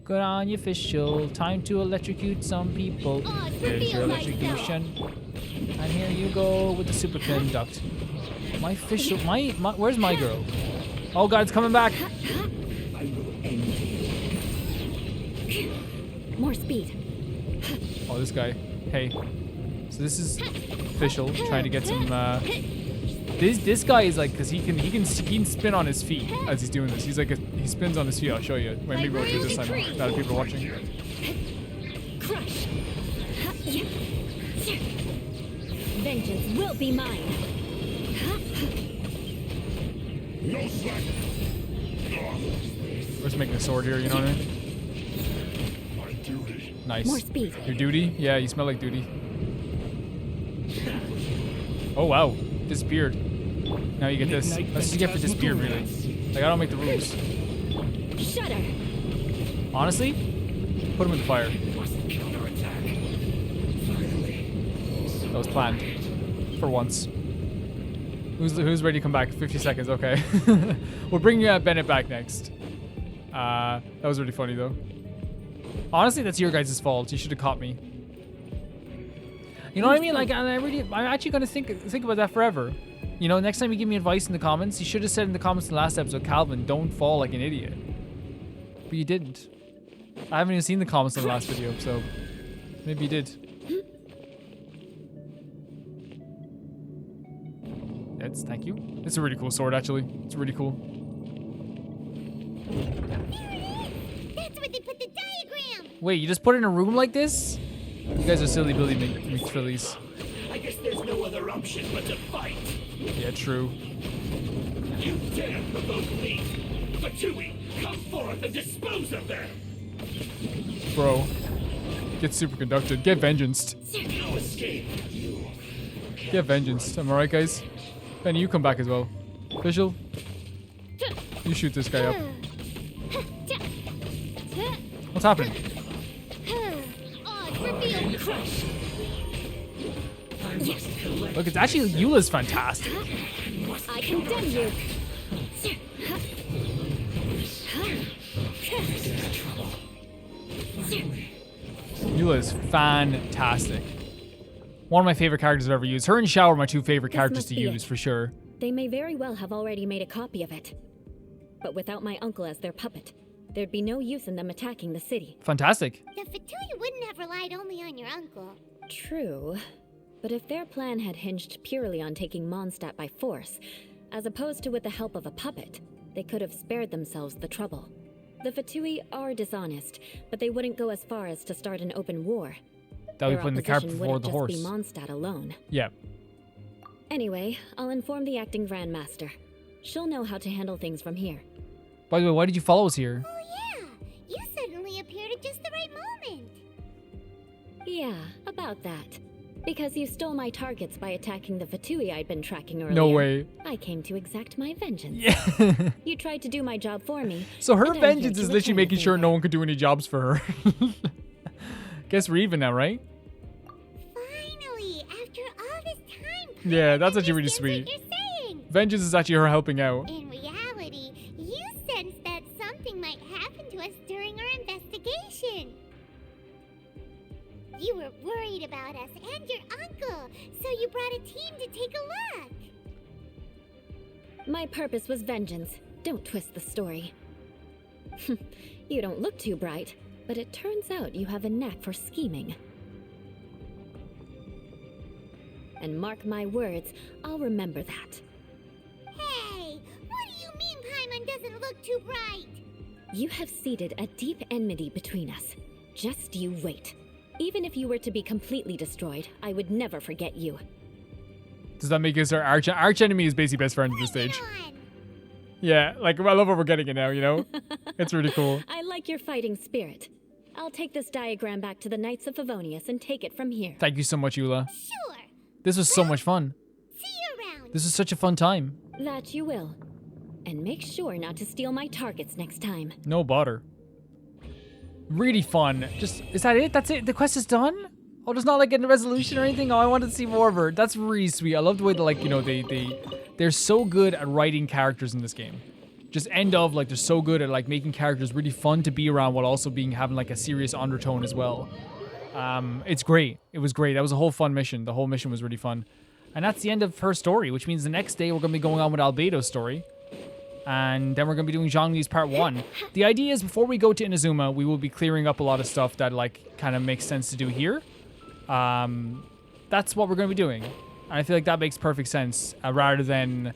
Good on you, Fischl. Time to electrocute some people. Here's your electrocution. And here you go with the superconduct. My Fischl, my where's my girl? Oh god, it's coming back. More speed. Oh, this guy. Hey. So this is Fischl trying to get some. This guy is like, cause he can spin on his feet as he's doing this. He's like he spins on his feet. I'll show you. Wait, maybe we'll do this time. Now that people are watching. Crush. Vengeance will be mine. No slack. We're just making a sword here. You know what I mean? Nice. More speed. Your duty? Yeah, you smell like duty. Oh wow, disappeared. Now you get this. That's what you get for disappeared, really. Like, I don't make the rules. Shudder. Honestly, put him in the fire. That was planned. For once. Who's ready to come back? 50 seconds, okay. We'll bring Bennett back next. That was really funny though. Honestly, that's your guys' fault. You should have caught me. You know what I mean? Like, I'm actually gonna think about that forever. You know, next time you give me advice in the comments, you should have said in the comments in the last episode, Calvin, don't fall like an idiot. But you didn't. I haven't even seen the comments in the last video, so maybe you did. Thank you. It's a really cool sword, actually. It's really cool. That's where they put the diagram. Wait, you just put it in a room like this? You guys are silly Billy McFillies. I guess there's no other option but to fight. Yeah, true. You dare provoke me! Fatui, come forth and dispose of them! Bro. Get superconducted. Get vengeanced. No escape, you. Get vengeanced. Am I right, guys? Benny, you come back as well. Fischl, you shoot this guy up. What's happening? Look, it's actually Eula's fantastic. I condemn you. Eula is fantastic. One of my favorite characters I've ever used. Her and Xiao are my two favorite characters to use, for sure. They may very well have already made a copy of it. But without my uncle as their puppet, there'd be no use in them attacking the city. Fantastic. The Fatui wouldn't have relied only on your uncle. True. But if their plan had hinged purely on taking Mondstadt by force, as opposed to with the help of a puppet, they could have spared themselves the trouble. The Fatui are dishonest, but they wouldn't go as far as to start an open war. That would be putting the cart opposition before wouldn't the just horse. be Mondstadt alone. Yeah. Anyway, I'll inform the acting Grandmaster. She'll know how to handle things from here. By the way, why did you follow us here? Oh yeah, you suddenly appeared at just the right moment. Yeah, about that. Because you stole my targets by attacking the Fatui I'd been tracking earlier. No way. I came to exact my vengeance. Yeah. You tried to do my job for me. So her and I'm here vengeance to is literally return making the sure favor. no one could do any jobs for her. Guess we're even now, right? Finally, after all this time. Yeah, that's actually really understands sweet. what you're saying. Vengeance is actually her helping out. In reality, you sensed that something might happen to us during our investigation. You were worried about us and your uncle, so you brought a team to take a look. My purpose was vengeance. Don't twist the story. You don't look too bright, but it turns out you have a knack for scheming. And mark my words, I'll remember that. Hey, what do you mean Paimon doesn't look too bright? You have seeded a deep enmity between us. Just you wait. Even if you were to be completely destroyed, I would never forget you. Does that make us our arch enemy is basically best friend at this stage? Yeah, like I love what we're getting it now, you know? It's really cool. I like your fighting spirit. I'll take this diagram back to the Knights of Favonius and take it from here. Thank you so much, Eula. Sure. This was so much fun. See you around. This was such a fun time. That you will. And make sure not to steal my targets next time. No bother. Really fun. Just, is that it? That's it? The quest is done? Oh, there's not like a resolution or anything? Oh, I wanted to see more of her. That's really sweet. I love the way that, like, you know, they're so good at writing characters in this game. Just end of, like, they're so good at, like, making characters really fun to be around while also having, like, a serious undertone as well. It's great. It was great. That was a whole fun mission. The whole mission was really fun. And that's the end of her story, which means the next day we're going to be going on with Albedo's story. And then we're going to be doing Zhongli's part 1. The idea is before we go to Inazuma, we will be clearing up a lot of stuff that, like, kind of makes sense to do here. That's what we're going to be doing. And I feel like that makes perfect sense, rather than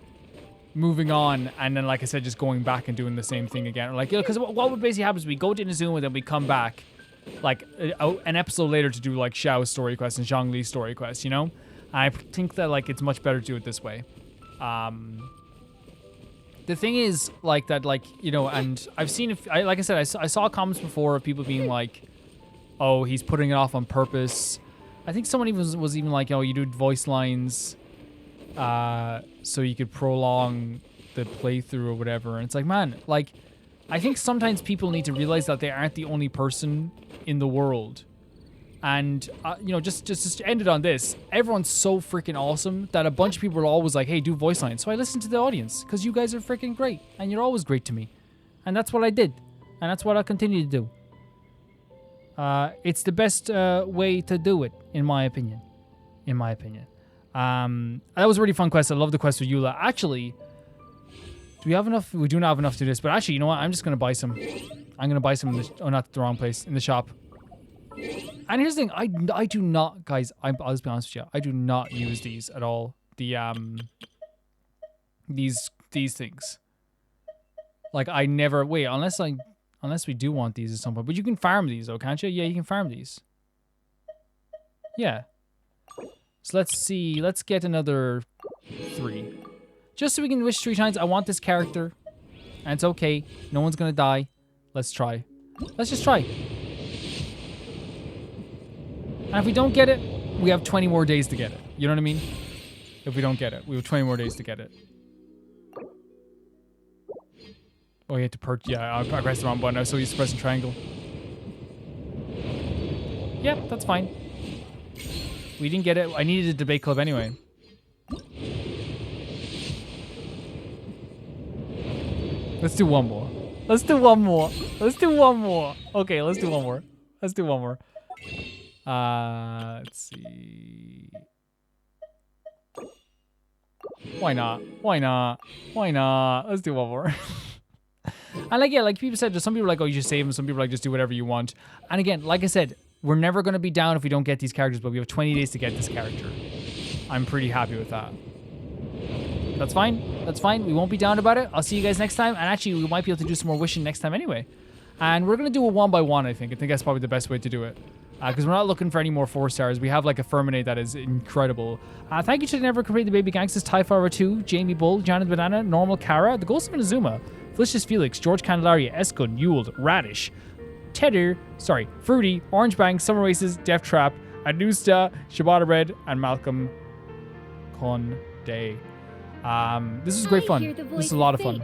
moving on and then, like I said, just going back and doing the same thing again. Like, you know, because what would basically happen is we go to Inazuma, then we come back, like, an episode later to do, like, Xiao's story quest and Zhongli's story quest, you know? I think that, like, it's much better to do it this way. The thing is, like, that, like, you know, and I've seen, like I said, I saw comments before of people being like, oh, he's putting it off on purpose. I think someone even was even like, oh, you do voice lines so you could prolong the playthrough or whatever. And it's like, man, like, I think sometimes people need to realize that they aren't the only person in the world. And, you know, just to end it on this, everyone's so freaking awesome that a bunch of people are always like, hey, do voice lines. So I listen to the audience because you guys are freaking great and you're always great to me. And that's what I did. And that's what I'll continue to do. It's the best way to do it, in my opinion. In my opinion. That was a really fun quest. I love the quest with Eula. Actually, do we have enough? We do not have enough to do this. But actually, you know what? I'm just going to buy some. I'm going to buy some in the... Oh, not the wrong place. In the shop. And here's the thing. I do not... Guys, I'll just be honest with you. I do not use these at all. The, These things. Like, I never... Wait, unless we do want these at some point. But you can farm these, though, can't you? Yeah, you can farm these. Yeah. So let's see. Let's get another 3. Just so we can wish 3 times. I want this character. And it's okay. No one's going to die. Let's try. Let's just try. And if we don't get it, we have 20 more days to get it. You know what I mean? If we don't get it, we have 20 more days to get it. Oh, you had to perch. Yeah, I pressed the wrong button. I was so used to pressing triangle. Yep, that's fine. We didn't get it. I needed a debate club anyway. Let's do one more. Let's do one more. Let's do one more. Okay, let's do one more. Let's do one more. Let's see. Why not? Why not? Why not? Let's do one more. And like, yeah, like people said, some people are like, oh, you should save them. Some people are like, just do whatever you want. And again, like I said, we're never going to be down if we don't get these characters, but we have 20 days to get this character. I'm pretty happy with that. That's fine. That's fine. We won't be down about it. I'll see you guys next time. And actually, we might be able to do some more wishing next time anyway. And we're going to do a 1-by-1, I think. I think that's probably the best way to do it. Because we're not looking for any more 4 stars. We have like a Ferminate that is incredible. Thank you to the Never Complete the Baby Gangsters, Typhara 2, Jamie Bull, Janet Banana, Normal Kara, The Ghost of Inazuma, Felicious Felix, George Candelaria, Eskun, Yule, Radish, Fruity, Orange Bang, Summer Races, Death Trap, Anusta, Shibata Red, and Malcolm Conde. This was great fun. This is a lot of fun.